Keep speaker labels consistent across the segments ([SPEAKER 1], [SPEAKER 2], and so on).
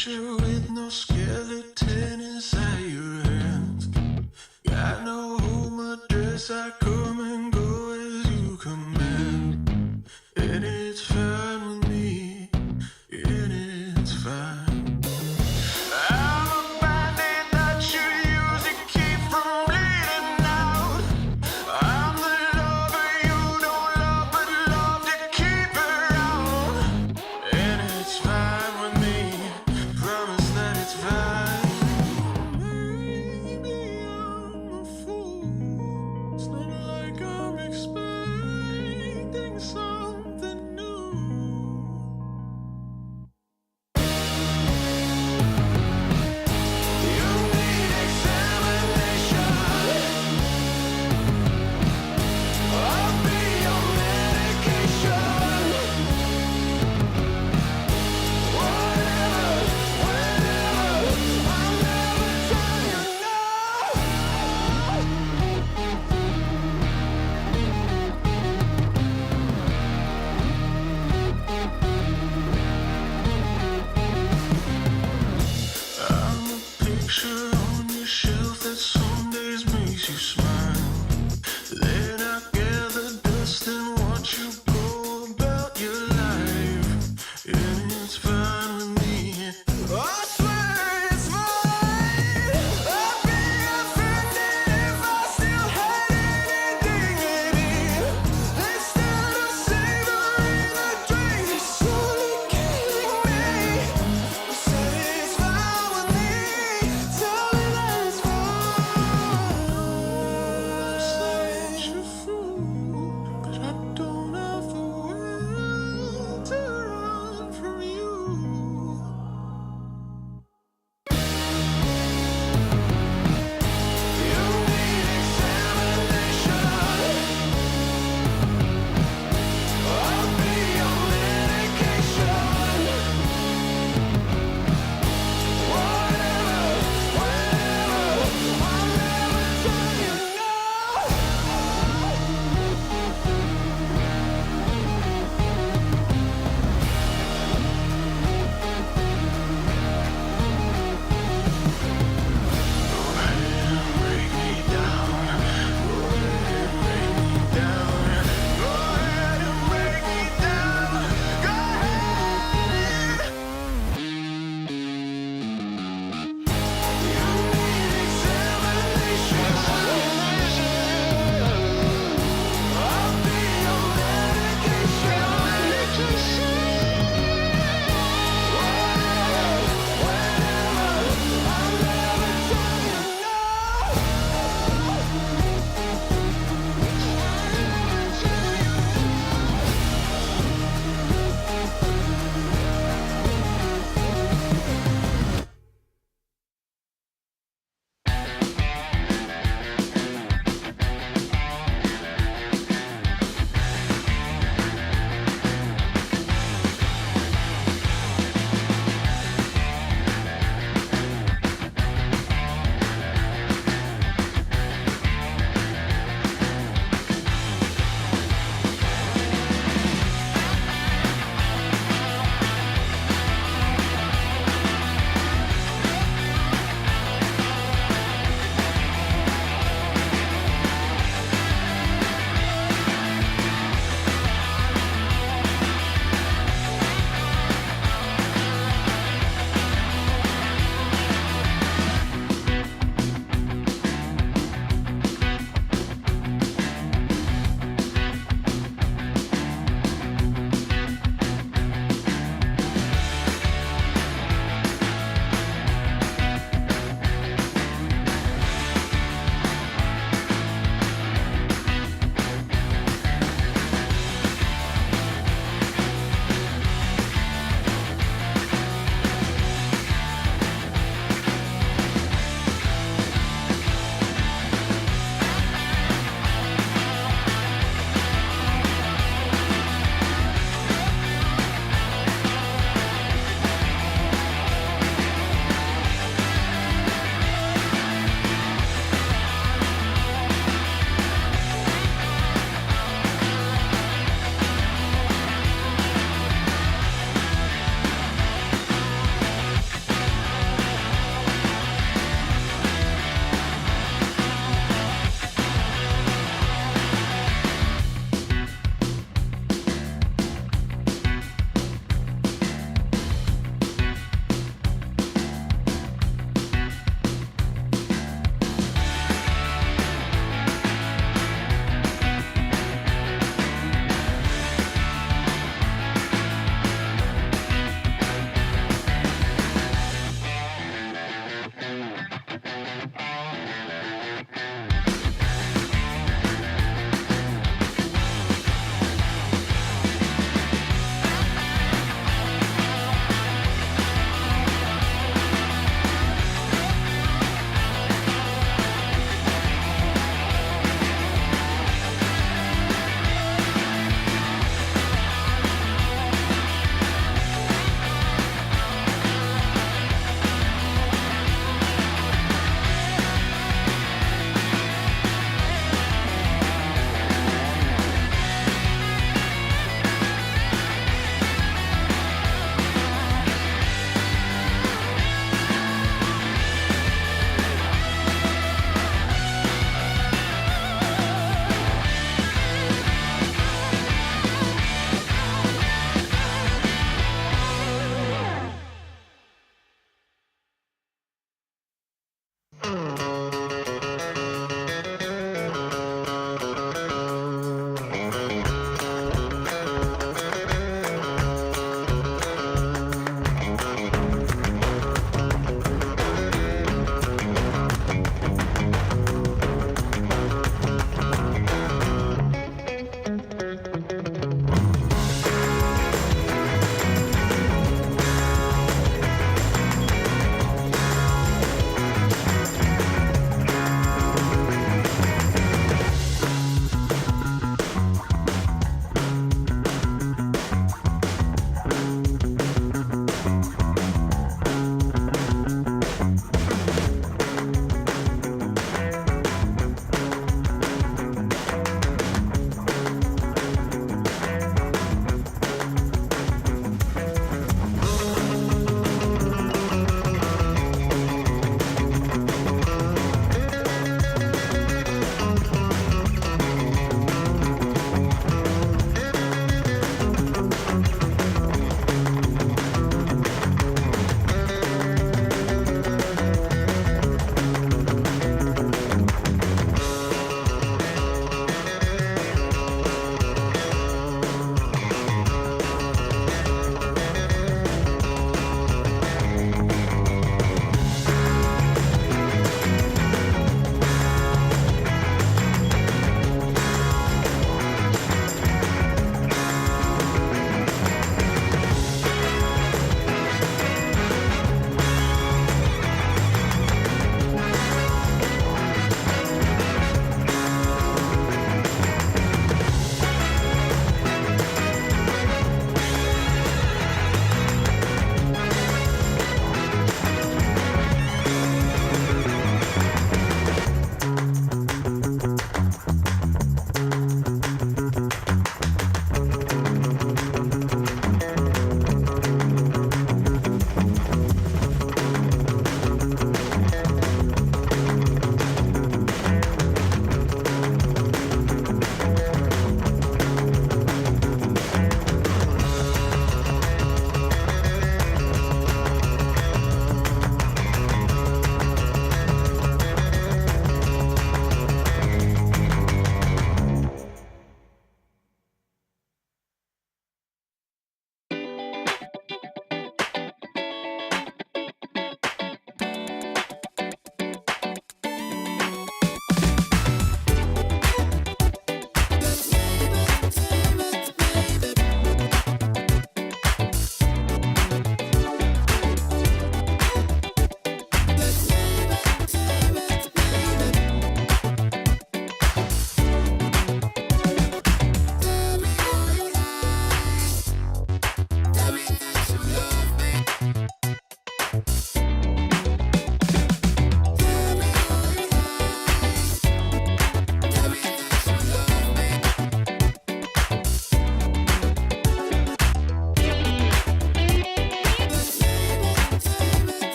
[SPEAKER 1] creature with no skeleton inside your hands. Got no home address, I come and go as you command. And it's fine with me, and it's fine. I'm a bandit that you use to keep from bleeding out. I'm the lover you don't love, but love to keep around. And it's fine with me, promise that it's fine. Maybe I'm a fool, it's not like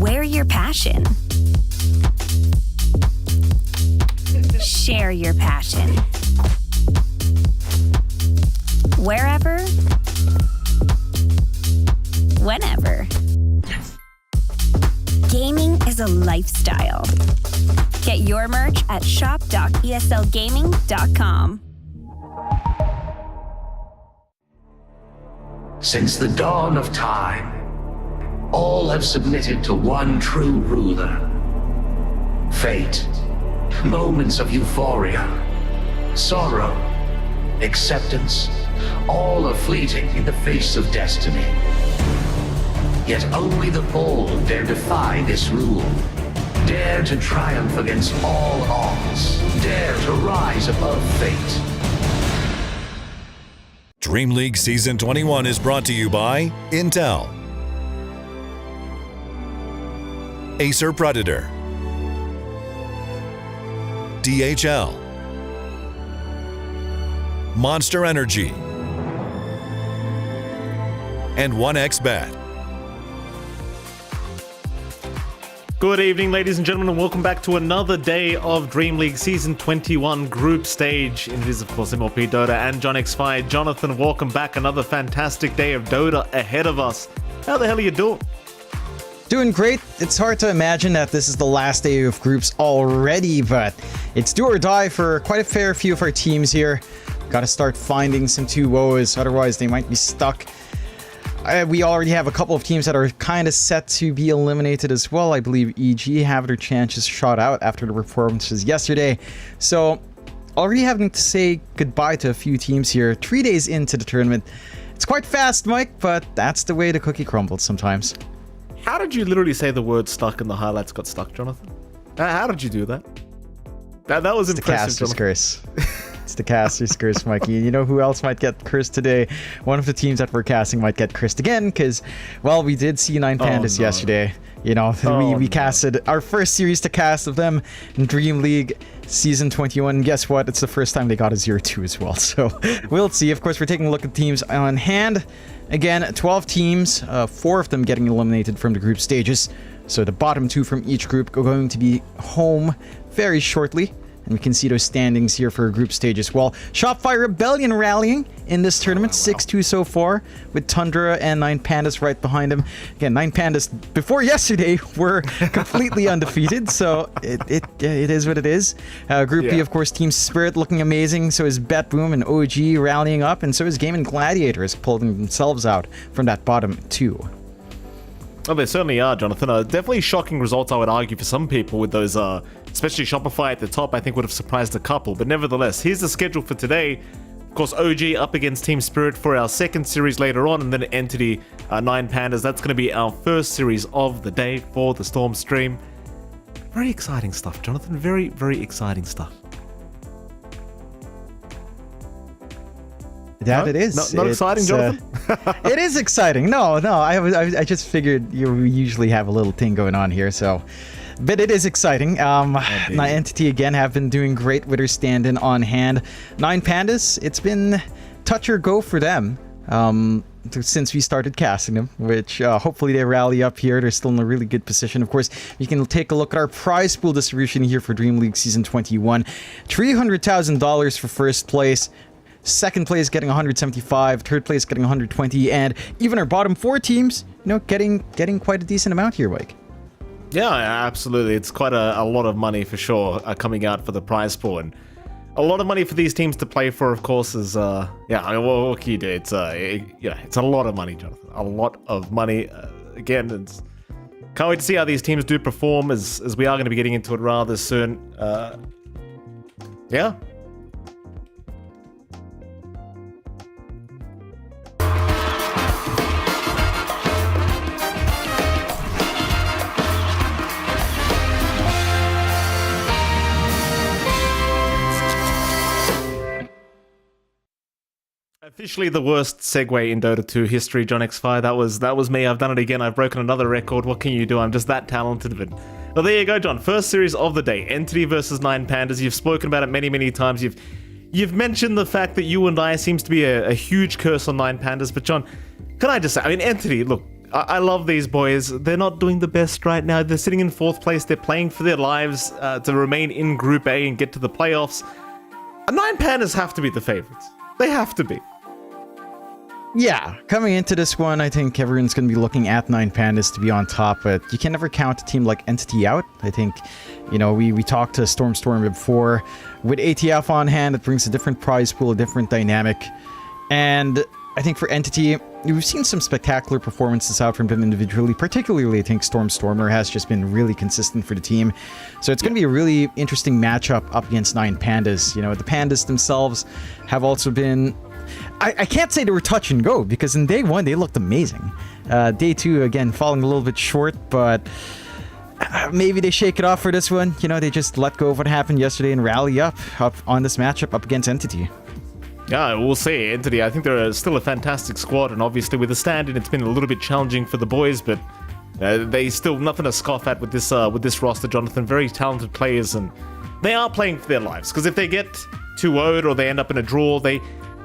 [SPEAKER 2] Wear your passion. Share your passion. Wherever, whenever. Gaming is a lifestyle. Get your merch at shop.eslgaming.com.
[SPEAKER 3] Since the dawn of time, all have submitted to one true ruler. Fate, moments of euphoria, sorrow, acceptance, all are fleeting in the face of destiny. Yet only the bold dare defy this rule. Dare to triumph against all odds. Dare to rise above fate.
[SPEAKER 4] DreamLeague Season 21 is brought to you by Intel, Acer Predator, DHL, Monster Energy, and 1xBet.
[SPEAKER 5] Good evening, ladies and gentlemen, and welcome back to another day of DreamLeague Season 21 Group Stage. It is, of course, MLP Dota and John X5. Jonathan, welcome back. Another fantastic day of Dota ahead of us. How the hell are you doing?
[SPEAKER 6] Doing great. It's hard to imagine that this is the last day of groups already, but it's do or die for quite a fair few of our teams here. Got to start finding some 2-0s, otherwise they might be stuck. We already have a couple of teams that are kind of set to be eliminated as well. I believe EG have their chances shot out after the performances yesterday. So already having to say goodbye to a few teams here 3 days into the tournament. It's quite fast, Mike, but that's the way the cookie crumbles sometimes.
[SPEAKER 5] How did you literally say the word stuck and the highlights got stuck, Jonathan? How did you do that? That was
[SPEAKER 6] it's
[SPEAKER 5] impressive,
[SPEAKER 6] the caster's curse. It's the caster's curse, Mikey. You know who else might get cursed today? One of the teams that we're casting might get cursed again, because, well, we did see 9 Pandas yesterday. You know, we casted our first series to cast of them in DreamLeague Season 21. Guess what? It's the first time they got a 0-2 as well. So we'll see. Of course, we're taking a look at teams on hand. Again, 12 teams, 4 of them getting eliminated from the group stages. So the bottom 2 from each group are going to be home very shortly. And we can see those standings here for group stage as well. Shopify Rebellion rallying in this tournament, 6-2 so far, with Tundra and 9 Pandas right behind him. Again, 9 Pandas before yesterday were completely undefeated, so it is what it is. Group B, of course, Team Spirit looking amazing. So is Bet Boom and OG rallying up, and so is Game and Gladiators pulling themselves out from that bottom 2.
[SPEAKER 5] Oh, they certainly are, Jonathan. Definitely shocking results, I would argue, for some people with those, especially Shopify at the top, I think would have surprised a couple. But nevertheless, here's the schedule for today. Of course, OG up against Team Spirit for our second series later on, and then Entity 9 Pandas. That's going to be our first series of the day for the Storm stream. Very exciting stuff, Jonathan. Very, very exciting stuff.
[SPEAKER 6] That no? It is.
[SPEAKER 5] Not exciting, Jonathan?
[SPEAKER 6] It is exciting. No. I just figured you usually have a little thing going on here, so. But it is exciting. My Entity, again, have been doing great with their stand-in on hand. 9 Pandas, it's been touch or go for them since we started casting them, which hopefully they rally up here. They're still in a really good position. Of course, you can take a look at our prize pool distribution here for DreamLeague Season 21. $300,000 for first place. Second place getting 175, third place getting 120, and even our bottom 4 teams, you know, getting quite a decent amount here, Mike.
[SPEAKER 5] Yeah, absolutely. It's quite a lot of money for sure coming out for the prize pool, and a lot of money for these teams to play for. Of course, is I mean, what can you do? It's it's a lot of money, Jonathan. A lot of money. Again, it's can't wait to see how these teams do perform, as we are going to be getting into it rather soon. Yeah. Officially the worst segue in Dota 2 history, John X5. That was me. I've done it again. I've broken another record. What can you do? I'm just that talented. But well, there you go, John. First series of the day. Entity versus 9 Pandas. You've spoken about it many, many times. You've mentioned the fact that you and I seems to be a huge curse on 9 Pandas. But John, can I just say, I mean, Entity, look, I love these boys. They're not doing the best right now. They're sitting in 4th place. They're playing for their lives to remain in Group A and get to the playoffs. 9 Pandas have to be the favorites. They have to be.
[SPEAKER 6] Yeah, coming into this one, I think everyone's going to be looking at 9 Pandas to be on top, but you can never count a team like Entity out. I think, you know, we talked to Storm before. With ATF on hand, it brings a different prize pool, a different dynamic. And I think for Entity, we've seen some spectacular performances out from them individually. Particularly, I think Stormer has just been really consistent for the team. So it's going to be a really interesting matchup up against 9 Pandas. You know, the Pandas themselves have also been... I can't say they were touch and go, because in day 1, they looked amazing. Day 2, again, falling a little bit short, but... maybe they shake it off for this one. You know, they just let go of what happened yesterday and rally up on this matchup up against Entity.
[SPEAKER 5] Yeah, we'll see. Entity, I think they're still a fantastic squad, and obviously with the stand-in, it's been a little bit challenging for the boys, but they still nothing to scoff at with this roster, Jonathan. Very talented players, and they are playing for their lives, because if they get 2-0'd or they end up in a draw,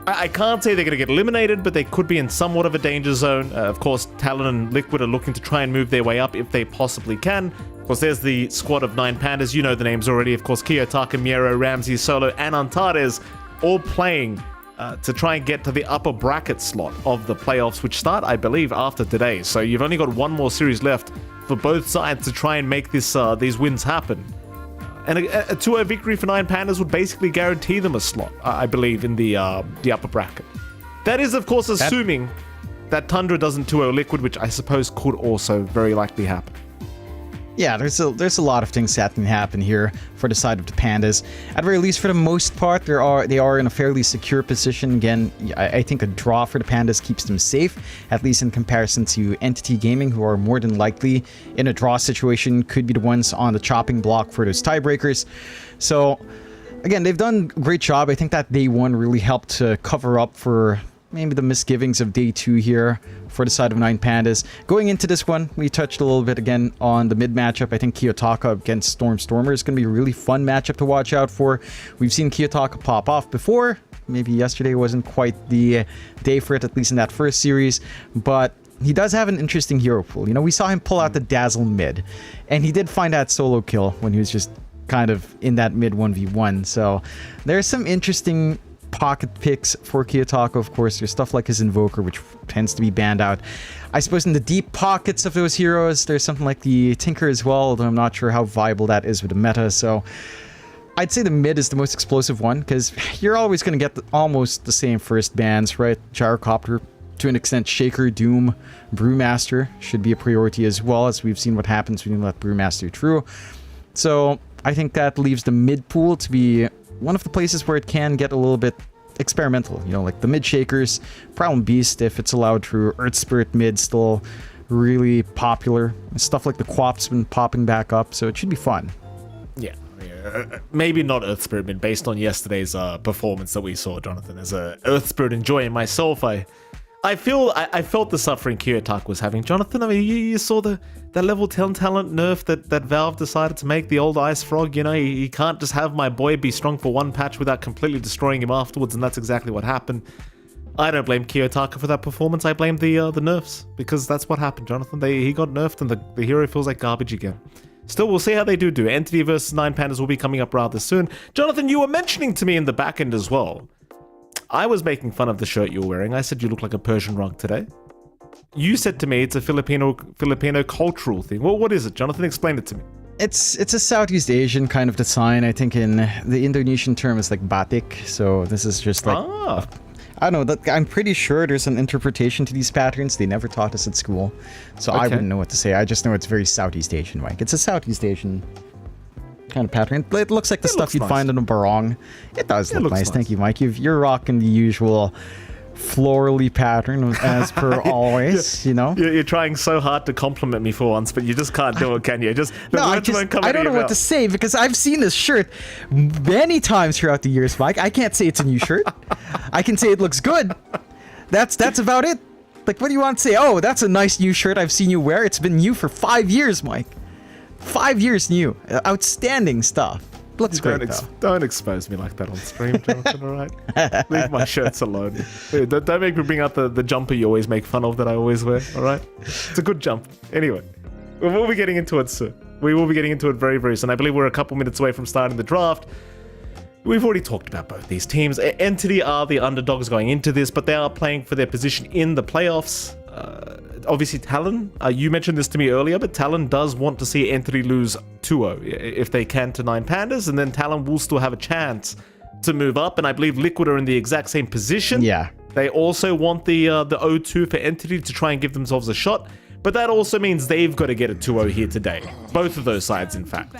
[SPEAKER 5] I can't say they're going to get eliminated, but they could be in somewhat of a danger zone. Of course, Talon and Liquid are looking to try and move their way up if they possibly can. Of course, there's the squad of 9 Pandas. You know the names already. Of course, Kiyotaka, Miero, Ramsey, Solo, and Antares all playing to try and get to the upper bracket slot of the playoffs, which start, I believe, after today. So you've only got one more series left for both sides to try and make these wins happen. And a 2-0 victory for 9 Pandas would basically guarantee them a slot, I believe, in the upper bracket. That is, of course, assuming that Tundra doesn't 2-0 Liquid, which I suppose could also very likely happen.
[SPEAKER 6] Yeah, there's a lot of things that can happen here for the side of the Pandas. At very least, for the most part, they are in a fairly secure position. Again, I think a draw for the Pandas keeps them safe, at least in comparison to Entity Gaming, who are more than likely in a draw situation, could be the ones on the chopping block for those tiebreakers. So, again, they've done a great job. I think that day 1 really helped to cover up for maybe the misgivings of day 2 here for the side of 9 Pandas. Going into this one, we touched a little bit again on the mid matchup. I think Kiyotaka against Stormer is going to be a really fun matchup to watch out for. We've seen Kiyotaka pop off before. Maybe yesterday wasn't quite the day for it, at least in that first series, but he does have an interesting hero pool. You know, we saw him pull out the Dazzle mid, and he did find that solo kill when he was just kind of in that mid 1v1. So there's some interesting pocket picks for Kiyotaka. Of course, there's stuff like his Invoker, which tends to be banned out. I suppose in the deep pockets of those heroes, there's something like the Tinker as well, although I'm not sure how viable that is with the meta. So I'd say the mid is the most explosive one, because you're always going to get almost the same first bans, right? Gyrocopter, to an extent, Shaker, Doom, Brewmaster should be a priority as well, as we've seen what happens when you let Brewmaster through. So I think that leaves the mid pool to be one of the places where it can get a little bit experimental, you know, like the mid shakers, Problem Beast if it's allowed through, Earth Spirit mid still really popular. Stuff like the Quap's been popping back up, so it should be fun.
[SPEAKER 5] Yeah. Maybe not Earth Spirit mid based on yesterday's performance that we saw, Jonathan. As a Earth Spirit enjoying myself, I felt the suffering Kiyotaka was having. Jonathan, I mean, you saw that level 10 talent nerf that Valve decided to make the old Ice Frog. You know, he can't just have my boy be strong for one patch without completely destroying him afterwards, and that's exactly what happened. I don't blame Kiyotaka for that performance. I blame the nerfs, because that's what happened, Jonathan. He got nerfed, and the hero feels like garbage again. Still, we'll see how they do. Entity versus 9 Pandas will be coming up rather soon. Jonathan, you were mentioning to me in the back end as well. I was making fun of the shirt you were wearing. I said you look like a Persian rug today. You said to me it's a Filipino cultural thing. Well, what is it, Jonathan? Explain it to me.
[SPEAKER 6] It's a Southeast Asian kind of design. I think in the Indonesian term is like batik. So this is just like... I don't know. I'm pretty sure there's an interpretation to these patterns. They never taught us at school. So I wouldn't know what to say. I just know it's very Southeast Asian, Mike. It's a Southeast Asian kind of pattern. It looks like the stuff you'd find in a barong. It does look nice. Thank you, Mike. You're rocking the usual florally pattern as per always, you know.
[SPEAKER 5] You're trying so hard to compliment me for once, but you just can't do it, can you? I
[SPEAKER 6] don't know what to say, because I've seen this shirt many times throughout the years, Mike. I can't say it's a new shirt. I can say it looks good. That's about it. Like, what do you want to say? Oh, that's a nice new shirt I've seen you wear. It's been new for 5 years, Mike. 5 years new. Outstanding stuff. looks great, though.
[SPEAKER 5] Don't expose me like that on stream, Jonathan, alright? Leave my shirts alone. Don't make me bring out the jumper you always make fun of that I always wear, alright? It's a good jump. Anyway, we'll be getting into it soon. We will be getting into it very, very soon. I believe we're a couple minutes away from starting the draft. We've already talked about both these teams. Entity are the underdogs going into this, but they are playing for their position in the playoffs. Obviously, Talon, you mentioned this to me earlier, but Talon does want to see Entity lose 2-0 if they can to 9 Pandas, and then Talon will still have a chance to move up, and I believe Liquid are in the exact same position.
[SPEAKER 6] Yeah.
[SPEAKER 5] They also want the 0-2 for Entity to try and give themselves a shot, but that also means they've got to get a 2-0 here today. Both of those sides, in fact.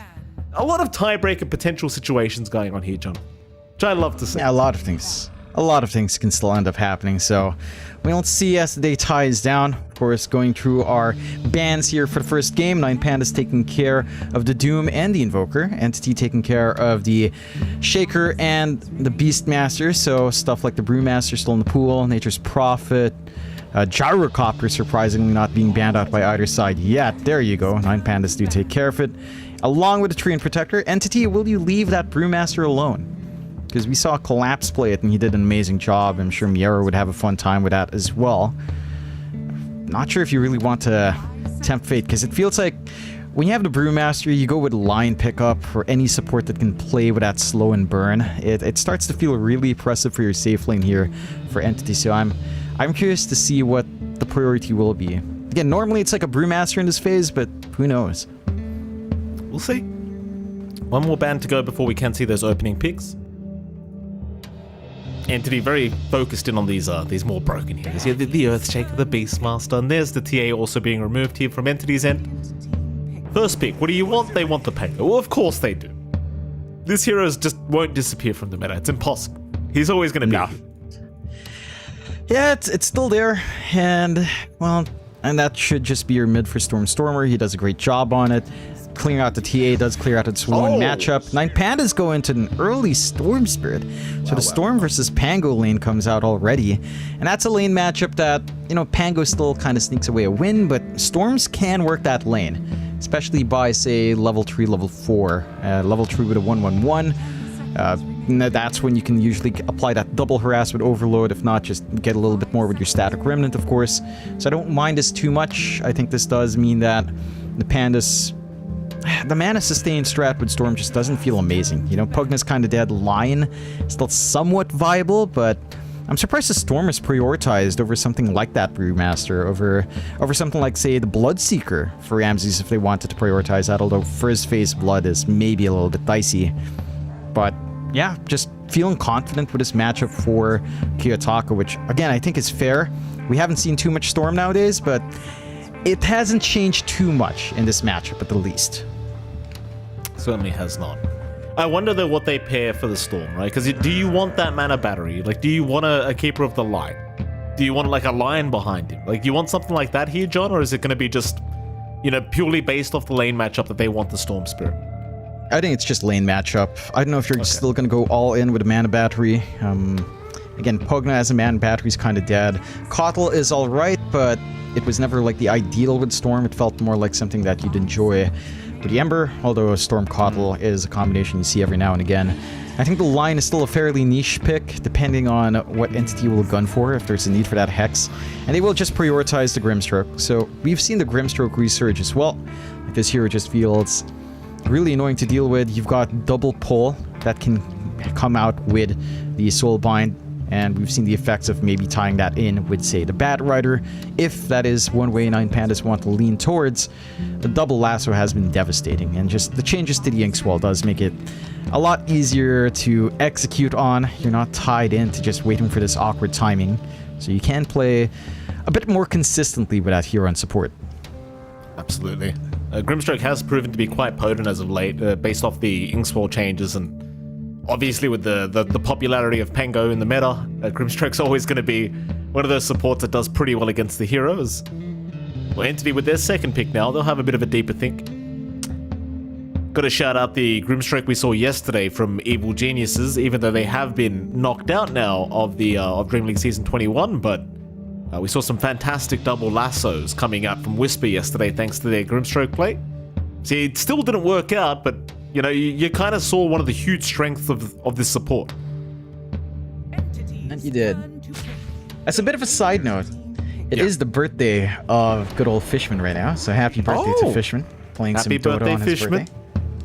[SPEAKER 5] A lot of tiebreaker potential situations going on here, John, which I love to see.
[SPEAKER 6] Yeah, a lot of things. A lot of things can still end up happening, so we'll see as the day ties down. Of course, going through our bans here for the first game. 9 Pandas taking care of the Doom and the Invoker. Entity taking care of the Shaker and the Beastmaster, so stuff like the Brewmaster still in the pool, Nature's Prophet, Gyrocopter surprisingly not being banned out by either side yet. There you go, 9 Pandas do take care of it. Along with the Tree and Protector. Entity, will you leave that Brewmaster alone? Because we saw Collapse play it and he did an amazing job. I'm sure Miera would have a fun time with that as well. Not sure if you really want to tempt fate, because it feels like when you have the Brewmaster, you go with line pickup or any support that can play with that slow and burn. It starts to feel really oppressive for your safe lane here for Entity, so I'm curious to see what the priority will be. Again, normally it's like a Brewmaster in this phase, but who knows?
[SPEAKER 5] We'll see. One more ban to go before we can see those opening picks. Entity very focused in on these more broken heroes. Yeah, the Earthshaker, the Beastmaster, and there's the TA also being removed here from Entity's end. First pick, what do you want? They want the Pango. Well, of course they do. This hero just won't disappear from the meta. It's impossible. He's always going to be here.
[SPEAKER 6] Yeah, it's still there, and, well, and that should just be your mid for Stormer. He does a great job on it. Clearing out the TA does clear out its one matchup. 9 Pandas go into an early Storm Spirit. So the Storm versus Pango lane comes out already. And that's a lane matchup that, you know, Pango still kind of sneaks away a win, but Storms can work that lane. Especially by, say, level 3, level 4. Level 3 with a 1-1-1. That's when you can usually apply that double harass with Overload. If not, just get a little bit more with your Static Remnant, of course. So I don't mind this too much. I think this does mean that the Pandas... The mana sustain strat with Storm just doesn't feel amazing. You know, Pugna's kind of dead. Line still somewhat viable, but I'm surprised the Storm is prioritized over something like that Brewmaster, over something like, say, the Bloodseeker for Ramses if they wanted to prioritize that, although first phase Blood is maybe a little bit dicey. But yeah, just feeling confident with this matchup for Kiyotaka, which, again, I think is fair. We haven't seen too much Storm nowadays, but it hasn't changed too much in this matchup at the least.
[SPEAKER 5] Certainly has not. I wonder though what they pair for the Storm, right? Because do you want that mana battery? Like, do you want a Keeper of the Light? Do you want like a Lion behind him? Like, do you want something like that here, John? Or is it going to be just, you know, purely based off the lane matchup that they want the Storm Spirit?
[SPEAKER 6] I think it's just lane matchup. I don't know if you're still going to go all in with a mana battery. Again, Pugna as a mana battery is kind of dead. Kotl is alright, but it was never like the ideal with Storm. It felt more like something that you'd enjoy with the Ember, although a Storm Kotl is a combination you see every now and again. I think the line is still a fairly niche pick, depending on what entity will gun for, if there's a need for that Hex. And they will just prioritize the Grimstroke. So we've seen the Grimstroke resurge as well. Like, this hero just feels really annoying to deal with. You've got double pull that can come out with the Soulbind, and we've seen the effects of maybe tying that in with, say, the Bat Rider. If that is one way 9 Pandas want to lean towards, the double lasso has been devastating, and just the changes to the Inkswell does make it a lot easier to execute on. You're not tied into just waiting for this awkward timing, so you can play a bit more consistently with that hero on support.
[SPEAKER 5] Absolutely. Grimstroke has proven to be quite potent as of late, based off the Inkswell changes, and obviously with the popularity of Pango in the meta, Grimstroke's always going to be one of those supports that does pretty well against the heroes. Well, Entity with their second pick now, they'll have a bit of a deeper think. Got to shout out the Grimstroke we saw yesterday from Evil Geniuses, even though they have been knocked out now of the of DreamLeague Season 21, but we saw some fantastic double lassos coming out from Whisper yesterday thanks to their Grimstroke play. See, it still didn't work out, but You know, you kind of saw one of the huge strengths of this support.
[SPEAKER 6] And you did. As a bit of a side note, it is the birthday of good old Fishman right now, so happy birthday to Fishman. Playing
[SPEAKER 5] Happy
[SPEAKER 6] some Dota
[SPEAKER 5] birthday,
[SPEAKER 6] on his
[SPEAKER 5] Fishman.
[SPEAKER 6] birthday.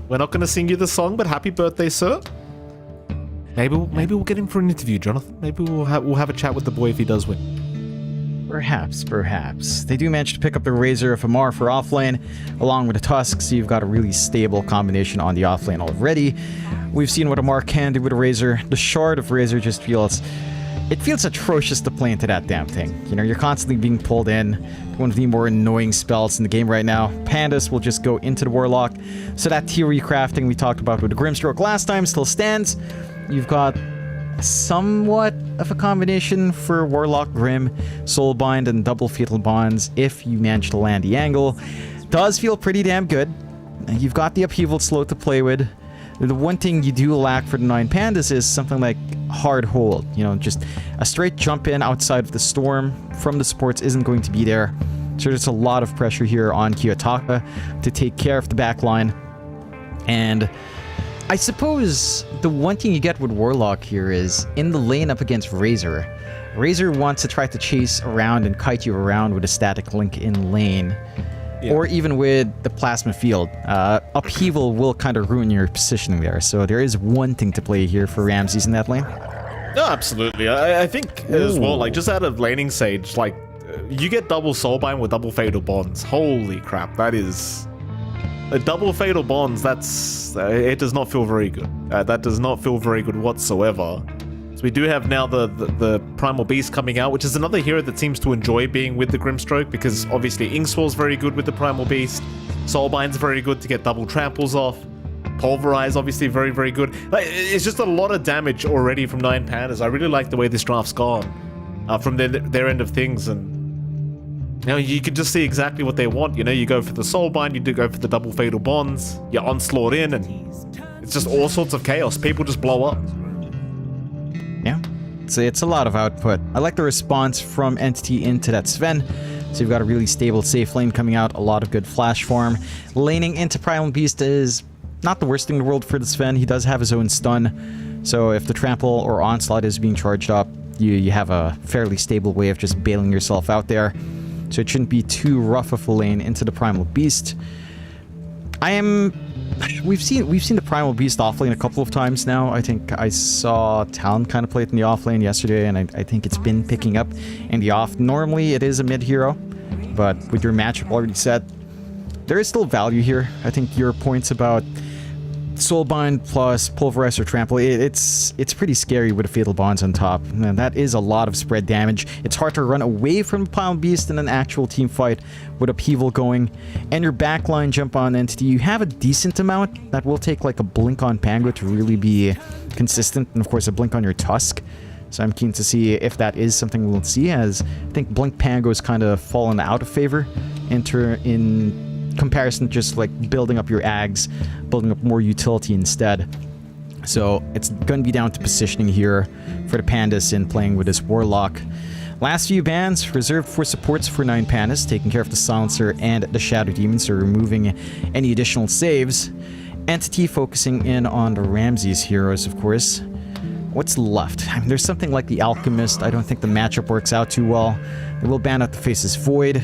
[SPEAKER 5] We're not going to sing you the song, but happy birthday, sir. Maybe we'll get him for an interview, Jonathan. Maybe we'll have a chat with the boy if he does win.
[SPEAKER 6] Perhaps. They do manage to pick up the Razor of Amar for offlane, along with the Tusk, so you've got a really stable combination on the offlane already. We've seen what Amar can do with a Razor. The Shard of Razor just feels atrocious to play into that damn thing. You know, you're constantly being pulled in. One of the more annoying spells in the game right now. Pandas will just go into the Warlock. So that theory crafting we talked about with the Grimstroke last time still stands. You've got somewhat of a combination for Warlock, Grim, Soulbind, and double Fatal Bonds if you manage to land the angle. Does feel pretty damn good. You've got the Upheaval slow to play with. The one thing you do lack for the 9 Pandas is something like hard hold. You know, just a straight jump in outside of the storm from the supports isn't going to be there. So there's a lot of pressure here on Kiyotaka to take care of the back line. And I suppose the one thing you get with Warlock here is in the lane up against Razor. Razor wants to try to chase around and kite you around with a static link in lane. Yeah. Or even with the Plasma Field. Upheaval will kind of ruin your positioning there. So there is one thing to play here for Ramses in that lane.
[SPEAKER 5] No, absolutely. I think as well, like just out of laning sage, like you get double Soulbind with double Fatal Bonds. Holy crap, that is... double Fatal Bonds, that's... it does not feel very good. That does not feel very good whatsoever. So we do have now the Primal Beast coming out, which is another hero that seems to enjoy being with the Grimstroke, because obviously Inkswell's very good with the Primal Beast. Soulbind's very good to get double tramples off. Pulverize, obviously very, very good. It's just a lot of damage already from 9 Pandas. I really like the way this draft's gone from their end of things, and you know, you can just see exactly what they want. You know, you go for the Soulbind, you do go for the double Fatal Bonds, you Onslaught in, and it's just all sorts of chaos. People just blow up.
[SPEAKER 6] Yeah, so it's a lot of output. I like the response from Entity into that Sven. So you've got a really stable safe lane coming out, a lot of good flash farm. Laning into Primal Beast is not the worst thing in the world for the Sven. He does have his own stun. So if the Trample or Onslaught is being charged up, you have a fairly stable way of just bailing yourself out there. So it shouldn't be too rough of a lane into the Primal Beast. We've seen the Primal Beast offlane a couple of times now. I think I saw Talon kind of play it in the offlane yesterday, and I think it's been picking up in the off. Normally it is a mid hero, but with your matchup already set, there is still value here. I think your points about Soulbind plus Pulverize or Trample, it's pretty scary with the Fatal Bonds on top. And that is a lot of spread damage. It's hard to run away from the Primal Beast in an actual team fight with Upheaval going. And your backline jump on Entity, you have a decent amount. That will take like a blink on Pango to really be consistent. And of course a blink on your Tusk. So I'm keen to see if that is something we'll see, as I think Blink Pango's kind of fallen out of favor in comparison to just like building up your Ags, building up more utility instead. So it's going to be down to positioning here for the Pandas in playing with this Warlock. Last few bans reserved for supports for 9 Pandas, taking care of the Silencer and the Shadow Demon, so removing any additional saves. Entity focusing in on the Ramses heroes, of course. What's left? I mean, there's something like the Alchemist. I don't think the matchup works out too well. They will ban out the Face's Void.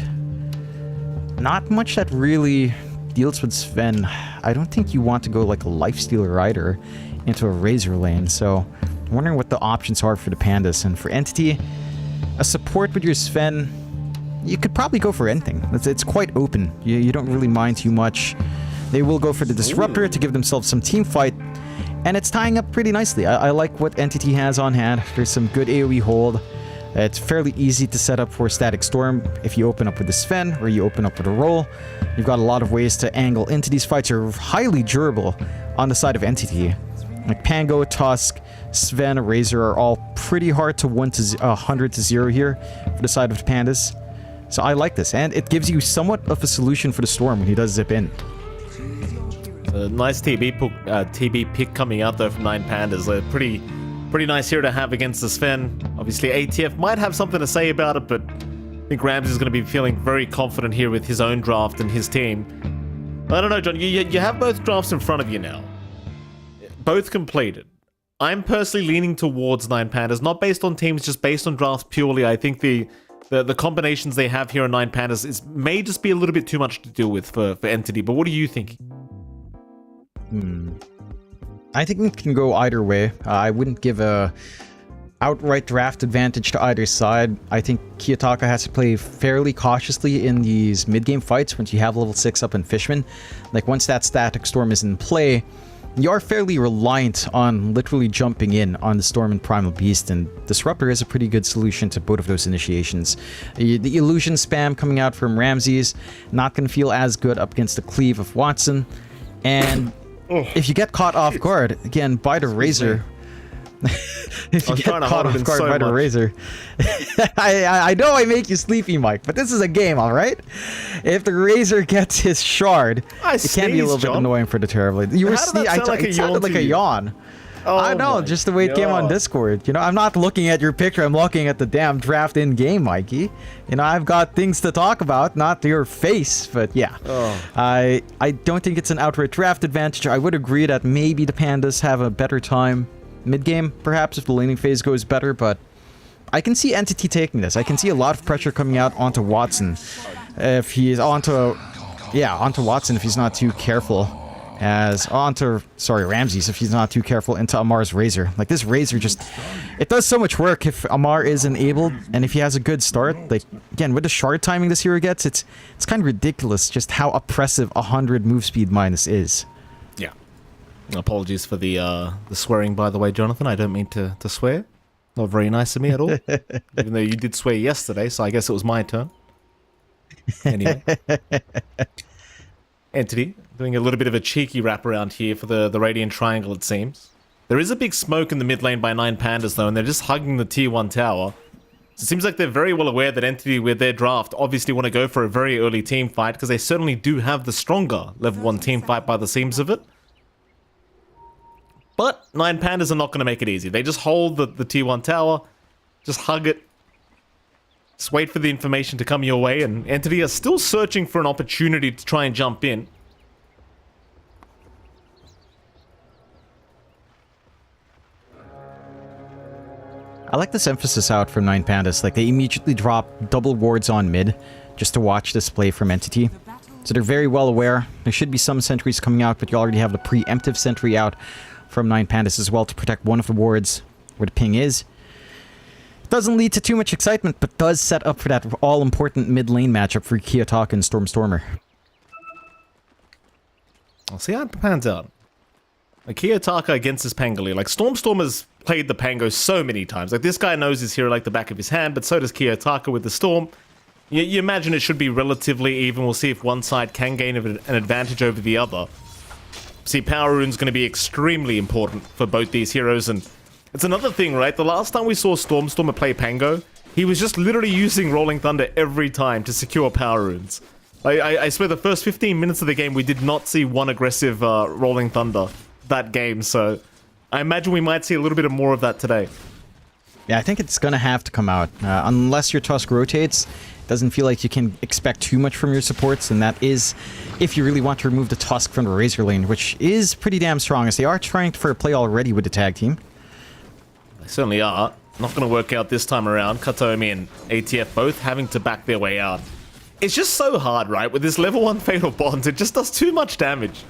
[SPEAKER 6] Not much that really deals with Sven. I don't think you want to go like a Lifestealer Rider into a Razor lane, so I'm wondering what the options are for the Pandas. And for Entity, a support with your Sven, you could probably go for anything. It's quite open. You don't really mind too much. They will go for the Disruptor to give themselves some team fight, and it's tying up pretty nicely. I like what Entity has on hand. There's some good AoE hold. It's fairly easy to set up for Static Storm if you open up with the Sven or you open up with a roll. You've got a lot of ways to angle into these fights. Are highly durable on the side of Entity. Like Pango, Tusk, Sven, Razor are all pretty hard to 100 to 0 here for the side of the Pandas. So I like this, and it gives you somewhat of a solution for the Storm when he does zip in.
[SPEAKER 5] A nice TB pick coming out though from 9 Pandas. Pretty nice here to have against the Sven. Obviously ATF might have something to say about it, but I think Rams is going to be feeling very confident here with his own draft and his team. I don't know, John, you have both drafts in front of you now. both completed. I'm personally leaning towards 9 Pandas, not based on teams, just based on drafts purely. I think the combinations they have here on 9 Pandas may just be a little bit too much to deal with for Entity, but what do you think?
[SPEAKER 6] I think it can go either way. I wouldn't give a outright draft advantage to either side. I think Kiyotaka has to play fairly cautiously in these mid-game fights once you have level 6 up in Fishman. Like, once that static storm is in play, you are fairly reliant on literally jumping in on the Storm and Primal Beast, and Disruptor is a pretty good solution to both of those initiations. The illusion spam coming out from Ramses, not going to feel as good up against the cleave of Watson, and if you get caught off guard, again, by the Razor... if you get caught off guard by the Razor... I know I make you sleepy, Mike, but this is a game, alright? If the Razor gets his shard, it can be a little bit annoying for the Terrorblade. You were it sounded like a yawn.
[SPEAKER 5] Oh,
[SPEAKER 6] I know, just the way it came on Discord. You know, I'm not looking at your picture, I'm looking at the damn draft in-game, Mikey. You know, I've got things to talk about, not your face, but yeah. I don't think it's an outright draft advantage. I would agree that maybe the Pandas have a better time mid-game, perhaps, if the laning phase goes better, but I can see Entity taking this. I can see a lot of pressure coming out onto Watson if he's onto Watson if he's not too careful. Ramses if he's not too careful into Amar's Razor. Like, this Razor it does so much work if Amar is enabled, and if he has a good start. Like, again, with the shard timing this hero gets, it's kind of ridiculous just how oppressive 100 move speed minus is.
[SPEAKER 5] Yeah. Apologies for the swearing, by the way, Jonathan. I don't mean to swear. Not very nice of me at all. Even though you did swear yesterday, so I guess it was my turn. Anyway. Entity, doing a little bit of a cheeky wraparound here for the Radiant Triangle, it seems. There is a big smoke in the mid lane by 9 Pandas, though, and they're just hugging the tier 1 tower. So it seems like they're very well aware that Entity, with their draft, obviously want to go for a very early team fight, because they certainly do have the stronger level 1 team fight by the seams of it. But 9 Pandas are not going to make it easy. They just hold the tier 1 tower, just hug it, just wait for the information to come your way, and Entity are still searching for an opportunity to try and jump in.
[SPEAKER 6] I like this emphasis out from 9 Pandas. Like, they immediately drop double wards on mid just to watch this play from Entity. So they're very well aware. There should be some sentries coming out, but you already have the preemptive sentry out from 9 Pandas as well to protect one of the wards where the ping is. Doesn't lead to too much excitement, but does set up for that all-important mid-lane matchup for Kiyotaka and Stormer.
[SPEAKER 5] I'll see how it pans out. Like, Kiyotaka against his Pangali. Like, Stormer's played the Pango so many times. Like, this guy knows his hero like the back of his hand, but so does Kiyotaka with the Storm. You imagine it should be relatively even. We'll see if one side can gain an advantage over the other. See, Power Rune's going to be extremely important for both these heroes, and it's another thing, right? The last time we saw Stormer play Pango, he was just literally using Rolling Thunder every time to secure Power Runes. I swear the first 15 minutes of the game, we did not see one aggressive Rolling Thunder that game, so I imagine we might see a little bit more of that today.
[SPEAKER 6] Yeah, I think it's going to have to come out. Unless your Tusk rotates, it doesn't feel like you can expect too much from your supports, and that is if you really want to remove the Tusk from the Razor lane, which is pretty damn strong, as they are trying for a play already with the tag team.
[SPEAKER 5] They certainly are. Not going to work out this time around. Katomi and ATF both having to back their way out. It's just so hard, right? With this level 1 Fatal Bonds, it just does too much damage.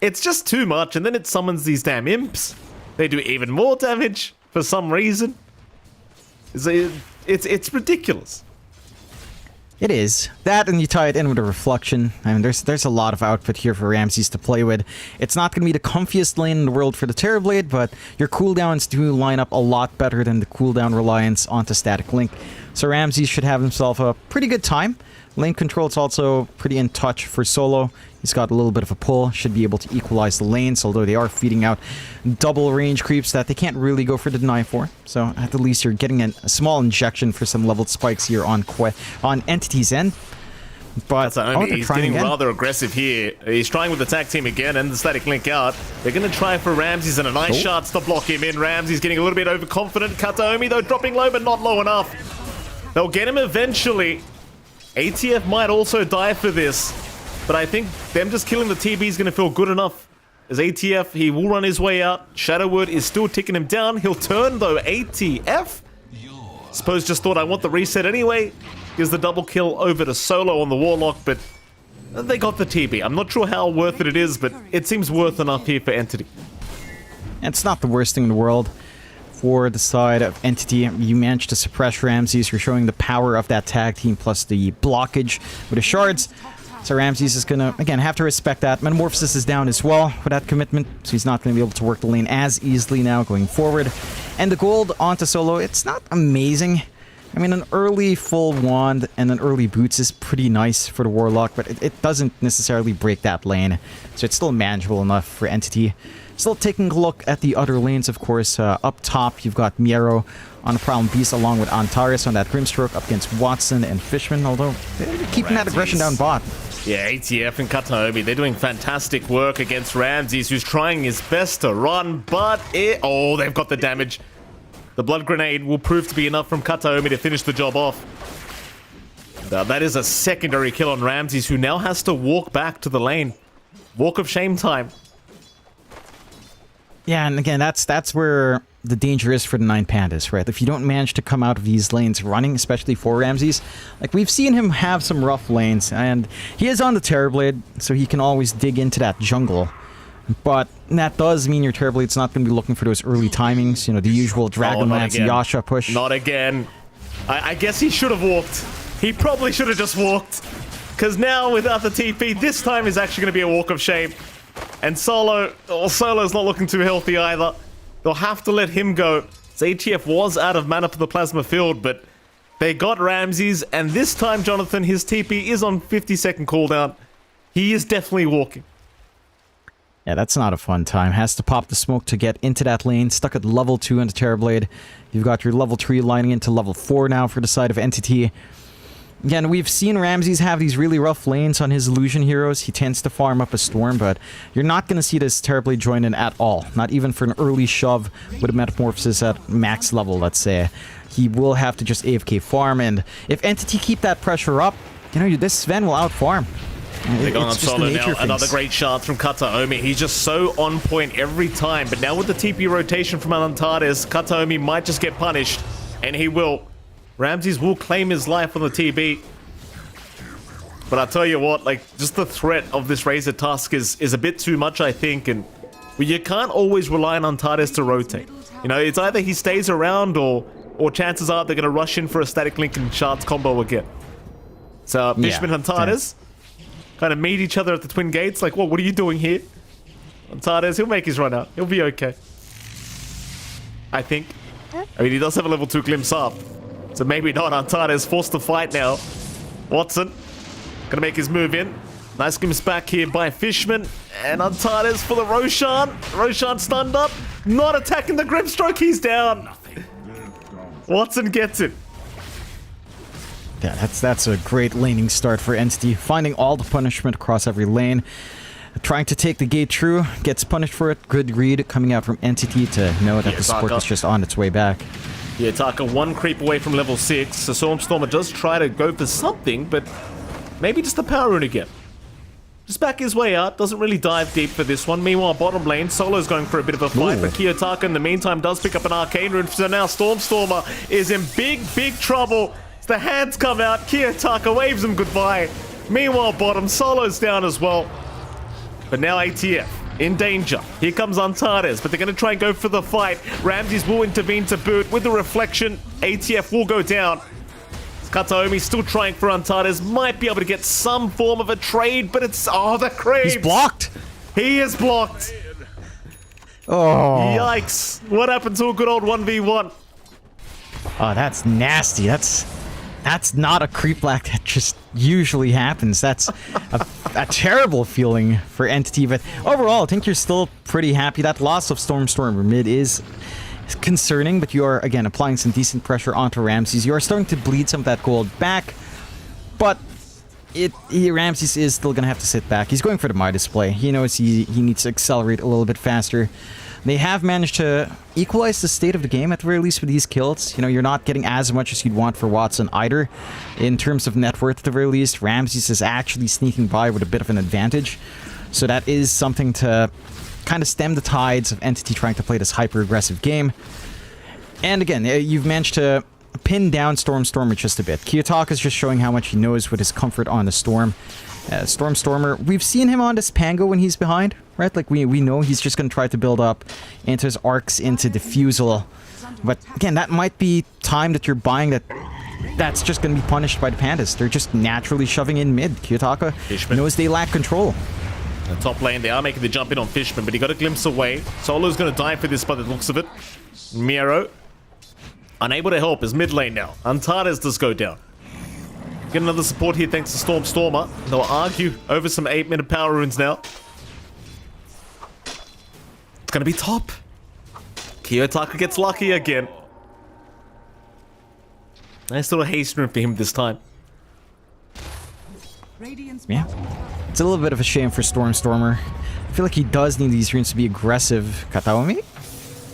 [SPEAKER 5] It's just too much, and then it summons these damn imps. They do even more damage for some reason. It's ridiculous.
[SPEAKER 6] It is. That, and you tie it in with a reflection. I mean, there's a lot of output here for Ramses to play with. It's not going to be the comfiest lane in the world for the Terrorblade, but your cooldowns do line up a lot better than the cooldown reliance onto Static Link. So Ramses should have himself a pretty good time. Lane control is also pretty in touch for solo. He's got a little bit of a pull, should be able to equalize the lanes, although they are feeding out double range creeps that they can't really go for the deny for. So at the least you're getting a small injection for some leveled spikes here on Entity's end. But
[SPEAKER 5] he's getting rather aggressive here. He's trying with the tag team again and the Static Link out. They're going to try for Ramses and a nice shot to block him in. Ramses getting a little bit overconfident. Kataomi though dropping low but not low enough. They'll get him eventually. ATF might also die for this, but I think them just killing the TB is going to feel good enough As ATF, he will run his way out. Shadowwood is still ticking him down. He'll turn, though. ATF? Suppose just thought I want the reset anyway. Gives the double kill over to Solo on the Warlock, but they got the TB. I'm not sure how worth it is, but it seems worth enough here for Entity.
[SPEAKER 6] It's not the worst thing in the world. For the side of Entity, you managed to suppress Ramses. You're showing the power of that tag team plus the blockage with the shards. So Ramses is going to, again, have to respect that. Metamorphosis is down as well with that commitment, so he's not going to be able to work the lane as easily now going forward. And the gold onto Solo, it's not amazing. I mean, an early full wand and an early boots is pretty nice for the Warlock, but it doesn't necessarily break that lane. So it's still manageable enough for Entity. Still taking a look at the other lanes, of course. Up top, you've got Miero on the Problem Beast along with Antares on that Grimstroke up against Watson and Fishman, although they're keeping that aggression down bot.
[SPEAKER 5] Yeah, ATF and Kataomi, they're doing fantastic work against Ramses, who's trying his best to run, but oh, they've got the damage. The Blood Grenade will prove to be enough from Kataomi to finish the job off. Now, that is a secondary kill on Ramses, who now has to walk back to the lane. Walk of shame time.
[SPEAKER 6] Yeah, and again, that's where the danger is for the 9 Pandas, right? If you don't manage to come out of these lanes running, especially for Ramses, like we've seen him have some rough lanes, and he is on the Terrorblade, so he can always dig into that jungle. But that does mean your Terrorblade's not going to be looking for those early timings, you know, the usual Dragonlance Yasha push.
[SPEAKER 5] Not again. I guess he should have walked. He probably should have just walked. Because now, without the TP, this time is actually going to be a walk of shame. And Solo's not looking too healthy either. They'll have to let him go. ATF was out of mana for the Plasma Field, but they got Ramses, and this time, Jonathan, his TP is on 50-second cooldown. He is definitely walking.
[SPEAKER 6] Yeah, that's not a fun time. Has to pop the smoke to get into that lane. Stuck at level 2 on the Terrorblade. You've got your level 3 lining into level 4 now for the side of Entity. Again, we've seen Ramses have these really rough lanes on his Illusion heroes. He tends to farm up a Storm, but you're not going to see this Terrorblade join in at all. Not even for an early shove with a Metamorphosis at max level, let's say. He will have to just AFK farm, and if Entity keep that pressure up, you know, this Sven will outfarm.
[SPEAKER 5] They're going on Solo now. Another great shot from Kataomi. He's just so on point every time, but now with the TP rotation from Alantares, Kataomi might just get punished, and he will. Ramses will claim his life on the TB. But I'll tell you what, like, just the threat of this Razor Tusk is a bit too much, I think, and you can't always rely on Antares to rotate. You know, it's either he stays around or chances are they're going to rush in for a Static Link and Shards combo again. So, Fishman and Antares kind of meet each other at the Twin Gates, like, what are you doing here? Antares, he'll make his run out. He'll be okay. I think. I mean, he does have a level 2 glimpse up. So maybe not. Antares forced to fight now. Watson gonna make his move in. Nice glimpse back here by Fishman. And Antares for the Roshan. Roshan stunned up. Not attacking the Grimstroke. He's down. Watson gets it.
[SPEAKER 6] Yeah, that's a great laning start for Entity. Finding all the punishment across every lane. Trying to take the gate through. Gets punished for it. Good read coming out from Entity to know that the support is just on its way back.
[SPEAKER 5] Yeah, Taka one creep away from level 6. So Stormstormer does try to go for something, but maybe just a power rune again. Just back his way out. Doesn't really dive deep for this one. Meanwhile, bottom lane, Solo's going for a bit of a fight, but Kiyotaka in the meantime does pick up an Arcane Rune. So now Stormstormer is in big trouble. As the hands come out, Kiyotaka waves him goodbye. Meanwhile, bottom, Solo's down as well. But now ATF in danger. Here comes Antares, but they're going to try and go for the fight. Ramses will intervene to boot with the reflection. ATF will go down. Kataomi still trying for Antares. Might be able to get some form of a trade, but it's... Oh, the creeps!
[SPEAKER 6] He's blocked!
[SPEAKER 5] He is blocked!
[SPEAKER 6] Oh.
[SPEAKER 5] Yikes! What happened to a good old 1v1?
[SPEAKER 6] Oh, that's nasty. That's not a creep black that just usually happens. That's a terrible feeling for Entity, but overall, I think you're still pretty happy. That loss of Stormstormer mid is concerning, but you are, again, applying some decent pressure onto Ramses. You are starting to bleed some of that gold back, but Ramses is still going to have to sit back. He's going for the Midas play. He knows he needs to accelerate a little bit faster. They have managed to equalize the state of the game at the very least with these kills. You know, you're not getting as much as you'd want for Watson either. In terms of net worth at the very least, Ramses is actually sneaking by with a bit of an advantage. So that is something to kind of stem the tides of Entity trying to play this hyper-aggressive game. And again, you've managed to pin down Stormer just a bit. Kiyotaka is just showing how much he knows with his comfort on the Storm. Stormer, we've seen him on this Pango when he's behind, right? Like, we know he's just going to try to build up into his arcs, into Diffusal. But again, that might be time that you're buying that's just going to be punished by the Pandas. They're just naturally shoving in mid. Kiyotaka knows they lack control.
[SPEAKER 5] The top lane, they are making the jump in on Fishman, but he got a glimpse away. Solo's going to die for this by the looks of it. Miero, unable to help, is mid lane now. Antares does go down. Get another support here thanks to Stormer. They'll argue over some 8-minute power runes now. It's going to be top. Kiyotaka gets lucky again. Nice little haste rune for him this time.
[SPEAKER 6] Yeah. It's a little bit of a shame for Stormer. I feel like he does need these runes to be aggressive. Kataomi?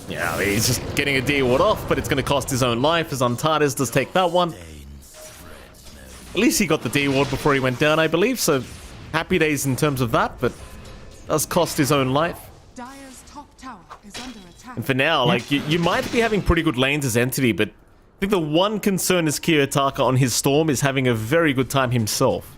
[SPEAKER 5] Yeah, he's just getting a D-ward off, but it's going to cost his own life as Antares does take that one. At least he got the D-ward before he went down, I believe, so happy days in terms of that, but does cost his own life. And for now, like, you might be having pretty good lanes as Entity, but I think the one concern is Kiyotaka on his Storm is having a very good time himself.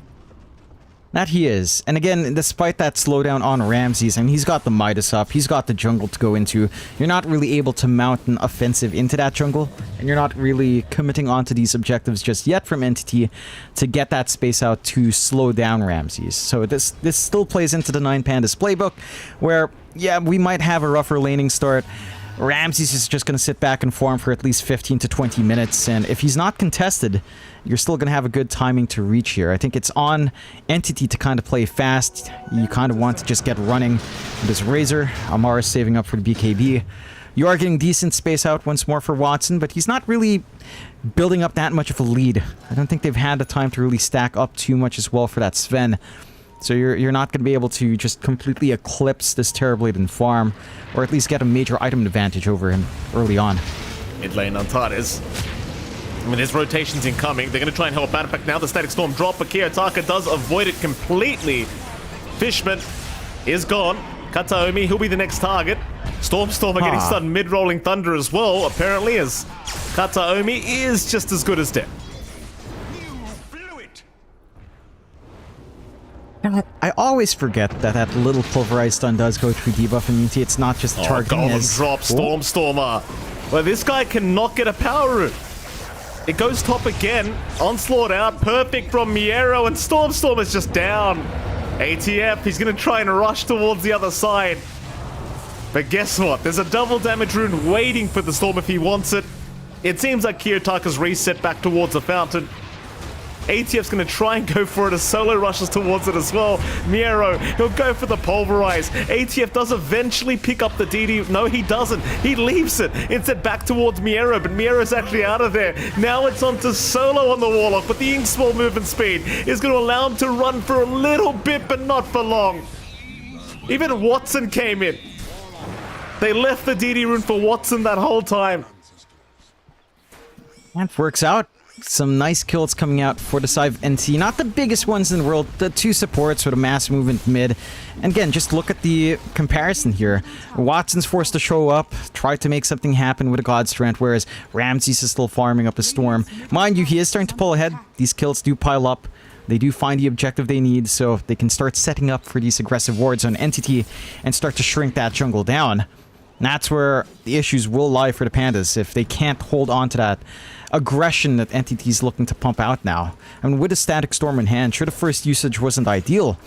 [SPEAKER 6] That he is. And again, despite that slowdown on Ramses, I mean, he's got the Midas up, he's got the jungle to go into. You're not really able to mount an offensive into that jungle, and you're not really committing onto these objectives just yet from Entity to get that space out to slow down Ramses. So this still plays into the 9 Pandas playbook, where, yeah, we might have a rougher laning start. Ramses is just going to sit back and farm for at least 15 to 20 minutes, and if he's not contested, you're still going to have a good timing to reach here. I think it's on Entity to kind of play fast. You kind of want to just get running with this Razor. Amara is saving up for the BKB. You are getting decent space out once more for Watson, but he's not really building up that much of a lead. I don't think they've had the time to really stack up too much as well for that Sven. So you're not going to be able to just completely eclipse this Terrorblade farm, or at least get a major item advantage over him early on.
[SPEAKER 5] Mid lane Antares. I mean, there's rotations incoming. They're going to try and help out. In fact, now the Static Storm drop, but Kiyotaka does avoid it completely. Fishman is gone. Kataomi, he'll be the next target. Stormer getting sudden mid-rolling thunder as well, apparently, as Kataomi is just as good as dead.
[SPEAKER 6] I always forget that little pulverized stun does go through debuff immunity. It's not just targeting
[SPEAKER 5] golden
[SPEAKER 6] as...
[SPEAKER 5] drop, Stormer. Well, this guy cannot get a power rune. It goes top again. Onslaught out. Perfect from Miero, and Stormer's just down. ATF, he's going to try and rush towards the other side. But guess what? There's a double damage rune waiting for the Storm if he wants it. It seems like Kiyotaka's reset back towards the fountain. ATF's going to try and go for it as Solo rushes towards it as well. Miero, he'll go for the Pulverize. ATF does eventually pick up the DD. No, he doesn't. He leaves it. Instead back towards Miero, but Miero's actually out of there. Now it's on to Solo on the Warlock, but the small movement speed is going to allow him to run for a little bit, but not for long. Even Watson came in. They left the DD rune for Watson that whole time.
[SPEAKER 6] That works out. Some nice kills coming out for the side of NT. Not the biggest ones in the world. The 2 supports with a mass movement mid. And again, just look at the comparison here. Watson's forced to show up, try to make something happen with a God Strength, whereas Ramses is still farming up a Storm. Mind you, he is starting to pull ahead. These kills do pile up. They do find the objective they need, so they can start setting up for these aggressive wards on Entity and start to shrink that jungle down. And that's where the issues will lie for the Pandas, if they can't hold on to that aggression that Entity's looking to pump out now. I mean, with a Static Storm in hand, sure, the first usage wasn't ideal,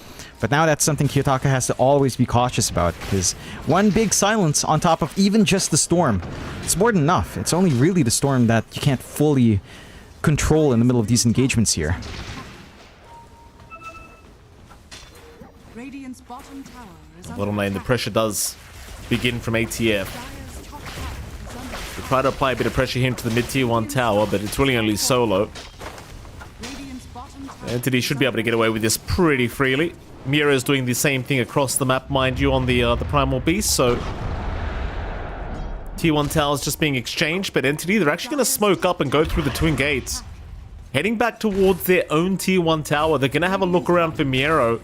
[SPEAKER 6] but now that's something Kiyotaka has to always be cautious about, because one big silence on top of even just the Storm, it's more than enough. It's only really the Storm that you can't fully control in the middle of these engagements here.
[SPEAKER 5] Bottom lane, the pressure does begin from ATF. They try to apply a bit of pressure here into the mid-tier 1 tower, but it's really only Solo. Entity should be able to get away with this pretty freely. Miero's doing the same thing across the map, mind you, on the Primal Beast, so... Tier 1 towers just being exchanged, but Entity, they're actually going to smoke up and go through the twin gates. Heading back towards their own Tier 1 tower, they're going to have a look around for Miero.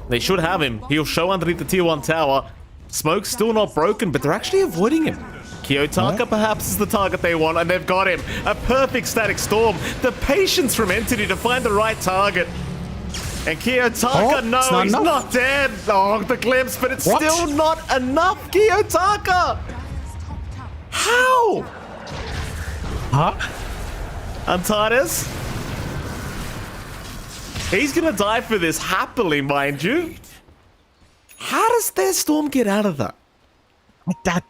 [SPEAKER 5] They should have him. He'll show underneath the tier 1 tower. Smoke's still not broken, but they're actually avoiding him. Kiyotaka perhaps is the target they want, and they've got him. A perfect static storm. The patience from Entity to find the right target. And Kiyotaka, no, he's not dead. Oh, the glimpse, but it's still not enough. Kiyotaka! How?
[SPEAKER 6] Huh?
[SPEAKER 5] Antares? He's gonna die for this happily, mind you. How does their storm get out of that?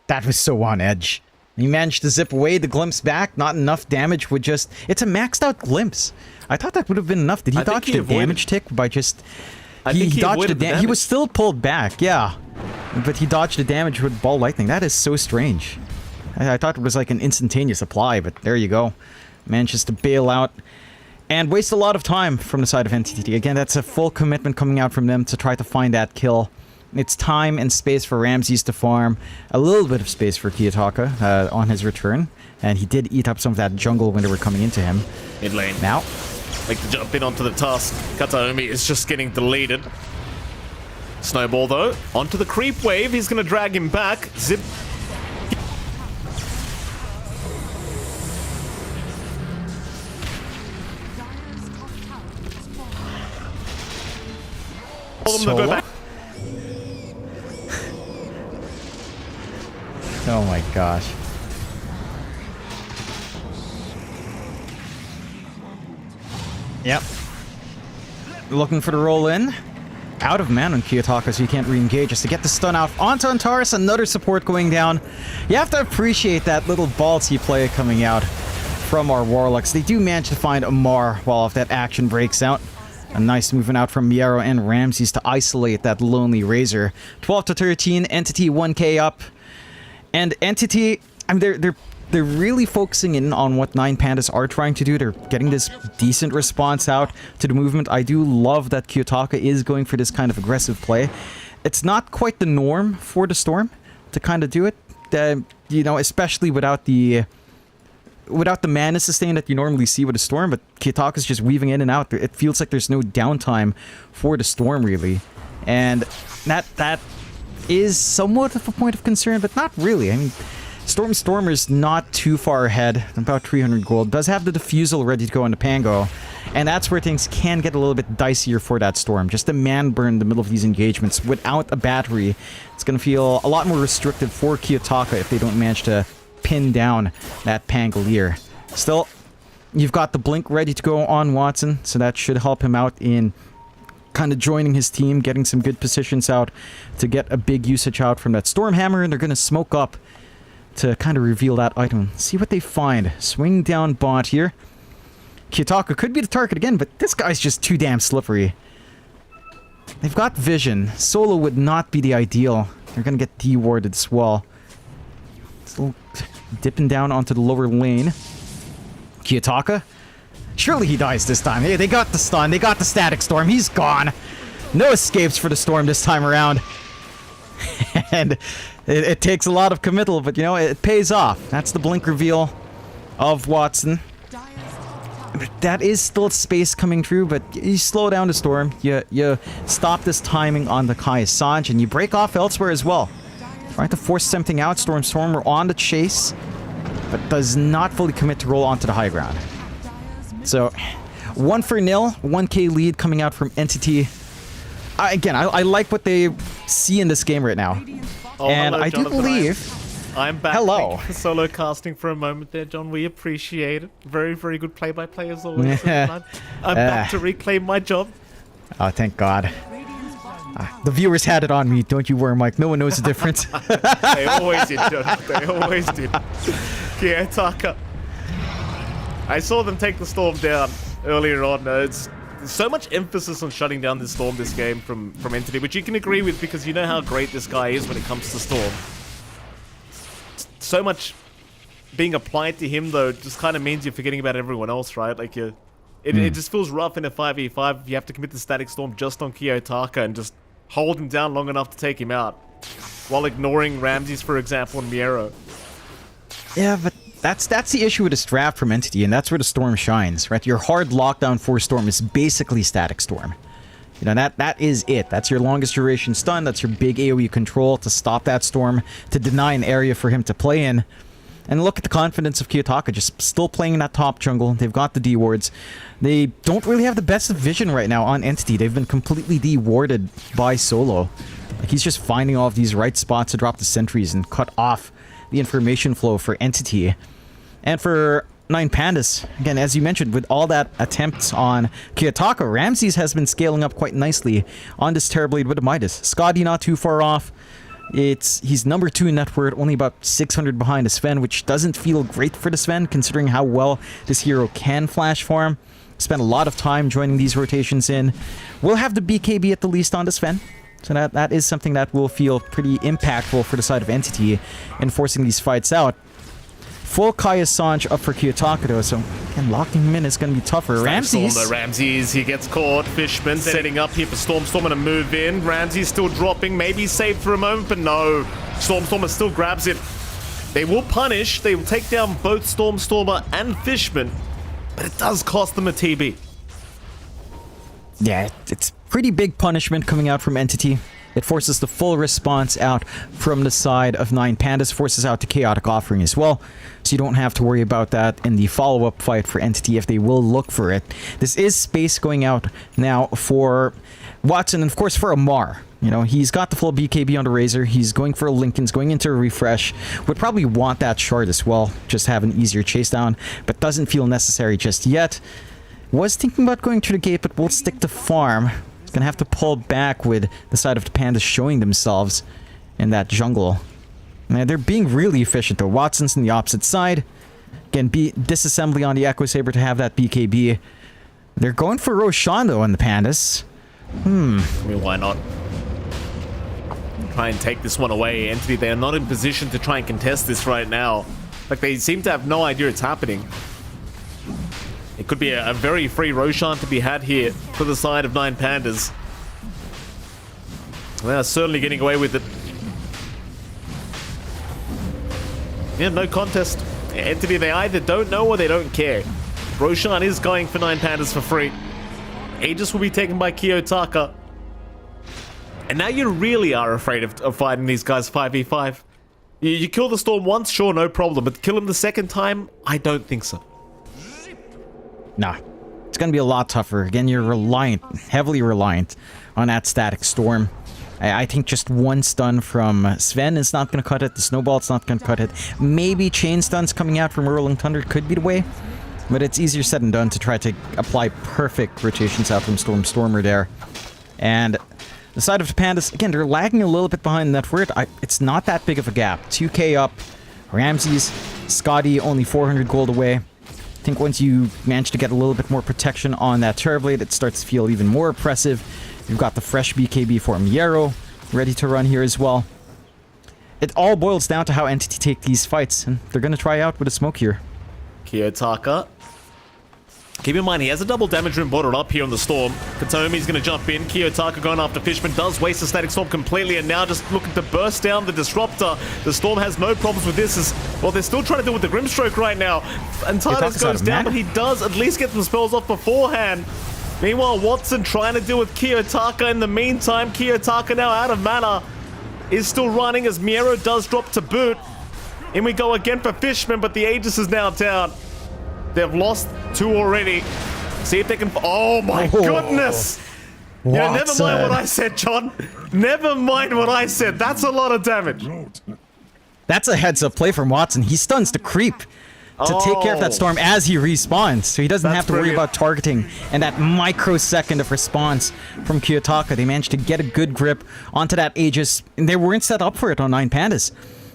[SPEAKER 6] That was so on edge. He managed to zip away the glimpse back. Not enough damage would just... It's a maxed out glimpse. I thought that would have been enough. Did he dodge the damage tick by just... He dodged the damage. He was still pulled back, yeah. But he dodged the damage with ball lightning. That is so strange. I thought it was like an instantaneous apply, but there you go. Manages to bail out and waste a lot of time from the side of NTT. Again, that's a full commitment coming out from them to try to find that kill. It's time and space for Ramses to farm. A little bit of space for Kiyotaka on his return. And he did eat up some of that jungle when they were coming into him.
[SPEAKER 5] Mid lane.
[SPEAKER 6] Now.
[SPEAKER 5] Like to jump in onto the task. Kataomi is just getting deleted. Snowball though. Onto the creep wave. He's going to drag him back. Zip.
[SPEAKER 6] Solo? Oh my gosh. Yep. Looking for the roll in. Out of mana on Kiyotaka, so you can't re-engage. Just to get the stun out onto Antares, another support going down. You have to appreciate that little ballsy play coming out from our Warlocks. They do manage to find Amar while that action breaks out. A nice movement out from Miero and Ramses to isolate that lonely Razor. 12 to 13, Entity 1k up. And Entity, I mean, they're really focusing in on what 9 Pandas are trying to do. They're getting this decent response out to the movement. I do love that Kiyotaka is going for this kind of aggressive play. It's not quite the norm for the Storm to kind of do it. You know, especially without the mana sustain that you normally see with a Storm, but Kiyotaka's just weaving in and out. It feels like there's no downtime for the Storm, really. And that is somewhat of a point of concern, but not really. I mean, Stormer's not too far ahead, about 300 gold. Does have the Diffusal ready to go on the Pango, and that's where things can get a little bit dicier for that Storm. Just a man burn in the middle of these engagements without a battery. It's going to feel a lot more restrictive for Kiyotaka if they don't manage to pin down that Pangolier. Still, you've got the Blink ready to go on Watson, so that should help him out in kind of joining his team, getting some good positions out to get a big usage out from that Stormhammer, and they're going to smoke up to kind of reveal that item. See what they find. Swing down bot here. Kiyotaka could be the target again, but this guy's just too damn slippery. They've got vision. Solo would not be the ideal. They're going to get dewarded as well. Still dipping down onto the lower lane. Kiyotaka? Surely he dies this time. Hey, they got the stun. They got the static storm. He's gone. No escapes for the Storm this time around. And it takes a lot of committal, but you know, it pays off. That's the blink reveal of Watson. That is still space coming through, but you slow down the Storm. You stop this timing on the Kai Sanj, and you break off elsewhere as well. Trying to force something out. Stormer on the chase, but does not fully commit to roll onto the high ground. So, 1-0, 1k lead coming out from Entity. Again, I like what they see in this game right now.
[SPEAKER 5] Oh,
[SPEAKER 6] and
[SPEAKER 5] hello,
[SPEAKER 6] I do believe...
[SPEAKER 5] I'm back.
[SPEAKER 6] Hello.
[SPEAKER 5] Thank you for solo casting for a moment there, John. We appreciate it. Very, very good play-by-play as always. I'm back to reclaim my job.
[SPEAKER 6] Oh, thank God. The viewers had it on me. Don't you worry, Mike. No one knows the difference.
[SPEAKER 5] They always did, John. They always did. Kiyotaka. I saw them take the Storm down earlier on. It's so much emphasis on shutting down the Storm this game from Entity, which you can agree with because you know how great this guy is when it comes to Storm. So much being applied to him, though, just kind of means you're forgetting about everyone else, right? Like, it just feels rough in a 5v5. You have to commit the Static Storm just on Kiyotaka and just hold him down long enough to take him out, while ignoring Ramses, for example, and Miero.
[SPEAKER 6] Yeah, but that's the issue with this draft from Entity, and that's where the Storm shines, right? Your hard lockdown for Storm is basically Static Storm. You know, that is it. That's your longest duration stun. That's your big AoE control to stop that storm, to deny an area for him to play in. And look at the confidence of Kiyotaka, just still playing in that top jungle. They've got the D-wards. They don't really have the best of vision right now on Entity. They've been completely D-warded by Solo. Like, he's just finding all of these right spots to drop the sentries and cut off the information flow for Entity. And for Nine Pandas, again, as you mentioned, with all that attempts on Kiyotaka, Ramses has been scaling up quite nicely on this Terrorblade with the Midas. Scotty not too far off. He's number 2 in net worth, only about 600 behind the Sven, which doesn't feel great for the Sven, considering how well this hero can flash farm. Spent a lot of time joining these rotations in. We'll have the BKB at the least on the Sven, so that is something that will feel pretty impactful for the side of Entity in forcing these fights out. Full Kaya Sanj up for Kiyotaka though, so again, locking him in is going to be tougher.
[SPEAKER 5] Ramses, he gets caught. Fishman setting up here for Stormstorm to move in. Ramses still dropping, maybe saved for a moment, but no. Stormstormer still grabs it. They will punish, they will take down both Stormstormer and Fishman, but it does cost them a TB.
[SPEAKER 6] Yeah, it's pretty big punishment coming out from Entity. It forces the full response out from the side of Nine Pandas, forces out the Chaotic Offering as well, so you don't have to worry about that in the follow-up fight for Entity if they will look for it. This is space going out now for Watson and of course for Amar. You know, he's got the full BKB on the Razor, he's going for a Lincoln's, going into a refresh, would probably want that shard as well, just have an easier chase down, but doesn't feel necessary just yet. Was thinking about going to the gate, but we'll stick to farm. Gonna have to pull back with the side of the Pandas showing themselves in that jungle. And they're being really efficient though. Watson's on the opposite side. Again, disassembly on the Echo Saber to have that BKB. They're going for Roshan though on the Pandas.
[SPEAKER 5] I mean, why not? Try and take this one away. Entity, they are not in position to try and contest this right now. Like, they seem to have no idea it's happening. It could be a very free Roshan to be had here for the side of Nine Pandas. They are certainly getting away with it. Yeah, no contest. Entity, they either don't know or they don't care. Roshan is going for Nine Pandas for free. Aegis will be taken by Kiyotaka. And now you really are afraid of fighting these guys 5v5. You kill the Storm once, sure, no problem. But kill him the second time? I don't think so.
[SPEAKER 6] Nah, it's gonna be a lot tougher. Again, you're heavily reliant on that static storm. I think just one stun from Sven is not gonna cut it. The snowball's not gonna cut it. Maybe chain stuns coming out from Rolling Thunder could be the way, but it's easier said than done to try to apply perfect rotations out from Stormer there. And the side of the Pandas, again, they're lagging a little bit behind that word. It's not that big of a gap. 2k up. Ramses, Scotty only 400 gold away. I think once you manage to get a little bit more protection on that Terrorblade, it starts to feel even more oppressive. You've got the fresh BKB for Miero ready to run here as well. It all boils down to how Entity take these fights, and they're going to try out with a smoke here.
[SPEAKER 5] Kiyotaka. Keep in mind, he has a double damage room bottled up here on the Storm. Katomi's going to jump in. Kiyotaka going after Fishman, does waste the Static Storm completely, and now just looking to burst down the Disruptor. The Storm has no problems with this. Well, they're still trying to deal with the Grimstroke right now. And Titus goes down, but he does at least get some spells off beforehand. Meanwhile, Watson trying to deal with Kiyotaka. In the meantime, Kiyotaka now out of mana. Is still running as Miero does drop to boot. In we go again for Fishman, but the Aegis is now down. They've lost 2 already. See if they can... Oh my goodness! Yeah, never mind what I said, John. Never mind what I said. That's a lot of damage.
[SPEAKER 6] That's a heads-up play from Watson. He stuns the creep to take care of that storm as he respawns, so he doesn't have to worry about targeting. And that microsecond of response from Kiyotaka, they managed to get a good grip onto that Aegis, and they weren't set up for it on Nine Pandas.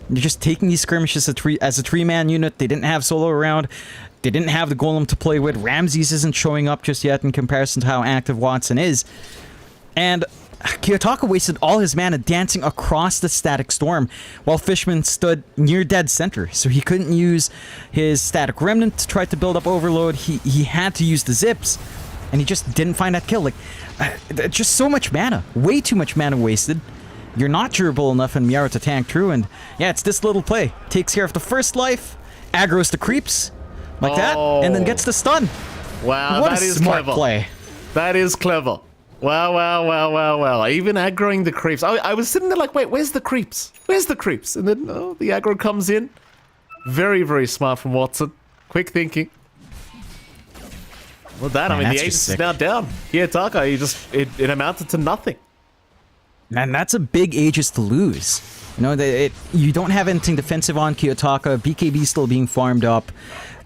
[SPEAKER 6] They're just taking these skirmishes as a 3-man unit. They didn't have Solo around. They didn't have the Golem to play with. Ramses isn't showing up just yet in comparison to how active Watson is. And Kiyotaka wasted all his mana dancing across the Static Storm while Fishman stood near dead center. So he couldn't use his Static Remnant to try to build up Overload. He had to use the Zips, and he just didn't find that kill. Like, just so much mana. Way too much mana wasted. You're not durable enough in Miara to tank through, and yeah, it's this little play. Takes care of the first life, aggroes the creeps, like that, and then gets the stun.
[SPEAKER 5] Wow,
[SPEAKER 6] what
[SPEAKER 5] that
[SPEAKER 6] a
[SPEAKER 5] is
[SPEAKER 6] smart
[SPEAKER 5] clever.
[SPEAKER 6] Play.
[SPEAKER 5] That is clever. Wow. Even aggroing the creeps. I was sitting there like, wait, where's the creeps? Where's the creeps? And then the aggro comes in. Very, very smart from Watson. Quick thinking. Well, that,
[SPEAKER 6] Man,
[SPEAKER 5] I mean, the
[SPEAKER 6] that's
[SPEAKER 5] Aegis
[SPEAKER 6] just
[SPEAKER 5] is
[SPEAKER 6] sick.
[SPEAKER 5] now down. Kiyotaka, it amounted to nothing.
[SPEAKER 6] Man, that's a big Aegis to lose. You know, you don't have anything defensive on Kiyotaka. BKB still being farmed up.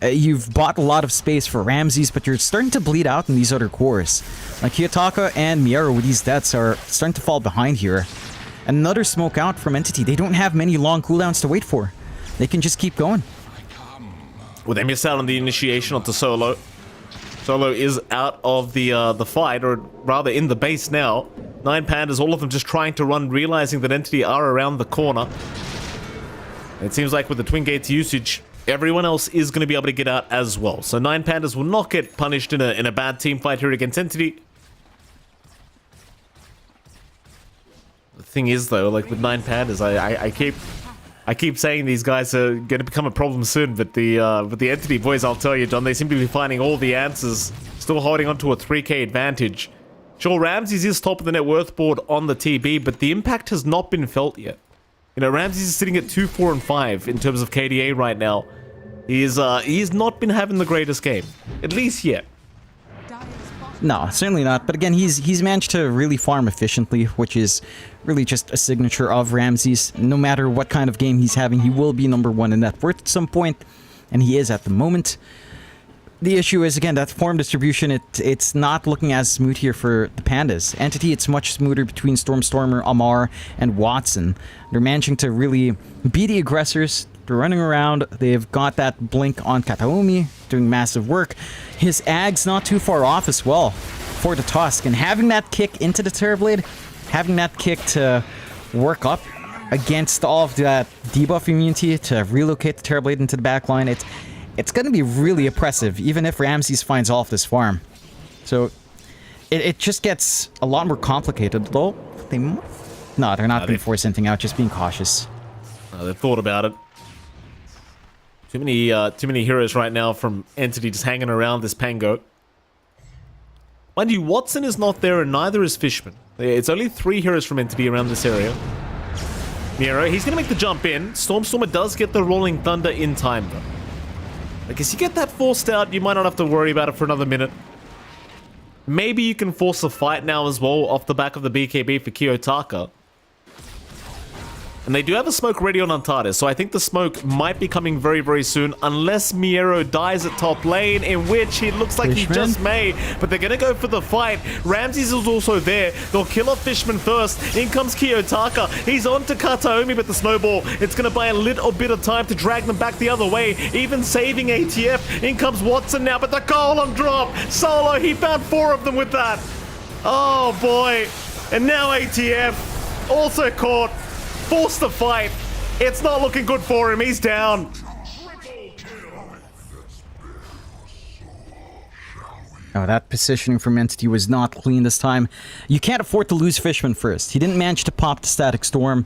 [SPEAKER 6] You've bought a lot of space for Ramses, but you're starting to bleed out in these other cores. Like Kiyotaka and Miero with these deaths are starting to fall behind here. And another smoke out from Entity. They don't have many long cooldowns to wait for. They can just keep going.
[SPEAKER 5] Well, they miss out on the initiation onto Solo. Solo is out of the fight, or rather in the base now. 9 Pandas, all of them just trying to run, realizing that Entity are around the corner. It seems like with the Twin Gates usage, everyone else is going to be able to get out as well. So 9 Pandas will not get punished in a bad team fight here against Entity. The thing is, though, like with 9 Pandas, I keep saying these guys are going to become a problem soon, but the Entity boys, I'll tell you, John, they seem to be finding all the answers, still holding on to a 3k advantage. Sure, Ramses is top of the net worth board on the TB, but the impact has not been felt yet. You know, Ramses is sitting at 2, 4, and 5 in terms of KDA right now. He's not been having the greatest game, at least yet.
[SPEAKER 6] No, certainly not. But again, he's managed to really farm efficiently, which is really just a signature of Ramses. No matter what kind of game he's having, he will be number 1 in net worth at some point, and he is at the moment. The issue is, again, that farm distribution, it's not looking as smooth here for the Pandas. Entity, it's much smoother between Stormer, Amar, and Watson. They're managing to really be the aggressors. They're running around. They've got that blink on Kataomi, doing massive work. His Ag's not too far off as well for the Tusk. And having that kick into the Terrorblade, having that kick to work up against all of that debuff immunity to relocate the Terrorblade into the backline, it's going to be really oppressive, even if Ramses finds off this farm. So it just gets a lot more complicated, though. They're not going to force anything out, just being cautious.
[SPEAKER 5] They've thought about it. Too many heroes right now from Entity just hanging around this Pango. Mind you, Watson is not there and neither is Fishman. It's only 3 heroes from Entity around this area. Miero, he's going to make the jump in. Stormer does get the Rolling Thunder in time, though. I guess you get that forced out, you might not have to worry about it for another minute. Maybe you can force a fight now as well off the back of the BKB for Kiyotaka. And they do have a smoke ready on Antares, so I think the smoke might be coming very, very soon, unless Miero dies at top lane, in which it looks like he just may. But they're going to go for the fight. Ramses is also there. They'll kill off Fishman first. In comes Kiyotaka. He's on to Kataomi, but the snowball, it's going to buy a little bit of time to drag them back the other way, even saving ATF. In comes Watson now, but the golem drop. Solo, he found 4 of them with that. Oh, boy. And now ATF also caught. Forced the fight. It's not looking good for him. He's down.
[SPEAKER 6] Oh, that positioning from Entity was not clean this time. You can't afford to lose Fishman first. He didn't manage to pop the Static Storm.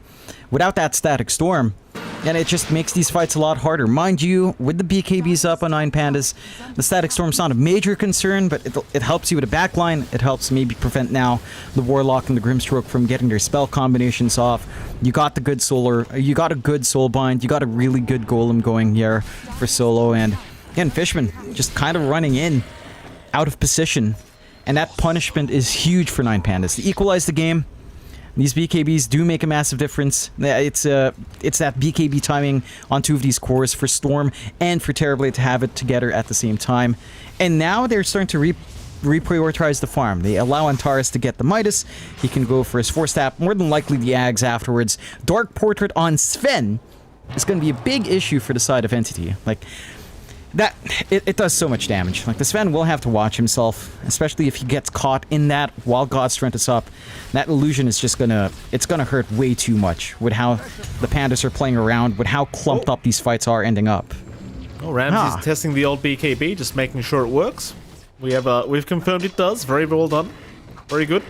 [SPEAKER 6] Without that Static Storm, and it just makes these fights a lot harder. Mind you, with the BKBs up on 9 Pandas, the Static Storm's not a major concern, but it helps you with a backline. It helps maybe prevent now the Warlock and the Grimstroke from getting their spell combinations off. You got the good Solar, you got a good Soulbind, you got a really good Golem going here for Solo, and again, Fishman just kind of running in, out of position, and that punishment is huge for 9 Pandas. To equalize the game, these BKBs do make a massive difference. It's that BKB timing on 2 of these cores for Storm and for Terrorblade to have it together at the same time. And now they're starting to reprioritize the farm. They allow Antares to get the Midas. He can go for his 4-stap, more than likely the Ags afterwards. Dark Portrait on Sven is going to be a big issue for the side of Entity. Like, that it does so much damage. Like, the Sven will have to watch himself, especially if he gets caught in that while God's Strength is up. That illusion is just gonna hurt way too much with how the Pandas are playing around, with how clumped up these fights are ending up.
[SPEAKER 5] Oh, Ramsey's testing the old BKB, just making sure it works. We've confirmed it does. Very well done. Very good.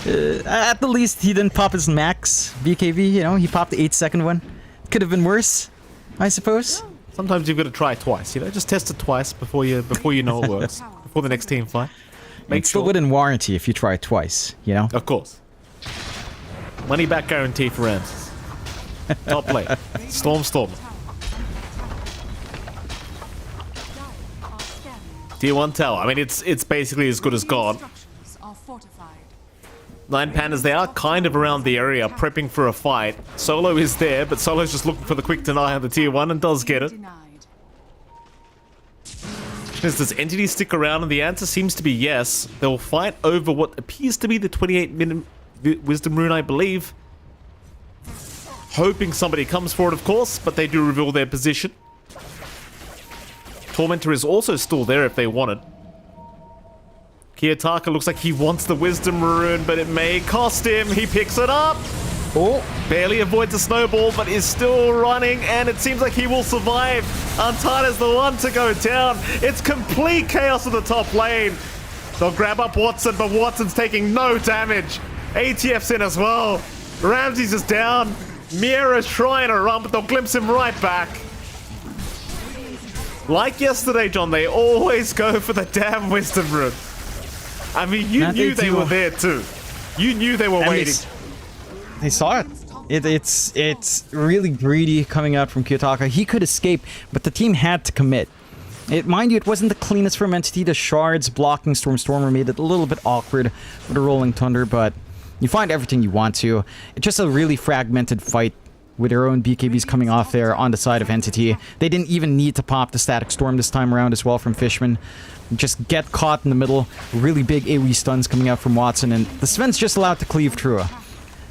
[SPEAKER 6] At the least, he didn't pop his max BKB, you know, he popped the 8-second one. Could have been worse, I suppose.
[SPEAKER 5] Sometimes you've got to try twice, you know? Just test it twice before you know it works. Before the next team fight.
[SPEAKER 6] It's still within warranty if you try it twice, you know?
[SPEAKER 5] Of course. Money back guarantee for Ramses. Top lane. Storm. Tier 1 tower. I mean, it's basically as good as gone. 9 pandas, they are kind of around the area, prepping for a fight. Solo is there, but Solo's just looking for the quick deny on the tier 1 and does get it. Does Entity stick around? And the answer seems to be yes. They'll fight over what appears to be the 28-minute Wisdom Rune, I believe. Hoping somebody comes for it, of course, but they do reveal their position. Tormentor is also still there if they want it. Kiyotaka looks like he wants the Wisdom Rune, but it may cost him. He picks it up. Oh, barely avoids a snowball, but is still running, and it seems like he will survive. Antana's the one to go down. It's complete chaos in the top lane. They'll grab up Watson, but Watson's taking no damage. ATF's in as well. Ramsey's is down. Miera's trying to run, but they'll glimpse him right back. Like yesterday, John, they always go for the damn Wisdom Rune. I mean, you knew they were there too. You knew they were waiting.
[SPEAKER 6] They saw it. It's really greedy coming out from Kiyotaka. He could escape, but the team had to commit. Mind you, it wasn't the cleanest from Entity. The shards blocking Stormer made it a little bit awkward with the Rolling Thunder, but you find everything you want to. It's just a really fragmented fight with their own BKBs coming off there on the side of Entity. They didn't even need to pop the Static Storm this time around as well from Fishman. Just get caught in the middle. Really big AoE stuns coming out from Watson, and the Sven's just allowed to cleave through.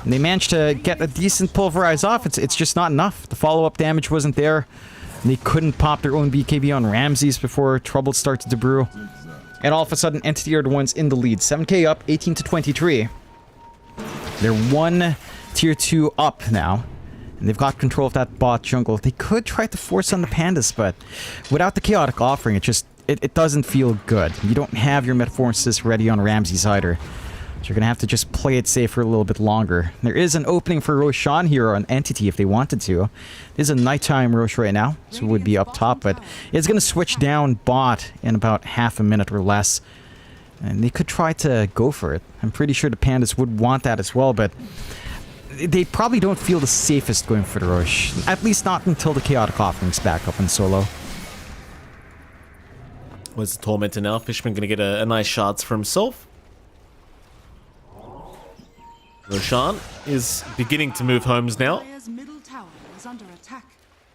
[SPEAKER 6] And they managed to get a decent pulverize off. It's just not enough. The follow-up damage wasn't there. And they couldn't pop their own BKB on Ramses before trouble started to brew. And all of a sudden, Entity are the ones in the lead. 7k up, 18 to 23. They're one tier 2 up now. And they've got control of that bot jungle. They could try to force on the pandas, but without the chaotic offering, it doesn't feel good. You don't have your Metamorphosis ready on Ramses either. So you're going to have to just play it safe for a little bit longer. There is an opening for Roshan here on Entity if they wanted to. There's a nighttime Rosh right now, so it would be up top, but it's going to switch down bot in about half a minute or less. And they could try to go for it. I'm pretty sure the pandas would want that as well, but they probably don't feel the safest going for the Rosh. At least not until the chaotic offering's back up in solo.
[SPEAKER 5] Where's the Tormentor now? Fishman going to get a nice shards for himself. Roshan is beginning to move homes now.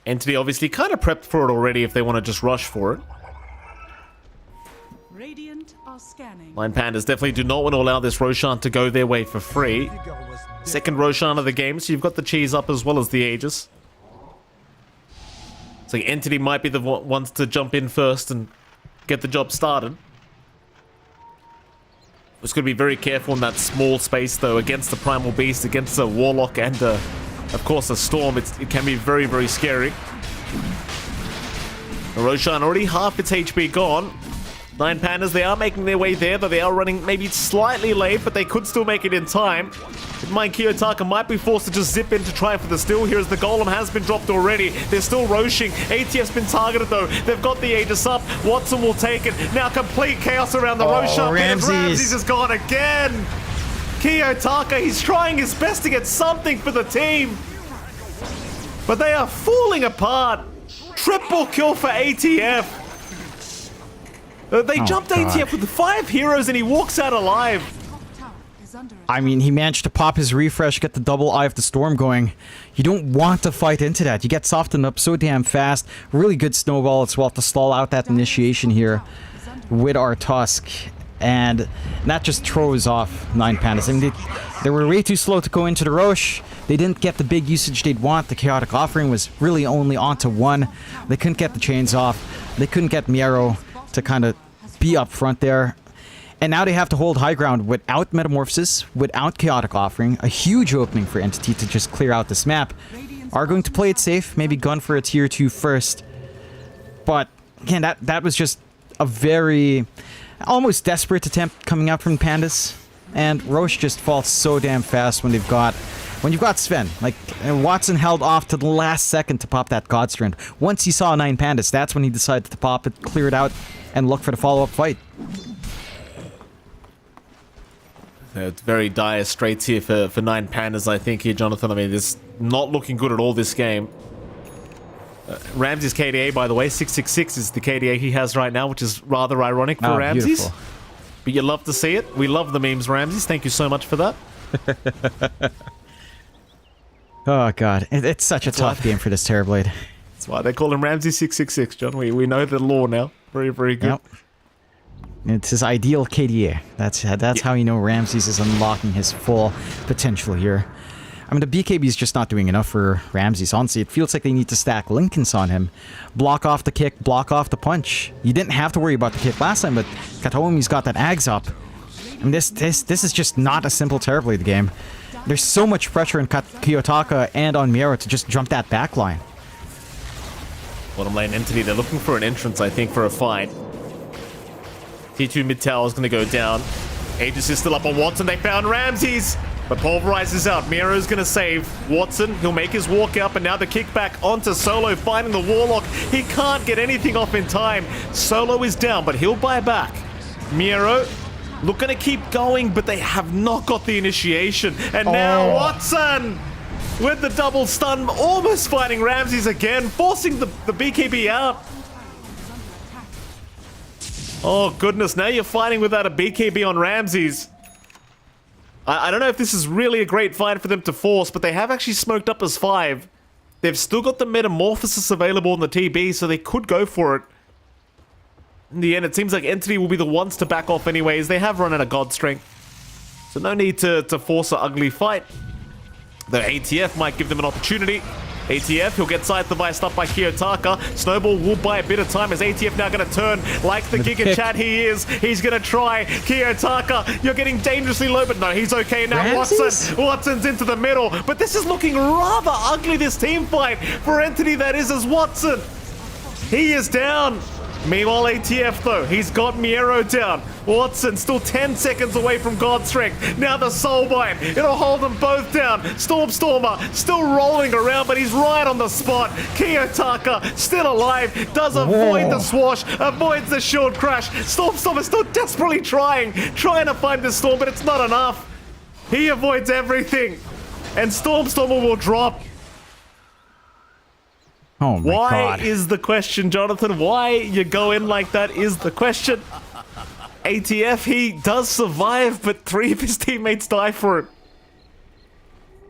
[SPEAKER 5] Entity obviously kind of prepped for it already if they want to just rush for it. Nine pandas definitely do not want to allow this Roshan to go their way for free. Second Roshan of the game, so you've got the cheese up as well as the Aegis. So Entity might be the ones to jump in first and get the job started. Just got to be very careful in that small space, though, against the Primal Beast, against a Warlock, and, of course, a Storm. It can be very, very scary. Roshan already half its HP gone. Nine Pandas, they are making their way there, though they are running maybe slightly late, but they could still make it in time. Mind Kiyotaka might be forced to just zip in to try for the steal here as the Golem has been dropped already. They're still roshing. ATF's been targeted though. They've got the Aegis up. Watson will take it. Now complete chaos around the Roshan. Ramses is gone again. Kiyotaka, he's trying his best to get something for the team. But they are falling apart. Triple kill for ATF. They jumped ATF with 5 heroes and he walks out alive.
[SPEAKER 6] I mean, he managed to pop his refresh, get the double Eye of the Storm going. You don't want to fight into that. You get softened up so damn fast. Really good snowball as well to stall out that initiation here with our Tusk. And that just throws off Nine Pandas. I mean, they were way too slow to go into the Rosh. They didn't get the big usage they'd want. The Chaotic Offering was really only onto 1. They couldn't get the chains off. They couldn't get Miero to kind of be up front there. And now they have to hold high ground without Metamorphosis, without Chaotic Offering. A huge opening for Entity to just clear out this map. Are going to play it safe, maybe gun for a tier 2 first. But again, that was just a very almost desperate attempt coming out from Pandas. And Roche just falls so damn fast when when you've got Sven, like Watson held off to the last second to pop that God Strand. Once he saw 9 Pandas, that's when he decided to pop it, clear it out, and look for the follow-up fight.
[SPEAKER 5] It's very dire straits here for 9 Pandas, I think, here, Jonathan. I mean, it's not looking good at all this game. Ramsey's KDA, by the way, 666 is the KDA he has right now, which is rather ironic for Ramses.
[SPEAKER 6] Beautiful.
[SPEAKER 5] But you love to see it. We love the memes, Ramses. Thank you so much for that.
[SPEAKER 6] Oh, God. It's such a tough game for this Terrorblade.
[SPEAKER 5] That's why they call him Ramses 666, John. We know the lore now. Very, very good.
[SPEAKER 6] Yep. It's his ideal KDA. That's how you know Ramses is unlocking his full potential here. I mean, the BKB is just not doing enough for Ramses. Honestly, it feels like they need to stack Lincolns on him. Block off the kick, block off the punch. You didn't have to worry about the kick last time, but Kataomi's got that Ags up. I mean, this is just not a simple Terrorblade game. There's so much pressure on Kiyotaka and on Miero to just jump that back line.
[SPEAKER 5] Bottom lane Entity, they're looking for an entrance, I think, for a fight. T2 mid tower is going to go down. Aegis is still up on Watson. They found Ramses, but Pulverize is out. Miero's going to save Watson. He'll make his walk up, and now the kickback onto Solo, finding the Warlock. He can't get anything off in time. Solo is down, but he'll buy back. Miero looking to keep going, but they have not got the initiation. And now Watson with the double stun, almost fighting Ramses again, forcing the BKB out. Oh, goodness. Now you're fighting without a BKB on Ramses. I don't know if this is really a great fight for them to force, but they have actually smoked up as 5. They've still got the Metamorphosis available in the TB, so they could go for it. In the end, it seems like Entity will be the ones to back off anyways. They have run out of God Strength, so no need to force an ugly fight. The ATF might give them an opportunity. ATF, he'll get side device up by Kiyotaka. Snowball will buy a bit of time as ATF now going to turn like the Giga Chat he is. He's going to try. Kiyotaka, you're getting dangerously low, but no, he's okay now.
[SPEAKER 6] Ramses?
[SPEAKER 5] Watson's into the middle, but this is looking rather ugly, this team fight for Entity that is as Watson. He is down. Meanwhile, ATF though, he's got Miero down. Watson still 10 seconds away from God Strength. Now the Soulbind, it'll hold them both down. Stormer still rolling around, but he's right on the spot. Kiyotaka still alive, does avoid the swash, avoids the shield crash. Stormer still desperately trying to find the Storm, but it's not enough. He avoids everything, and Stormer will drop.
[SPEAKER 6] Oh my God.
[SPEAKER 5] Why is the question, Jonathan? Why you go in like that is the question. ATF, he does survive, but 3 of his teammates die for it.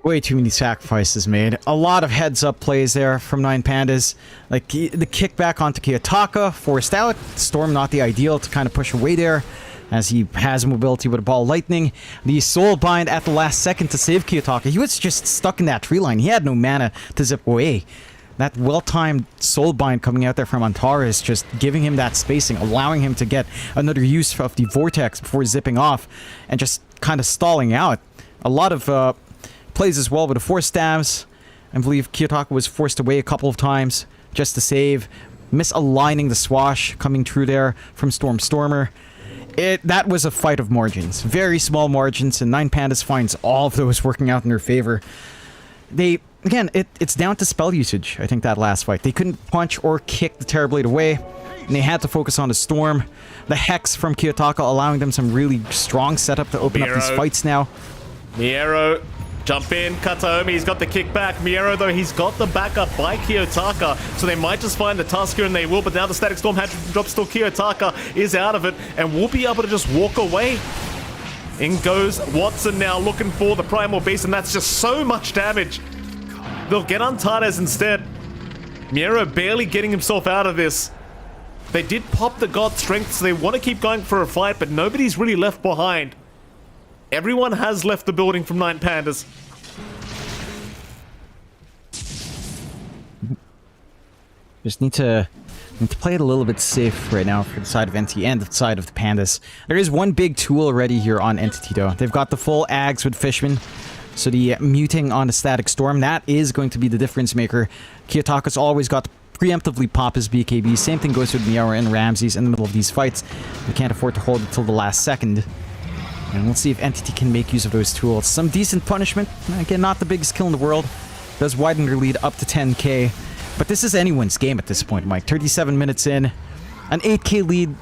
[SPEAKER 6] Way too many sacrifices made. A lot of heads-up plays there from 9 Pandas. Like, the kickback onto Kiyotaka, forced out. Storm not the ideal to kind of push away there, as he has mobility with a Ball Lightning. The Soul Bind at the last second to save Kiyotaka. He was just stuck in that tree line. He had no mana to zip away. That well-timed Soul Bind coming out there from Antares, just giving him that spacing, allowing him to get another use of the Vortex before zipping off, and just kind of stalling out. A lot of plays as well with the Force Stabs. I believe Kiyotaka was forced away a couple of times just to save. Misaligning the Swash coming through there from Stormer. That was a fight of margins. Very small margins, and 9 Pandas finds all of those working out in their favor. Again, it's down to spell usage, I think, that last fight. They couldn't punch or kick the Terrorblade away, and they had to focus on the Storm. The Hex from Kiyotaka allowing them some really strong setup to open up these fights now.
[SPEAKER 5] Miero, jump in, Kataomi, he's got the kickback. Miero, though, he's got the backup by Kiyotaka, so they might just find the Tusker, and they will, but now the Static Storm had to drop still. Kiyotaka is out of it, and will be able to just walk away. In goes Watson now, looking for the Primal Beast, and that's just so much damage. They'll get Antares instead. Miero barely getting himself out of this. They did pop the God Strength, so they want to keep going for a fight, but nobody's really left behind. Everyone has left the building from 9 Pandas.
[SPEAKER 6] Just need to play it a little bit safe right now for the side of NT and the side of the Pandas. There is one big tool already here on Entity, though. They've got the full Ags with Fishman. So the muting on the Static Storm, that is going to be the difference maker. Kiyotaka's always got to preemptively pop his BKB. Same thing goes with Miero and Ramses in the middle of these fights. We can't afford to hold it till the last second. And we'll see if Entity can make use of those tools. Some decent punishment. Again, not the biggest kill in the world. Does widen their lead up to 10k. But this is anyone's game at this point, Mike. 37 minutes in. An 8k lead.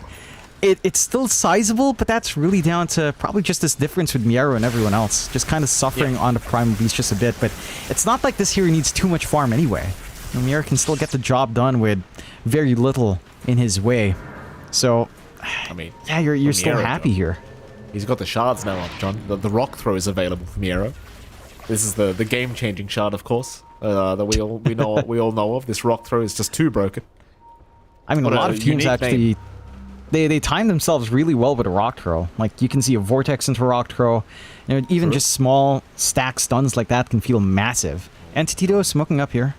[SPEAKER 6] It's still sizable, but that's really down to probably just this difference with Miero and everyone else. Just kind of suffering on the Primal Beast just a bit. But it's not like this hero needs too much farm anyway. Miero can still get the job done with very little in his way. So,
[SPEAKER 5] I mean,
[SPEAKER 6] yeah, you're still happy here.
[SPEAKER 5] He's got the shards now up, John. The rock throw is available from Miero. This is the game-changing shard, of course, that we all know of. This rock throw is just too broken.
[SPEAKER 6] I mean, a lot of teams actually they time themselves really well with a rock throw. Like you can see a vortex into a rock throw. You know, even just small stack stuns like that can feel massive. Entity though smoking up here.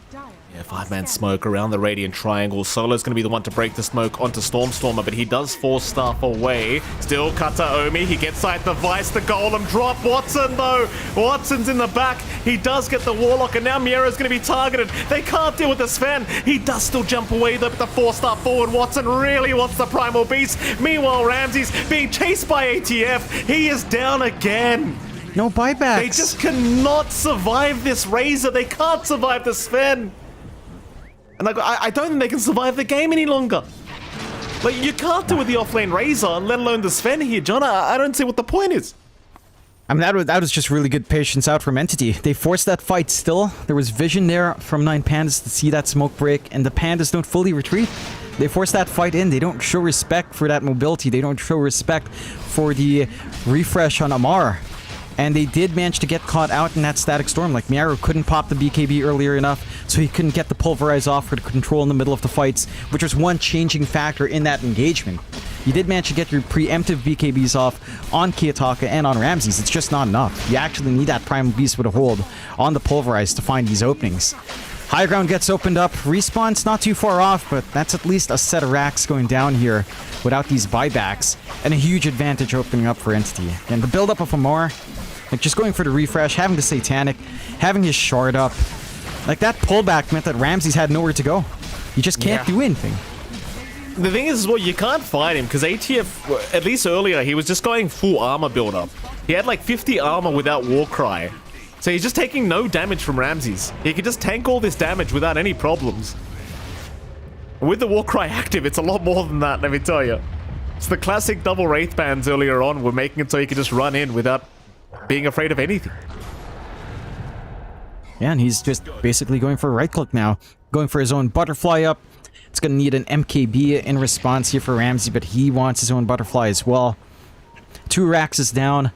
[SPEAKER 5] Yeah, 5-man smoke around the Radiant Triangle. Solo's going to be the one to break the smoke onto Stormstormer, but he does force Staff away. Still Kata Omi. He gets sight the Vice, the Golem drop. Watson, though. Watson's in the back. He does get the Warlock, and now Miero's going to be targeted. They can't deal with the Sven. He does still jump away, though, but the 4-star forward. Watson really wants the Primal Beast. Meanwhile, Ramsey's being chased by ATF. He is down again.
[SPEAKER 6] No buybacks.
[SPEAKER 5] They just cannot survive this Razor. They can't survive the Sven. And like, I don't think they can survive the game any longer. Like, you can't do with the offlane Razor, let alone the Sven here, John. I don't see what the point is.
[SPEAKER 6] I mean, that was just really good patience out from Entity. They forced that fight still. There was vision there from 9 Pandas to see that smoke break, and the Pandas don't fully retreat. They force that fight in. They don't show respect for that mobility. They don't show respect for the refresh on Amar. And they did manage to get caught out in that static storm. Like, Miero couldn't pop the BKB earlier enough, so he couldn't get the pulverize off for the control in the middle of the fights, which was one changing factor in that engagement. You did manage to get your preemptive BKBs off on Kiyotaka and on Ramses. It's just not enough. You actually need that Primal Beast with a hold on the pulverize to find these openings. High ground gets opened up. Respawn's not too far off, but that's at least a set of racks going down here without these buybacks, and a huge advantage opening up for Entity. And the build-up of Amar, like just going for the refresh, having the Satanic, having his shard up. Like that pullback meant that Ramses had nowhere to go. You just can't do anything.
[SPEAKER 5] The thing is, well, you can't fight him because ATF, at least earlier, he was just going full armor build up. He had like 50 armor without Warcry. So he's just taking no damage from Ramses. He could just tank all this damage without any problems. With the Warcry active, it's a lot more than that, let me tell you. It's the classic double Wraith bans earlier on were making it so he could just run in without being afraid of anything.
[SPEAKER 6] Yeah, and he's just basically going for a right click now. Going for his own butterfly up. It's going to need an MKB in response here for Ramsey, but he wants his own butterfly as well. 2 racks is down.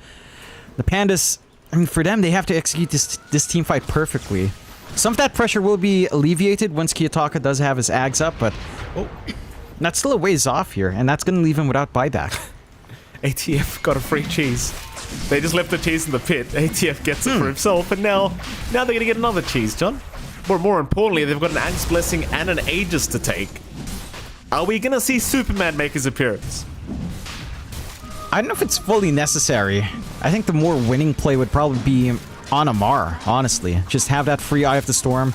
[SPEAKER 6] The Pandas, I mean, for them, they have to execute this team fight perfectly. Some of that pressure will be alleviated once Kiyotaka does have his Ags up, but that's still a ways off here, and that's going to leave him without buyback.
[SPEAKER 5] ATF got a free cheese. They just left the cheese in the pit. ATF gets it for himself, and now they're going to get another cheese, John. More importantly, they've got an Axe Blessing and an Aegis to take. Are we going to see Superman make his appearance?
[SPEAKER 6] I don't know if it's fully necessary. I think the more winning play would probably be on Amar, honestly. Just have that free Eye of the Storm.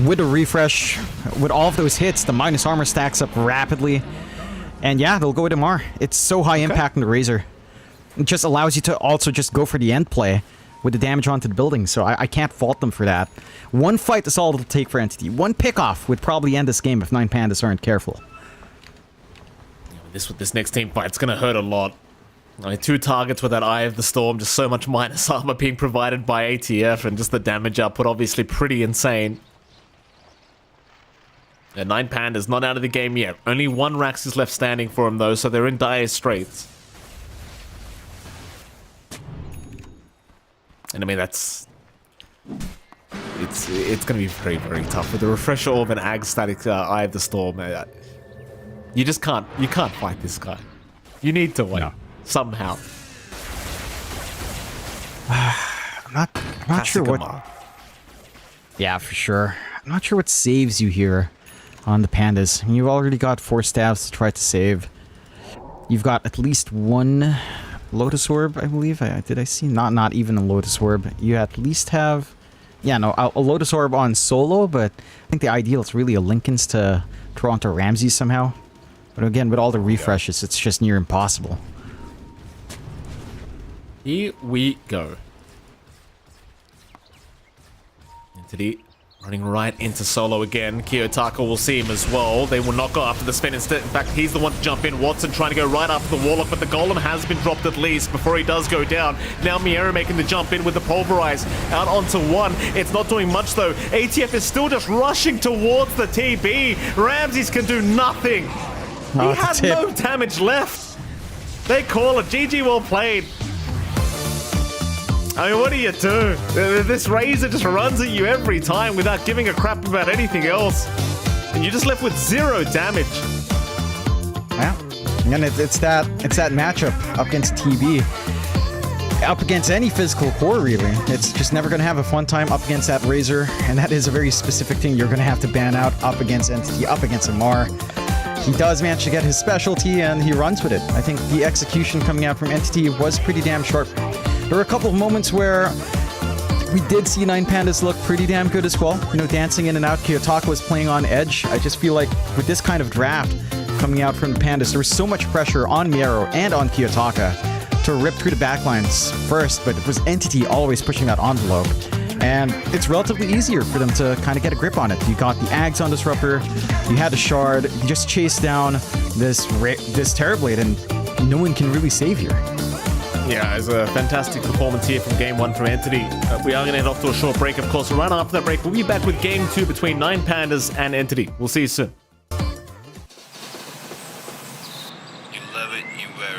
[SPEAKER 6] With a refresh, with all of those hits, the minus armor stacks up rapidly. And yeah, they'll go with Amar. It's so high impact in the Razor. It just allows you to also just go for the end play with the damage onto the building, so I can't fault them for that. One fight is all it'll take for Entity. One pickoff would probably end this game if 9 Pandas aren't careful.
[SPEAKER 5] This next team fight's gonna hurt a lot. I mean, 2 targets with that Eye of the Storm, just so much minus armor being provided by ATF, and just the damage output obviously pretty insane. And 9 Pandas not out of the game yet. Only 1 Rax is left standing for him though, so they're in dire straits. And I mean, it's going to be very, very tough. With the Refresher Orb and Ag Static Eye of the Storm, you just can't fight this guy. You need to win. No. Somehow.
[SPEAKER 6] I'm not sure what... Yeah, for sure. I'm not sure what saves you here on the Pandas. You've already got 4 staffs to try to save. You've got at least 1... Lotus Orb, I believe. Did I see? Not even a Lotus Orb. You at least have... Yeah, no, a Lotus Orb on solo, but I think the ideal is really a Linken's to Toronto Ramsey somehow. But again, with all the refreshes, it's just near impossible.
[SPEAKER 5] Here we go. Entity running right into solo again. Kiyotaka will see him as well. They will not go after the spin instead. In fact, he's the one to jump in. Watson trying to go right after the Warlock, but the Golem has been dropped at least before he does go down. Now Miero making the jump in with the Pulverize out onto one. It's not doing much though. ATF is still just rushing towards the TB. Ramses can do nothing. He had no damage left. They call it. GG, well played. I mean, what do you do? This Razor just runs at you every time without giving a crap about anything else. And you're just left with 0 damage.
[SPEAKER 6] Yeah. And it's that matchup up against TB. Up against any physical core, really. It's just never going to have a fun time up against that Razor. And that is a very specific thing you're going to have to ban out up against Entity, up against Amar. He does manage to get his specialty and he runs with it. I think the execution coming out from Entity was pretty damn sharp. There were a couple of moments where we did see Nine Pandas look pretty damn good as well. You know, dancing in and out. Kiyotaka was playing on edge. I just feel like with this kind of draft coming out from the Pandas, there was so much pressure on Miero and on Kiyotaka to rip through the backlines first, but it was Entity always pushing that envelope. And it's relatively easier for them to kind of get a grip on it. You got the Ags on Disruptor, you had the Shard, you just chased down this Terrorblade, and no one can really save here.
[SPEAKER 5] Yeah, it's a fantastic performance here from Game 1 from Entity. We are going to head off to a short break, of course. Right after that break, we'll be back with Game 2 between Nine Pandas and Entity. We'll see you soon.
[SPEAKER 1] You love it, you wear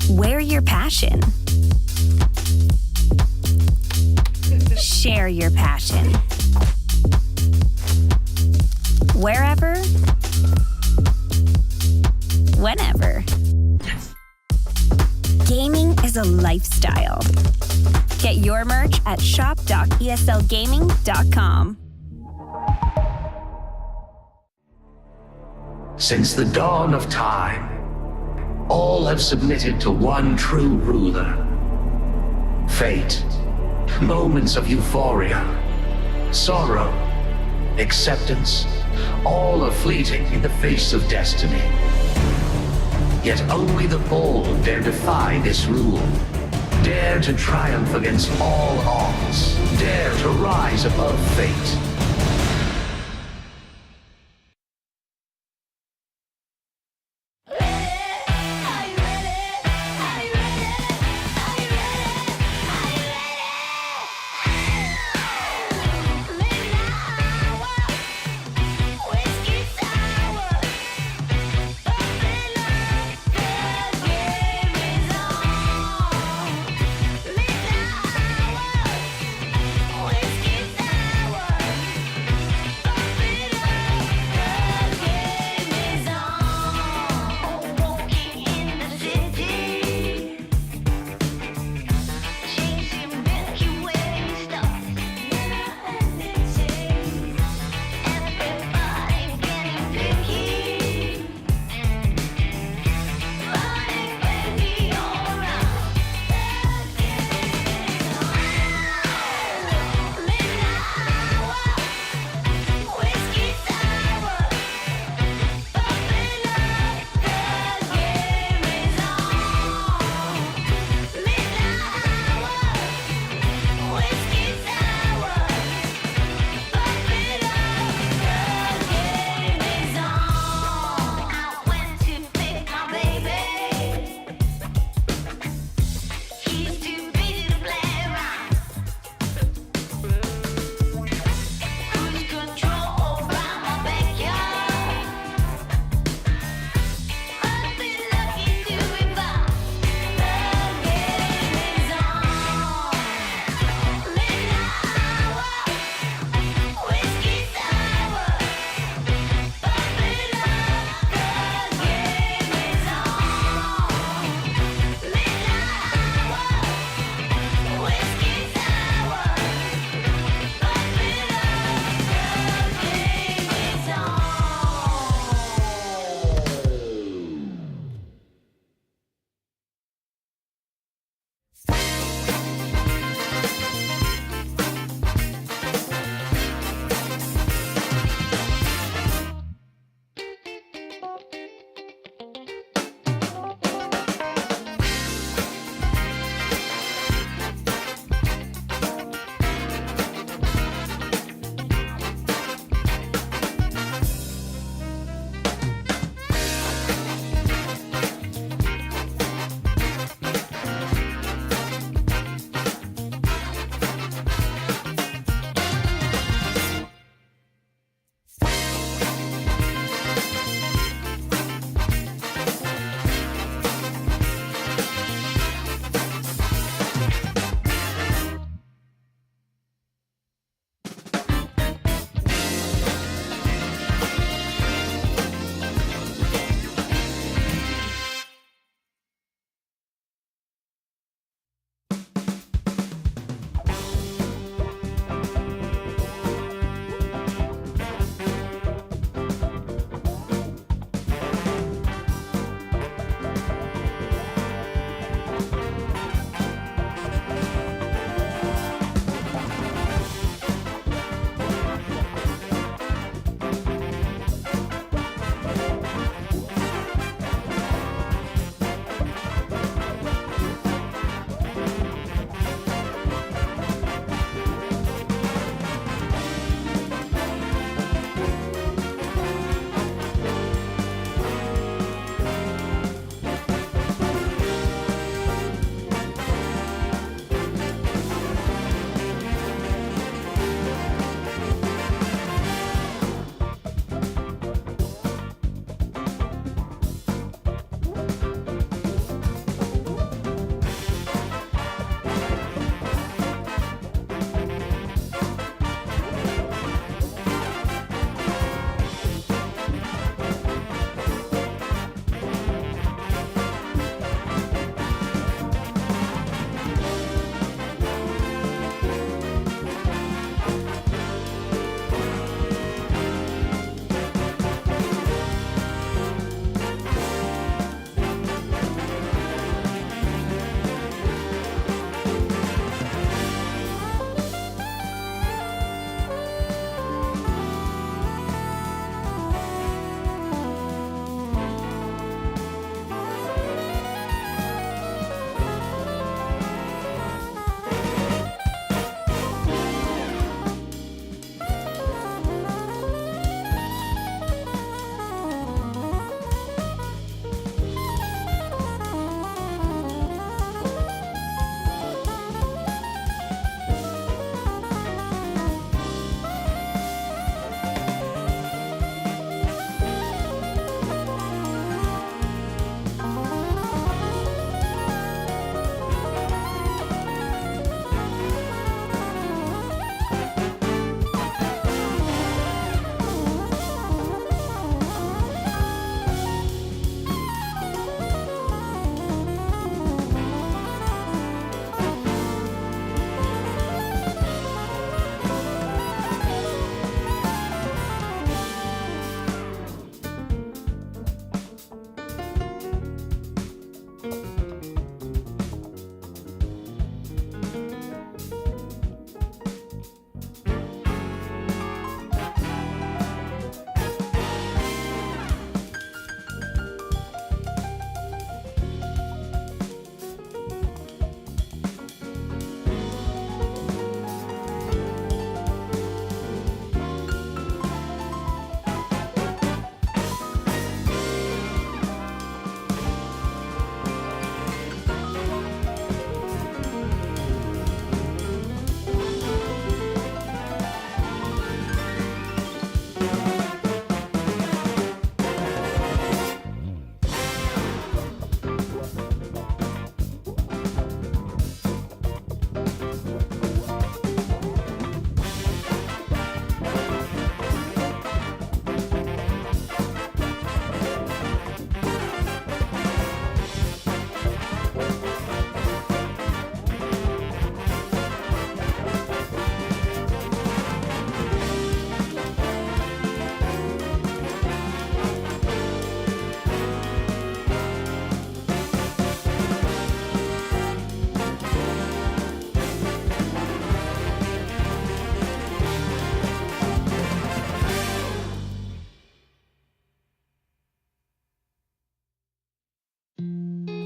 [SPEAKER 1] it.
[SPEAKER 2] Wear your passion. Share your passion. Wherever, whenever. Gaming is a lifestyle. Get your merch at shop.eslgaming.com.
[SPEAKER 3] Since the dawn of time, all have submitted to one true ruler. Fate, moments of euphoria, sorrow, acceptance, all are fleeting in the face of destiny. Yet only the bold dare defy this rule. Dare to triumph against all odds. Dare to rise above fate.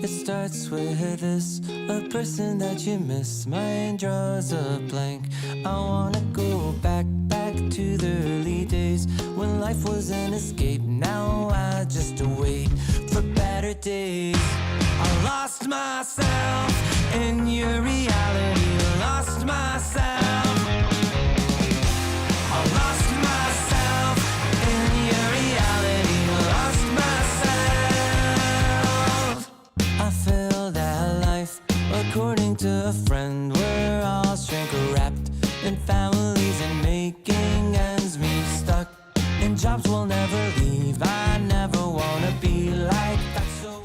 [SPEAKER 1] It starts with this, a person that you miss. Mind draws a blank. I wanna go back to the early days when life was an escape. Now I just wait for better days. I lost myself in your reality. Lost myself. I lost myself in your reality. Lost myself. I feel that life, according to a friend, we're all shrink wrapped in families and making ends meet, stuck in jobs we'll never leave. I never wanna be like that, so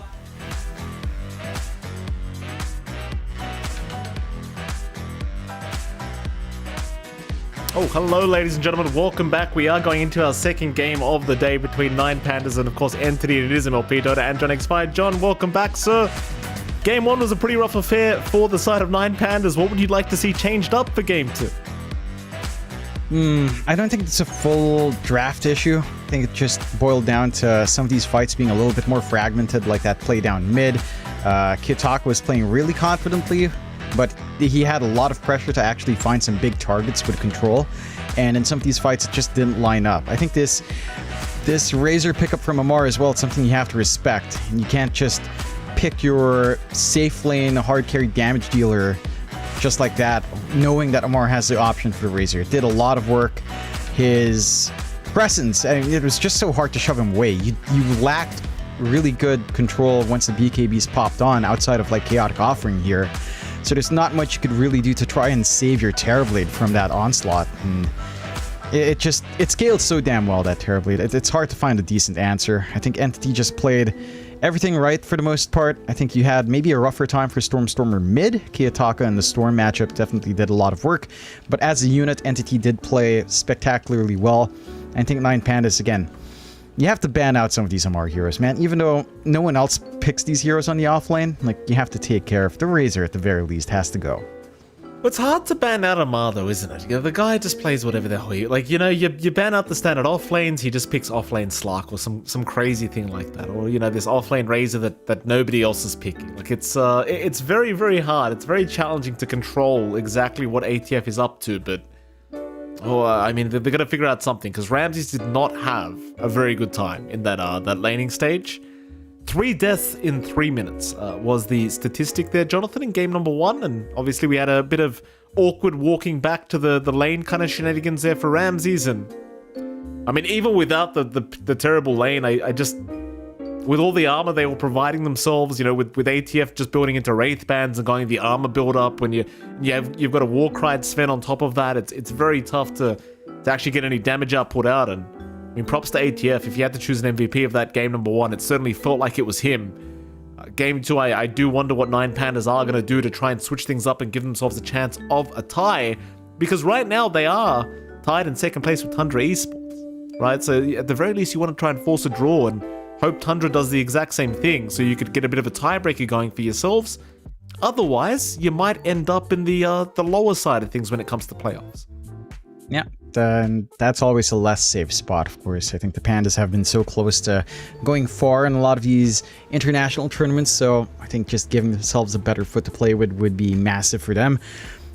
[SPEAKER 5] Oh, hello, ladies and gentlemen. Welcome back. We are going into our second game of the day between 9Pandas and, of course, Entity. It is MLP, Dota, and John X5. John, welcome back, sir. Game 1 was a pretty rough affair for the side of 9Pandas. What would you like to see changed up for Game 2?
[SPEAKER 6] I don't think it's a full draft issue. I think it just boiled down to some of these fights being a little bit more fragmented, like that play down mid. Kitaka was playing really confidently, but he had a lot of pressure to actually find some big targets with control, and in some of these fights it just didn't line up. I think this Razor pickup from Amar as well, it's something you have to respect, and you can't just pick your safe lane hard carry damage dealer just like that, knowing that Amar has the option for the Razor. It did a lot of work. His presence, I mean, it was just so hard to shove him away. You lacked really good control once the BKBs popped on, outside of like Chaotic Offering here. So there's not much you could really do to try and save your Terrorblade from that onslaught. And it scaled so damn well, that Terrorblade. It's hard to find a decent answer. I think Entity just played everything right for the most part. I think you had maybe a rougher time for Stormer mid. Kiyotaka and the Storm matchup definitely did a lot of work. But as a unit, Entity did play spectacularly well. I think 9Pandas, again, you have to ban out some of these Amar heroes, man. Even though no one else picks these heroes on the offlane, like, you have to take care of the Razor at the very least, has to go.
[SPEAKER 5] It's hard to ban out Amar, though, isn't it? The guy just plays whatever the hell he... Like, you know, you ban out the standard offlanes, he just picks offlane Slark or some crazy thing like that. Or, you know, this offlane Razor that nobody else is picking. Like, it's very, very hard. It's very challenging to control exactly what ATF is up to, but... I mean, they're going to figure out something, because Ramses did not have a very good time in that laning stage. 3 deaths in 3 minutes was the statistic there, Jonathan, in game number 1, and obviously we had a bit of awkward walking back to the lane kind of shenanigans there for Ramses, and I mean, even without the terrible lane, I just... With all the armor they were providing themselves, you know, with ATF just building into Wraith bands and going the armor build up, when you've got a Warcried Sven on top of that, it's very tough to actually get any damage output out. And I mean, props to ATF. If you had to choose an MVP of that game number 1, it certainly felt like it was him. Game 2, I do wonder what 9Pandas are going to do to try and switch things up and give themselves a chance of a tie, because right now they are tied in second place with Tundra Esports, right? So at the very least, you want to try and force a draw and hope Tundra does the exact same thing, so you could get a bit of a tiebreaker going for yourselves. Otherwise, you might end up in the lower side of things when it comes to playoffs.
[SPEAKER 6] Yeah, and that's always a less safe spot, of course. I think the Pandas have been so close to going far in a lot of these international tournaments, so I think just giving themselves a better foot to play with would be massive for them.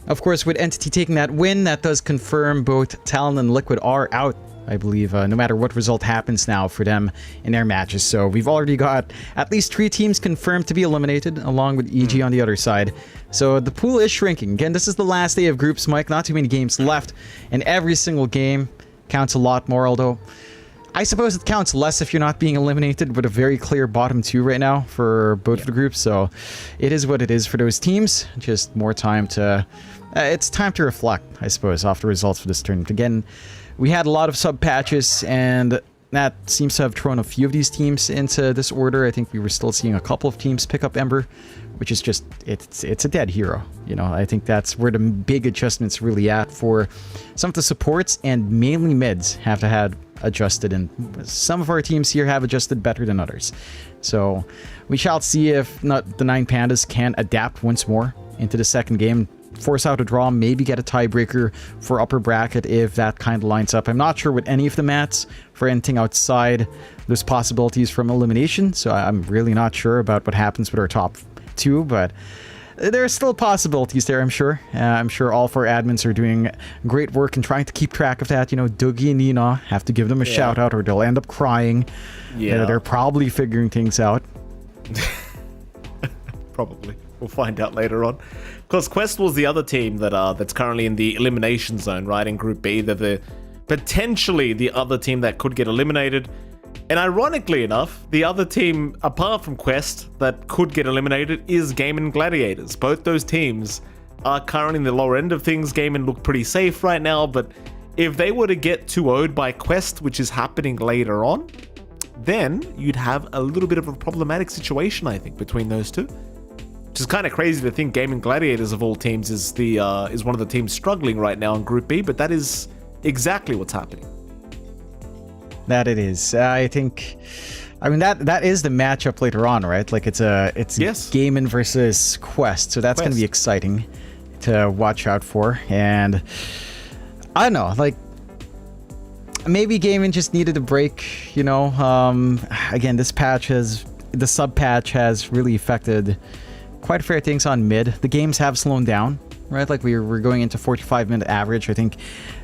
[SPEAKER 6] Of course, with Entity taking that win, that does confirm both Talon and Liquid are out, I believe, no matter what result happens now for them in their matches. So we've already got at least 3 teams confirmed to be eliminated, along with EG on the other side. So the pool is shrinking. Again, this is the last day of groups, Mike. Not too many games left, and every single game counts a lot more, although I suppose it counts less if you're not being eliminated, with a very clear bottom 2 right now for both of the groups. So it is what it is for those teams. Just more time to... it's time to reflect, I suppose, off the results for this tournament. Again, we had a lot of sub patches, and that seems to have thrown a few of these teams into this order. I think we were still seeing a couple of teams pick up Ember, which is just, it's a dead hero. You know, I think that's where the big adjustments really at for some of the supports, and mainly mids have to have adjusted, and some of our teams here have adjusted better than others. So we shall see if not the 9Pandas can adapt once more into the second game. force out a draw, maybe get a tiebreaker for upper bracket if that kind of lines up. I'm not sure with any of the mats for anything outside. There's possibilities from elimination, so I'm really not sure about what happens with our top 2, but there are still possibilities there, I'm sure. I'm sure all 4 admins are doing great work and trying to keep track of that. You know, Dougie and Nina, have to give them a shout out or they'll end up crying. Yeah. They're probably figuring things out.
[SPEAKER 5] Probably. We'll find out later on. Because Quest was the other team that's currently in the elimination zone, right, in Group B. They're potentially the other team that could get eliminated. And ironically enough, the other team, apart from Quest, that could get eliminated is Gaming Gladiators. Both those teams are currently in the lower end of things. Gaming look pretty safe right now, but if they were to get 2-0'd by Quest, which is happening later on, then you'd have a little bit of a problematic situation, I think, between those two. Which is kind of crazy to think Gaming Gladiators of all teams is one of the teams struggling right now in Group B, but that is exactly what's happening.
[SPEAKER 6] That it is. I mean that is the matchup later on, right? Like it's
[SPEAKER 5] yes.
[SPEAKER 6] Gaming versus Quest, so that's going to be exciting to watch out for. And I don't know, like maybe Gaming just needed a break. You know, again, the sub patch has really affected quite a fair things on mid. The games have slowed down, right? Like we're going into 45-minute average. I think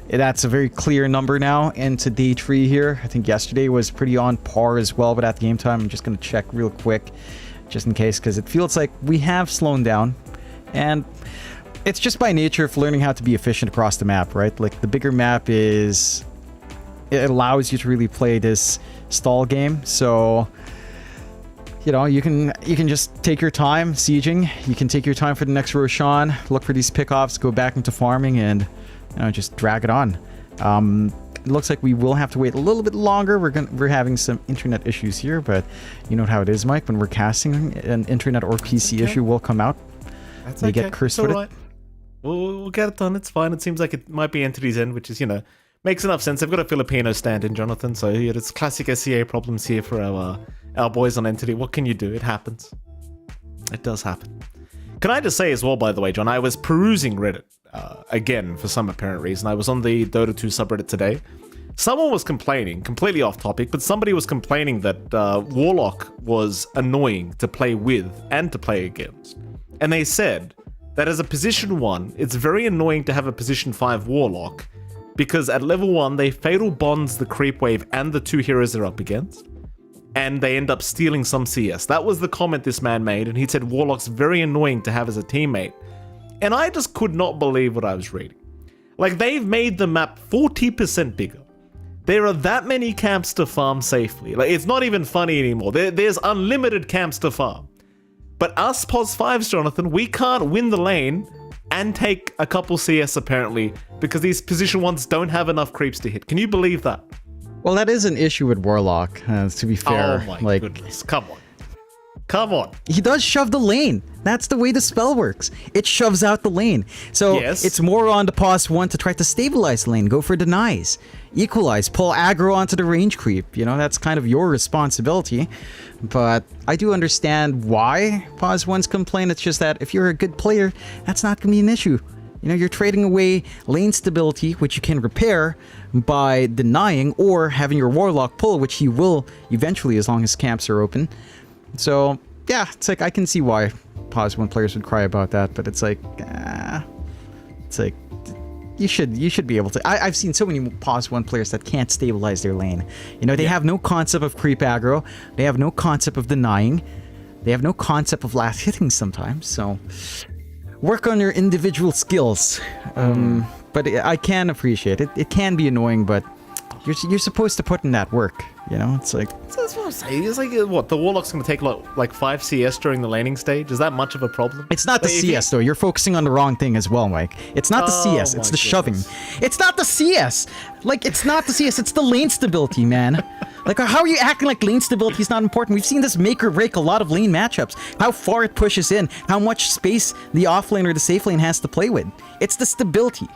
[SPEAKER 6] that's a very clear number now into day 3 here. I think yesterday was pretty on par as well, but at the game time, I'm just going to check real quick just in case, because it feels like we have slowed down. And it's just by nature of learning how to be efficient across the map, right? Like the bigger map it allows you to really play this stall game. So, you know, you can just take your time sieging. You can take your time for the next Roshan, look for these pickoffs, go back into farming, and just drag it on. It looks like we will have to wait a little bit longer. We're having some internet issues here, but you know how it is, Mike. When we're casting, an internet or PC issue will come out. They get cursed with it.
[SPEAKER 5] We'll get it done. It's fine. It seems like it might be Entity's end, which is, makes enough sense. They've got a Filipino stand-in, Jonathan, so it's classic SCA problems here for our boys on Entity. What can you do? It happens. It does happen. Can I just say as well, by the way, John, I was perusing Reddit again for some apparent reason. I was on the Dota 2 subreddit today. Someone was complaining, completely off topic, but somebody was complaining that Warlock was annoying to play with and to play against. And they said that as a position 1, it's very annoying to have a position 5 Warlock because at level 1, they fatal bonds the creep wave and the 2 heroes they're up against, and they end up stealing some CS. That was the comment this man made, and he said Warlock's very annoying to have as a teammate. And I just could not believe what I was reading. Like, they've made the map 40% bigger. There are that many camps to farm safely. Like, it's not even funny anymore. There's unlimited camps to farm. But us POS 5s, Jonathan, we can't win the lane and take a couple CS apparently because these position 1s don't have enough creeps to hit. Can you believe that?
[SPEAKER 6] Well, that is an issue with Warlock, to be fair.
[SPEAKER 5] Oh my goodness, come on. Come on.
[SPEAKER 6] He does shove the lane. That's the way the spell works. It shoves out the lane. So It's more on the POS 1 to try to stabilize the lane, go for denies, equalize, pull aggro onto the range creep. That's kind of your responsibility. But I do understand why POS 1s complain. It's just that if you're a good player, that's not going to be an issue. You're trading away lane stability, which you can repair by denying, or having your Warlock pull, which he will eventually as long as camps are open. So, yeah, it's like I can see why POS 1 players would cry about that, but it's like you should be able to. I've seen so many POS 1 players that can't stabilize their lane. They have no concept of creep aggro, they have no concept of denying, they have no concept of last hitting sometimes, so work on your individual skills. But I can appreciate it. It can be annoying, but you're supposed to put in that work. It's like...
[SPEAKER 5] That's what I'm saying. It's like, what, the Warlock's going to take like 5 CS during the laning stage? Is that much of a problem?
[SPEAKER 6] It's not the CS, though. You're focusing on the wrong thing as well, Mike. It's not the CS. It's the shoving. It's not the CS! Like, it's not the CS. It's the lane stability, man. Like, how are you acting like lane stability is not important? We've seen this make or break a lot of lane matchups. How far it pushes in, how much space the offlane or the safe lane has to play with. It's the stability,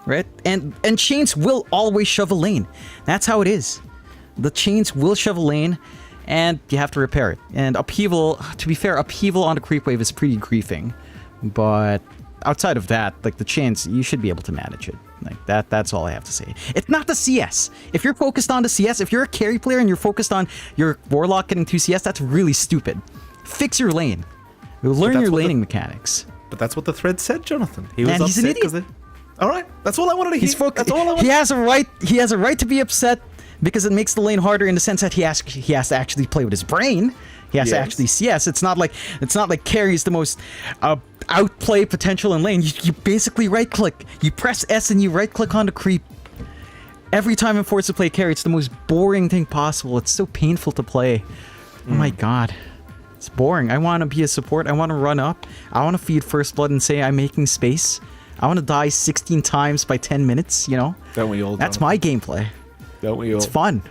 [SPEAKER 6] right? And chains will always shove a lane. That's how it is. The chains will shove a lane, and you have to repair it. And upheaval, to be fair, upheaval on the creep wave is pretty griefing. But outside of that, like the chains, you should be able to manage it. Like that's all I have to say. It's not the CS. If you're focused on the CS, if you're a carry player and you're focused on your Warlock getting 2 CS, that's really stupid. Fix your lane. Learn your laning mechanics.
[SPEAKER 5] But that's what the thread said, Jonathan. He was
[SPEAKER 6] Man, he's an
[SPEAKER 5] upset
[SPEAKER 6] idiot.
[SPEAKER 5] All right, that's all I wanted to hear.
[SPEAKER 6] He's focused.
[SPEAKER 5] That's all I wanted.
[SPEAKER 6] He has a right. He has a right to be upset because it makes the lane harder in the sense that he has to actually play with his brain. He has to actually CS. It's not like carry is the most outplay potential in lane. You basically right click. You press S and you right click on the creep. Every time I'm forced to play carry, it's the most boring thing possible. It's so painful to play. Oh my god. It's boring. I want to be a support. I want to run up. I want to feed first blood and say I'm making space. I want to die 16 times by 10 minutes, you know?
[SPEAKER 5] Don't we all?
[SPEAKER 6] That's my gameplay.
[SPEAKER 5] Don't we all?
[SPEAKER 6] It's fun.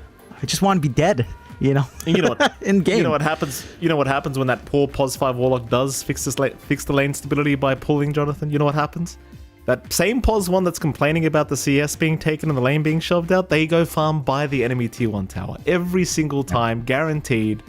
[SPEAKER 6] I just want to be dead, you know?
[SPEAKER 5] And you know what?
[SPEAKER 6] In game.
[SPEAKER 5] You know what happens? You know what happens when that poor pos 5 Warlock does fix the lane stability by pulling, Jonathan? You know what happens? That same pos 1 that's complaining about the CS being taken and the lane being shoved out, they go farm by the enemy tier 1 tower. Every single time, guaranteed.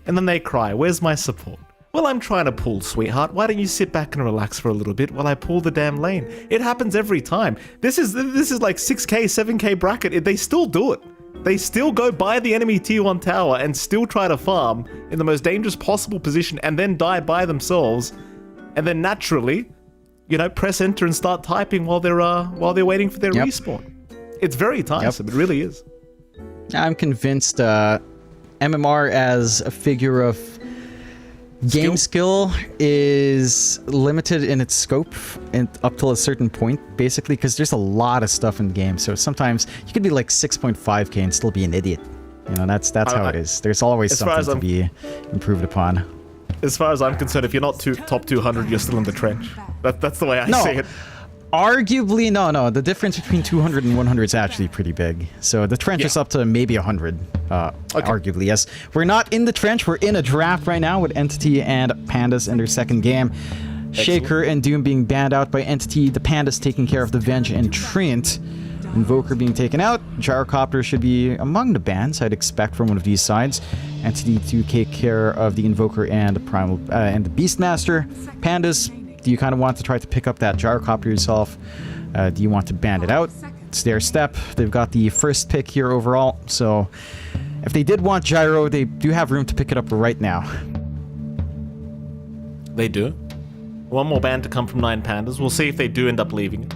[SPEAKER 5] And then they cry, where's my support? Well, I'm trying to pull, sweetheart. Why don't you sit back and relax for a little bit while I pull the damn lane? It happens every time. This is like 6k, 7k bracket. They still do it. They still go by the enemy tier 1 tower and still try to farm in the most dangerous possible position and then die by themselves. And then naturally, you know, press enter and start typing while they're waiting for their respawn. It's very tiresome. It really is.
[SPEAKER 6] I'm convinced MMR as a figure of game skill is limited in its scope and up till a certain point, basically, because there's a lot of stuff in the game. So sometimes you could be like 6.5k and still be an idiot. You know, that's how it is. There's always something to be improved upon.
[SPEAKER 5] As far as I'm concerned, if you're not top 200, you're still in the trench. That's the way I see it.
[SPEAKER 6] Arguably, no. The difference between 200 and 100 is actually pretty big. So the trench is up to maybe 100, arguably, yes. We're not in the trench. We're in a draft right now with Entity and Pandas in their second game. Excellent. Shaker and Doom being banned out by Entity. The Pandas taking care of the Venge and Treant. Invoker being taken out. Gyrocopter should be among the bans, I'd expect, from one of these sides. Entity to take care of the Invoker and the Primal and the Beastmaster. Pandas, do you kind of want to try to pick up that Gyrocopter yourself? Do you want to ban it out? It's their step. They've got the first pick here overall, so if they did want Gyro, they do have room to pick it up right now.
[SPEAKER 5] They do. One more ban to come from 9 Pandas. We'll see if they do end up leaving it.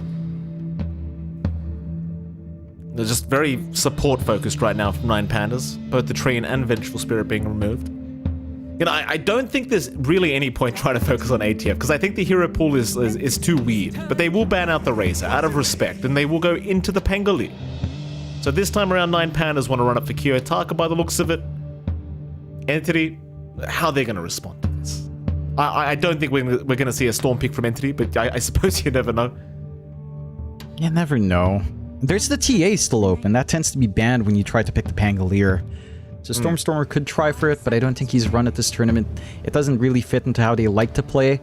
[SPEAKER 5] They're just very support-focused right now from 9 Pandas, both the Train and Vengeful Spirit being removed. You know, I don't think there's really any point trying to focus on ATF, because I think the hero pool is too weird. But they will ban out the Razor, out of respect, and they will go into the Pengali. So this time around, 9 Pandas want to run up for Kiyotaka by the looks of it. Entity, how are they going to respond to this? I don't think we're going to see a Storm pick from Entity, but I suppose you never know.
[SPEAKER 6] You never know. There's the TA still open. That tends to be banned when you try to pick the Pangolier. So Stormstormer could try for it, but I don't think he's run at this tournament. It doesn't really fit into how they like to play,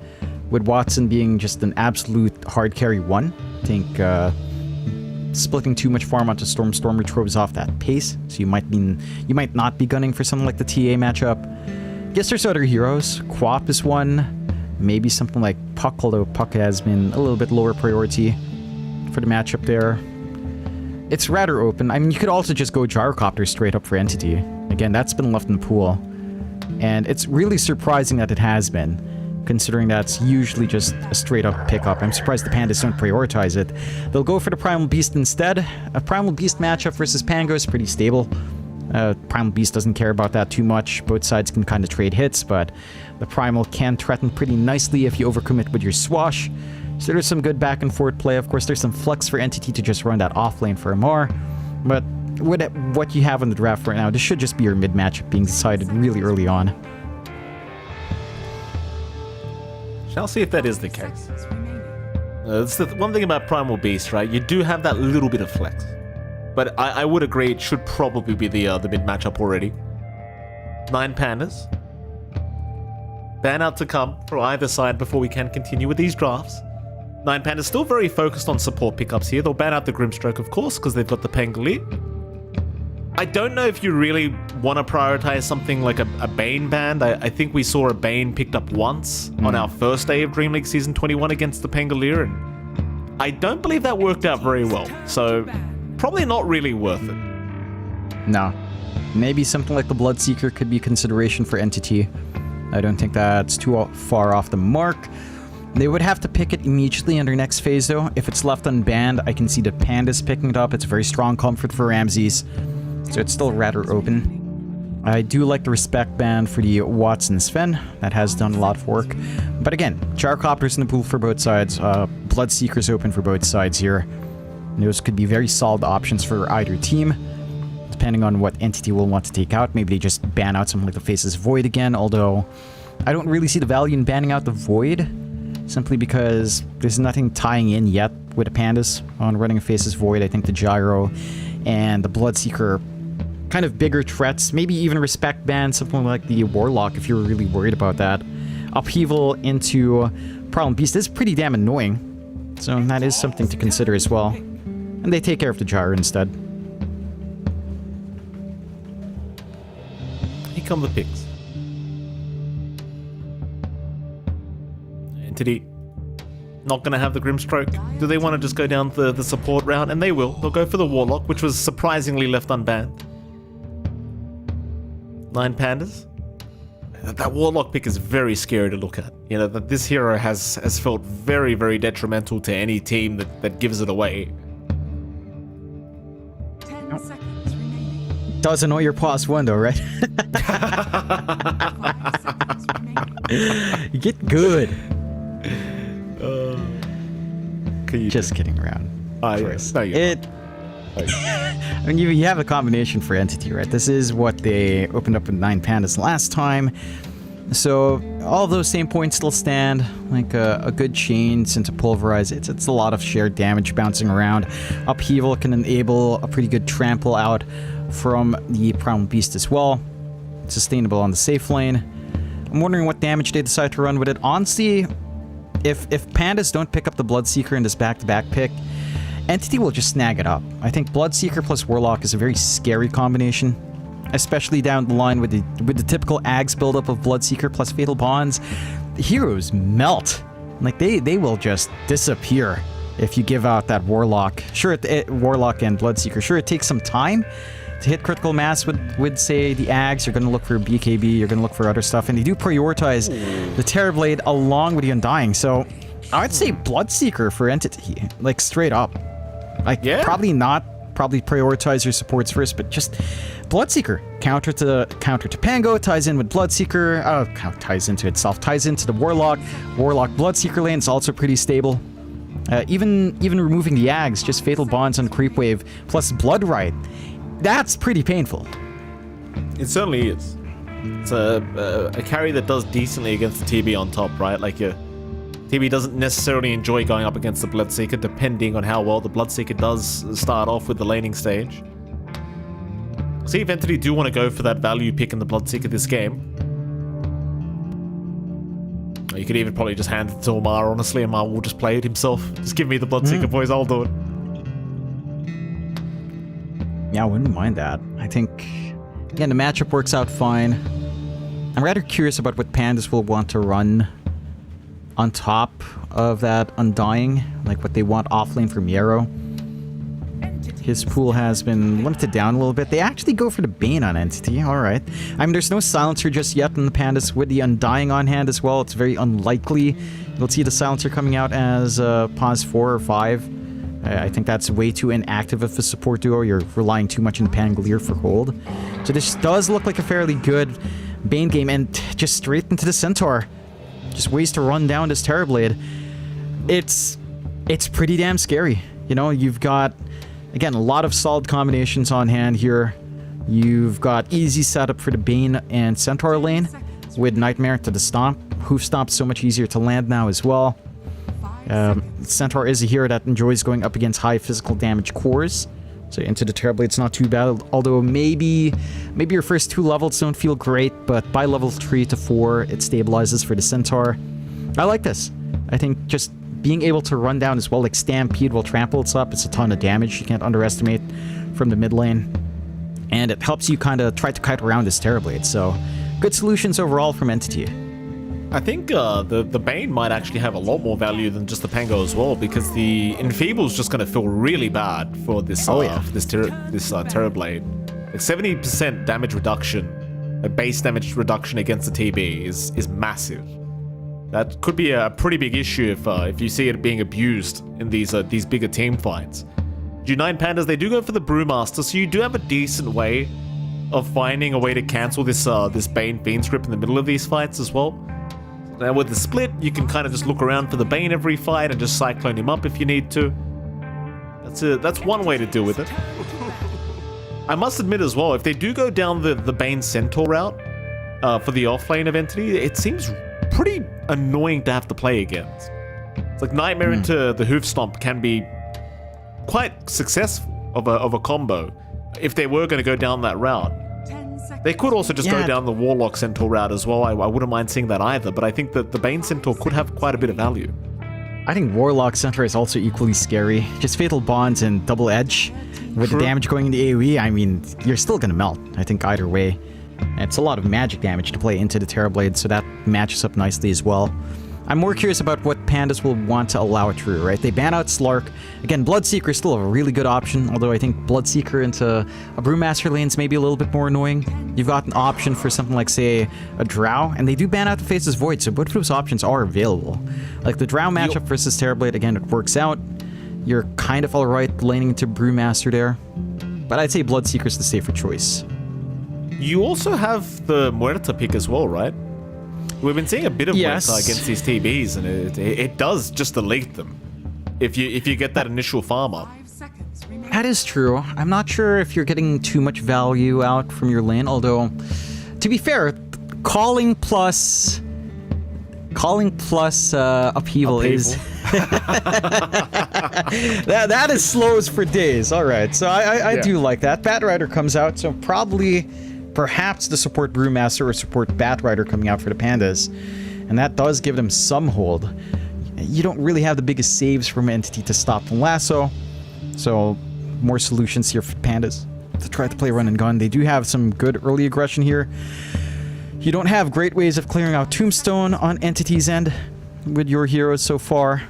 [SPEAKER 6] with Watson being just an absolute hard carry 1. I think splitting too much farm onto Stormstormer throws off that pace, so you might not be gunning for something like the TA matchup. Guess there's other heroes. Quap is one. Maybe something like Puck, although Puck has been a little bit lower priority for the matchup there. It's rather open. I mean, you could also just go Gyrocopter straight up for Entity. Again, that's been left in the pool. And it's really surprising that it has been, considering that's usually just a straight up pickup. I'm surprised the Pandas don't prioritize it. They'll go for the Primal Beast instead. A Primal Beast matchup versus Pango is pretty stable. Primal Beast doesn't care about that too much. Both sides can kind of trade hits, but the Primal can threaten pretty nicely if you overcommit with your Swash. So there's some good back and forth play. Of course, there's some flex for Entity to just run that off lane for more. But with what you have in the draft right now, this should just be your mid matchup being decided really early on.
[SPEAKER 5] Shall see if that is the case. That's the one thing about Primal Beast, right? You do have that little bit of flex. But I would agree it should probably be the mid matchup already. 9 Pandas. Ban out to come for either side before we can continue with these drafts. 9 Pandas still very focused on support pickups here. They'll ban out the Grimstroke, of course, because they've got the Pangolier. I don't know if you really want to prioritize something like a Bane band. I think we saw a Bane picked up once on our first day of DreamLeague Season 21 against the Pangolier, and I don't believe that worked out very well. So probably not really worth it.
[SPEAKER 6] No. Maybe something like the Bloodseeker could be a consideration for Entity. I don't think that's too far off the mark. They would have to pick it immediately under next phase, though. If it's left unbanned, I can see the Pandas picking it up. It's a very strong comfort for Ramses, so it's still rather open. I do like the Respect ban for the Watson Sven. That has done a lot of work. But again, Gyrocopter's in the pool for both sides. Bloodseeker's open for both sides here. Those could be very solid options for either team, depending on what entity will want to take out. Maybe they just ban out something like the Faceless Void again, although I don't really see the value in banning out the Void, simply because there's nothing tying in yet with the Pandas on running a Faceless Void. I think the Gyro and the Bloodseeker are kind of bigger threats. Maybe even Respect ban something like the Warlock if you're really worried about that. Upheaval into Problem Beast is pretty damn annoying, so that is something to consider as well. And they take care of the Gyro instead.
[SPEAKER 5] Here come the picks. Entity not going to have the Grimstroke. Do they want to just go down the support route? And they will. They'll go for the Warlock, which was surprisingly left unbanned. 9 Pandas. That Warlock pick is very scary to look at. You know, that this hero has felt very, very detrimental to any team that gives it away.
[SPEAKER 7] 10 seconds remaining.
[SPEAKER 6] Does annoy your pause one though, right?
[SPEAKER 7] 5 seconds remaining.
[SPEAKER 6] You get good.
[SPEAKER 5] Can you
[SPEAKER 6] Just kidding around.
[SPEAKER 5] yes. No, you're not.
[SPEAKER 6] I mean, you have a combination for Entity, right? This is what they opened up with 9 Pandas last time. So all those same points still stand, like a good chains into Pulverize. It's a lot of shared damage bouncing around. Upheaval can enable a pretty good trample out from the Primal Beast as well. Sustainable on the safe lane. I'm wondering what damage they decide to run with it. Honestly, if Pandas don't pick up the Bloodseeker in this back-to-back pick, Entity will just snag it up. I think Bloodseeker plus Warlock is a very scary combination, especially down the line with the typical Ags buildup of Bloodseeker plus Fatal Bonds. The heroes melt. Like, they will just disappear if you give out that Warlock. Sure, Warlock and Bloodseeker. Sure, it takes some time to hit critical mass with say, the Ags. You're going to look for BKB, you're going to look for other stuff, and they do prioritize the Terrorblade along with the Undying. So, I would say Bloodseeker for Entity, like, straight up. Like,
[SPEAKER 5] yeah.
[SPEAKER 6] Probably prioritize your supports first, but just Bloodseeker. Counter to Pango, ties in with Bloodseeker, ties into itself, ties into the Warlock. Warlock Bloodseeker lane is also pretty stable. Even removing the Ags, just Fatal Bonds on Creep Wave, plus Blood Rite. That's pretty painful.
[SPEAKER 5] It certainly is. It's a carry that does decently against the TB on top, right? Like, TB doesn't necessarily enjoy going up against the Bloodseeker, depending on how well the Bloodseeker does start off with the laning stage. See if Entity do want to go for that value pick in the Bloodseeker this game. You could even probably just hand it to Omar, honestly, and Omar will just play it himself. Just give me the Bloodseeker, boys, I'll do it.
[SPEAKER 6] Yeah, I wouldn't mind that. I think, again, the matchup works out fine. I'm rather curious about what Pandas will want to run on top of that Undying, like what they want offlane from Yarrow. His pool has been limited down a little bit. They actually go for the Bane on Entity, alright. I mean, there's no Silencer just yet in the Pandas with the Undying on hand as well. It's very unlikely you'll see the Silencer coming out as pause 4 or 5. I think that's way too inactive of a support duo. You're relying too much on Pangolier for hold. So this does look like a fairly good Bane game, and just straight into the Centaur. Just ways to run down this Terrorblade. It's pretty damn scary. You know, you've got, again, a lot of solid combinations on hand here. You've got easy setup for the Bane and Centaur lane with Nightmare to the Stomp. Hoof Stomp's so much easier to land now as well. Centaur is a hero that enjoys going up against high physical damage cores. So into the Terrorblade's not too bad, although maybe your first 2 levels don't feel great, but by level 3 to 4, it stabilizes for the Centaur. I like this. I think just being able to run down as well, like Stampede will trample it's up, it's a ton of damage you can't underestimate from the mid lane. and it helps you kind of try to kite around this Terrorblade. So, good solutions overall from Entity.
[SPEAKER 5] I think the Bane might actually have a lot more value than just the Pango as well, because the Enfeeble is just going to feel really bad for this for this Terrorblade. Like 70% damage reduction, a base damage reduction against the TB is massive. That could be a pretty big issue if you see it being abused in these bigger team fights. G9 Pandas, they do go for the Brewmaster, so you do have a decent way of finding a way to cancel this Bane Fiend script in the middle of these fights as well. Now with the split, you can kind of just look around for the Bane every fight and just Cyclone him up if you need to. That's one way to deal with it. I must admit as well, if they do go down the Bane Centaur route for the offlane of Entity, it seems pretty annoying to have to play against. It's like Nightmare into the Hoof Stomp can be quite successful of a combo if they were going to go down that route.
[SPEAKER 7] 10 seconds.
[SPEAKER 5] They could also just go down the Warlock Centaur route as well. I wouldn't mind seeing that either, but I think that the Bane Centaur could have quite a bit of value.
[SPEAKER 6] I think Warlock Centaur is also equally scary. Just Fatal Bonds and Double Edge. With the damage going into AoE, I mean, you're still gonna melt, I think, either way. And it's a lot of magic damage to play into the Terrorblade, so that matches up nicely as well. I'm more curious about what Pandas will want to allow it through, right? They ban out Slark. Again, Bloodseeker is still a really good option, although I think Bloodseeker into a Brewmaster lane is maybe a little bit more annoying. You've got an option for something like, say, a Drow, and they do ban out the Faceless Void, so both of those options are available. Like the Drow matchup versus Terrorblade, again, it works out. You're kind of alright laning into Brewmaster there, but I'd say Bloodseeker's the safer choice.
[SPEAKER 5] You also have the Muerta pick as well, right? We've been seeing a bit of Muerta against these TBs, and it does just elite them if you get that initial farm up.
[SPEAKER 7] 5 seconds remaining.
[SPEAKER 6] That is true. I'm not sure if you're getting too much value out from your lane, although, to be fair, calling plus upheaval is that is slows for days. All right, so I do like that. Batrider comes out, so probably perhaps the support Brewmaster or support Batrider coming out for the Pandas, and that does give them some hold. You don't really have the biggest saves from Entity to stop the lasso, so more solutions here for Pandas to try to play run and gun. They do have some good early aggression here. You don't have great ways of clearing out Tombstone on Entity's end with your heroes so far.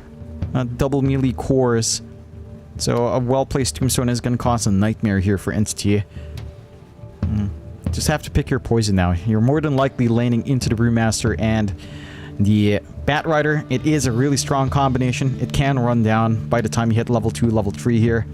[SPEAKER 6] Double melee cores. So a well-placed Tombstone is going to cause a nightmare here for Entity. Just have to pick your poison now. You're more than likely laning into the Brewmaster and the Batrider. It is a really strong combination. It can run down by the time you hit level 2, level 3 here.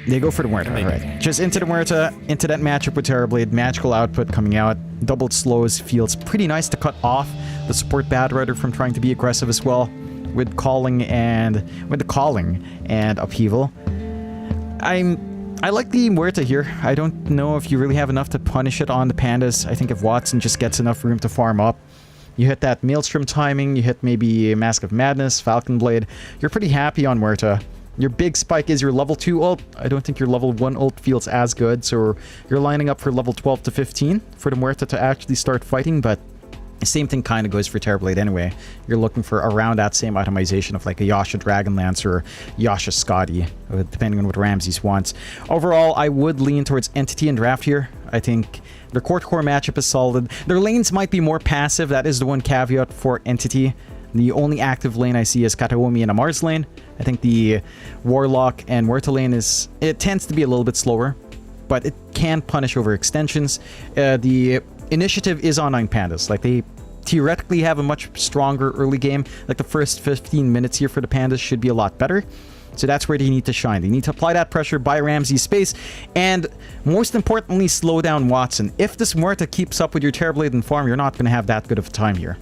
[SPEAKER 6] They go for the Muerta, right. Just into the Muerta, into that matchup with Terrorblade. Magical output coming out. Doubled slows feels pretty nice to cut off the support Batrider from trying to be aggressive as well. With calling and upheaval. I like the Muerta here. I don't know if you really have enough to punish it on the Pandas. I think if Watson just gets enough room to farm up, you hit that Maelstrom timing, you hit maybe Mask of Madness, Falcon Blade, you're pretty happy on Muerta. Your big spike is your level 2 ult. I don't think your level 1 ult feels as good, so you're lining up for level 12 to 15 for the Muerta to actually start fighting, but the same thing kind of goes for Terrorblade anyway. You're looking for around that same itemization of like a Yasha Dragonlance or Yasha Scotty, depending on what Ramses wants. Overall, I would lean towards Entity and Draft here. I think their core-to-core matchup is solid. Their lanes might be more passive. That is the one caveat for Entity. The only active lane I see is Kataomi and Amar's lane. I think the Warlock and Muerta lane it tends to be a little bit slower, but it can punish over extensions. The initiative is on 9 Pandas. Like, they theoretically have a much stronger early game. Like, the first 15 minutes here for the Pandas should be a lot better. So that's where they need to shine. They need to apply that pressure, buy Ramsey's space, and most importantly, slow down Watson. If this Muerta keeps up with your Terrorblade and farm, you're not going to have that good of a time here.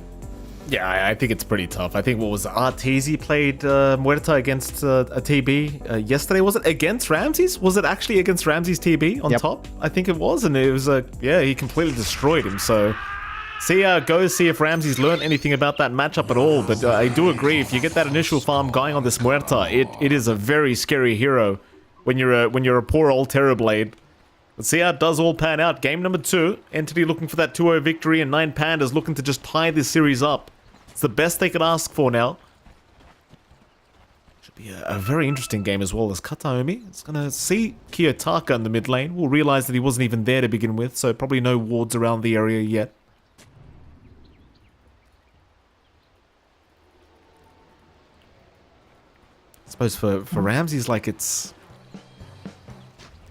[SPEAKER 5] Yeah, I think it's pretty tough. I think, what was it, Arteezy played Muerta against a TB yesterday, was it? Against Ramses? Was it actually against Ramses TB on top? I think it was, and it was, yeah, he completely destroyed him, so see how it goes, see if Ramses learned anything about that matchup at all, but I do agree, if you get that initial farm going on this Muerta, it is a very scary hero when you're a poor old Terrorblade. Let's see how it does all pan out. Game number 2, Entity looking for that 2-0 victory, and 9 Pandas looking to just tie this series up. It's the best they could ask for now. Be a very interesting game as well as Kataomi. It's going to see Kiyotaka in the mid lane. We'll realize that he wasn't even there to begin with, so probably no wards around the area yet. I suppose for Ramsey's, like, it's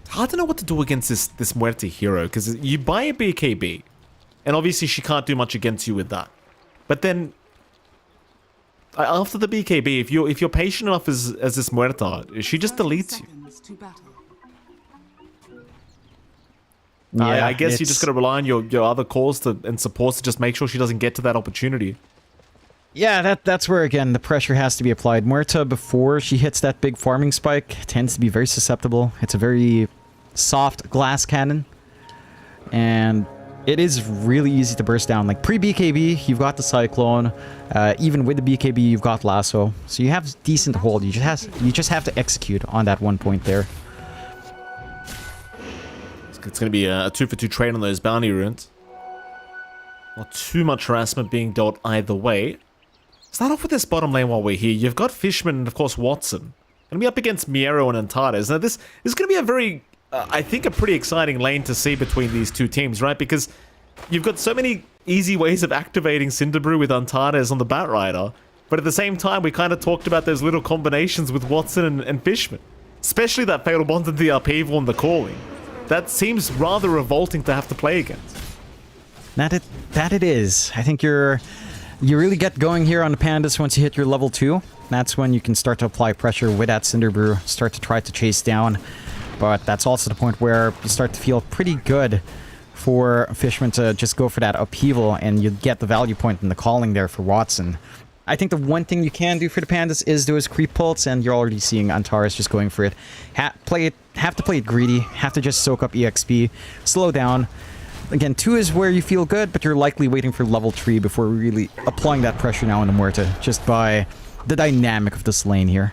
[SPEAKER 5] hard to know what to do against this Muerte hero, because you buy a BKB, and obviously she can't do much against you with that. But then after the BKB, if you're patient enough as this Muerta, she just deletes you.
[SPEAKER 6] Yeah,
[SPEAKER 5] I guess you just gotta rely on your other cores and supports to just make sure she doesn't get to that opportunity.
[SPEAKER 6] Yeah, that's where, again, the pressure has to be applied. Muerta, before she hits that big farming spike, tends to be very susceptible. It's a very soft glass cannon, and it is really easy to burst down. Like, pre-BKB, you've got the Cyclone. Even with the BKB, you've got Lasso. So you have decent hold. You just have to execute on that one point there.
[SPEAKER 5] It's going to be a 2-for-2 trade on those bounty runes. Not too much harassment being dealt either way. Start off with this bottom lane while we're here. You've got Fishman and, of course, Watson. Going to be up against Miero and Antares. Now, this is going to be a very, I think, a pretty exciting lane to see between these two teams, right? Because you've got so many easy ways of activating Cinderbrew with Antares on the Batrider. But at the same time, we kind of talked about those little combinations with Watson and Fishman. Especially that Fatal Bond and the Upheaval and the Calling. That seems rather revolting to have to play against.
[SPEAKER 6] That it is. I think you really get going here on the Pandas once you hit your level 2. That's when you can start to apply pressure with that Cinderbrew, start to try to chase down. But that's also the point where you start to feel pretty good for Fishman to just go for that Upheaval, and you get the value point in the Calling there for Watson. I think the one thing you can do for the Pandas is do his creep pulse, and you're already seeing Antares just going for it. Have to play it greedy, have to just soak up EXP, slow down. Again, 2 is where you feel good, but you're likely waiting for level 3 before really applying that pressure now on the Muerta, just by the dynamic of this lane here.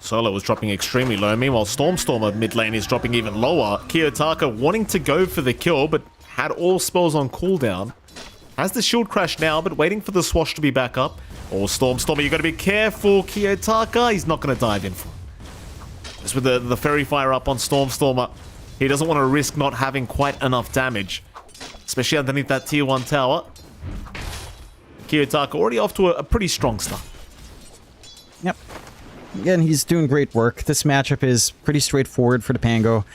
[SPEAKER 5] Solo was dropping extremely low. Meanwhile, Stormstormer mid lane is dropping even lower. Kiyotaka wanting to go for the kill, but had all spells on cooldown. Has the shield crash now, but waiting for the swash to be back up. Oh, Stormstormer, you got to be careful. Kiyotaka, he's not going to dive in for it. Just with the Fairy Fire up on Stormstormer, he doesn't want to risk not having quite enough damage, especially underneath that tier 1 tower. Kiyotaka already off to a pretty strong start.
[SPEAKER 6] Yep. Again, he's doing great work. This matchup is pretty straightforward for the Pango.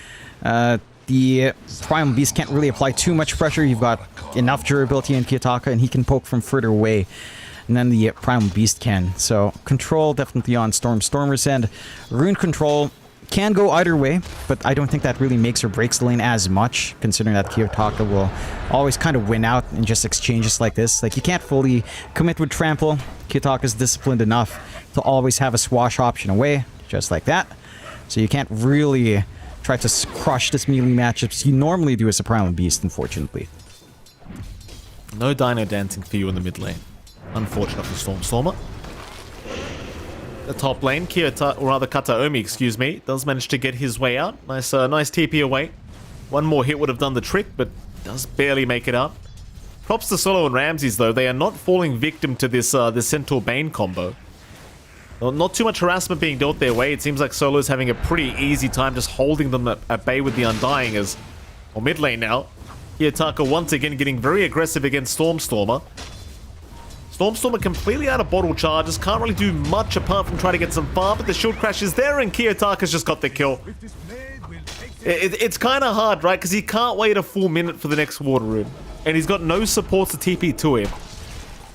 [SPEAKER 6] The Primal Beast can't really apply too much pressure. You've got enough durability in Kiyotaka, and he can poke from further away. And then the Primal Beast can. So, control definitely on Stormer's end. Rune control can go either way, but I don't think that really makes or breaks the lane as much, considering that Kiyotaka will always kind of win out in just exchanges like this. Like, you can't fully commit with Trample. Kiyotaka's disciplined enough to always have a swash option away, just like that. So you can't really try to crush this melee matchups you normally do as a Primal Beast, unfortunately.
[SPEAKER 5] No Dino Dancing for you in the mid lane. Unfortunate for Stormstormer. The top lane, Kiyotaka, or rather Kataomi, excuse me, does manage to get his way out. Nice TP away. One more hit would have done the trick, but does barely make it out. Props to Solo and Ramses, though. They are not falling victim to this Centaur Bane combo. Well, not too much harassment being dealt their way. It seems like Solo's having a pretty easy time just holding them at bay with the Undying as... Or mid lane now. Kiyotaka once again getting very aggressive against Stormstormer. Stormstormer completely out of bottle charges. Can't really do much apart from try to get some farm, but the shield crash is there and Kiyotaka's just got the kill. It's kind of hard, right? Because he can't wait a full minute for the next water rune. And he's got no supports to TP to him.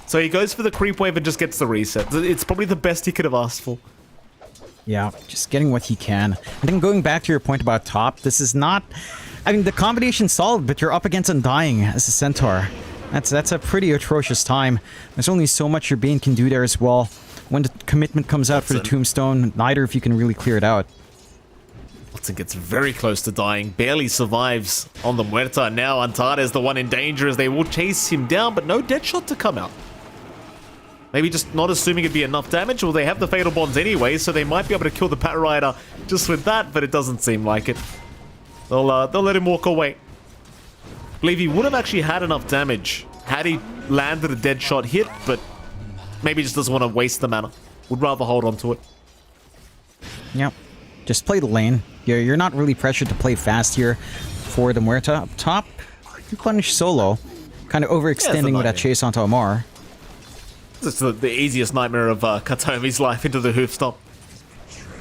[SPEAKER 5] So he goes for the creep wave and just gets the reset. It's probably the best he could have asked for.
[SPEAKER 6] Yeah, just getting what he can. And then going back to your point about top, this is not... I mean, the combination's solid, but you're up against Undying as a Centaur. That's a pretty atrocious time. There's only so much your Bane can do there as well. When the commitment comes out for the Tombstone, neither of you can really clear it out.
[SPEAKER 5] Watson gets very close to dying, barely survives on the Muerta. Now Antares the one in danger as they will chase him down, but no Deadshot to come out. Maybe just not assuming it'd be enough damage. Well, they have the Fatal Bonds anyway, so they might be able to kill the Pat Rider just with that, but it doesn't seem like it. They'll let him walk away. I believe he would have actually had enough damage had he landed a Deadshot hit, but maybe just doesn't want to waste the mana. Would rather hold on to it.
[SPEAKER 6] Yep. Just play the lane. You're not really pressured to play fast here for the Muerta. Up top, you punish Solo. Kind of overextending with that chase onto Amar.
[SPEAKER 5] This is the easiest nightmare of Kataomi's life into the hoof stop.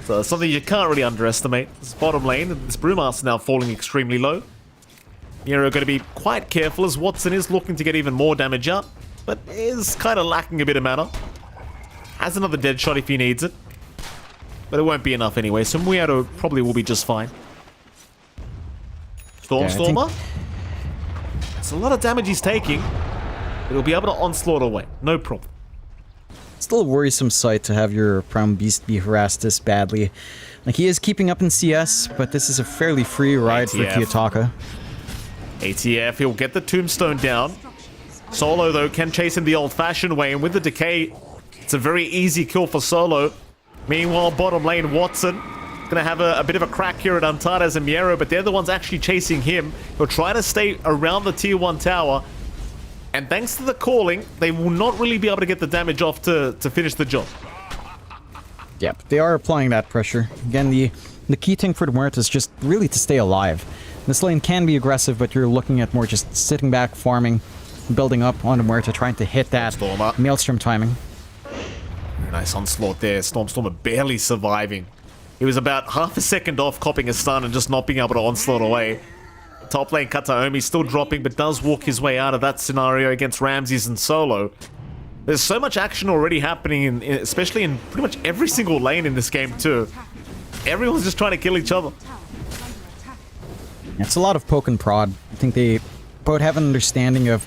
[SPEAKER 5] So something you can't really underestimate. This bottom lane, this Brewmaster now falling extremely low. Miero going to be quite careful as Watson is looking to get even more damage up, but is kind of lacking a bit of mana. Has another dead shot if he needs it, but it won't be enough anyway, so Miero probably will be just fine. Stormer? It's a lot of damage he's taking, but he'll be able to onslaught away, no problem.
[SPEAKER 6] Still a worrisome sight to have your Prime Beast be harassed this badly. Like, he is keeping up in CS, but this is a fairly free ride for Kiyotaka.
[SPEAKER 5] ATF, he'll get the tombstone down. Solo, though, can chase him the old-fashioned way, and with the decay, it's a very easy kill for Solo. Meanwhile, bottom lane, Watson gonna have a bit of a crack here at Antares and Miero, but they're the ones actually chasing him. He'll try to stay around the tier 1 tower, and thanks to the calling, they will not really be able to get the damage off to finish the job.
[SPEAKER 6] Yep, they are applying that pressure. Again, the key thing for the Muerta is just really to stay alive. This lane can be aggressive, but you're looking at more just sitting back, farming, building up on the Muerta, trying to hit that Maelstrom timing.
[SPEAKER 5] Nice onslaught there. Stormstormer barely surviving. He was about half a second off copping a stun and just not being able to onslaught away. Top lane Kataomi still dropping, but does walk his way out of that scenario against Ramses and Solo. There's so much action already happening, especially in pretty much every single lane in this game too. Everyone's just trying to kill each other.
[SPEAKER 6] It's a lot of poke and prod. I think they both have an understanding of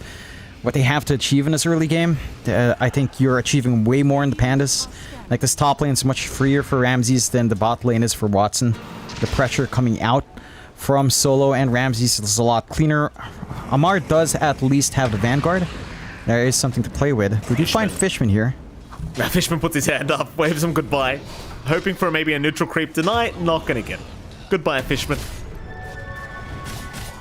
[SPEAKER 6] what they have to achieve in this early game. I think you're achieving way more in the Pandas. Like, this top lane is much freer for Ramses than the bot lane is for Watson. The pressure coming out from Solo and Ramses is a lot cleaner. Amar does at least have the Vanguard. There is something to play with. We do find Fishman here.
[SPEAKER 5] Now Fishman puts his hand up, waves him goodbye. Hoping for maybe a neutral creep tonight, not gonna get it. Goodbye, Fishman.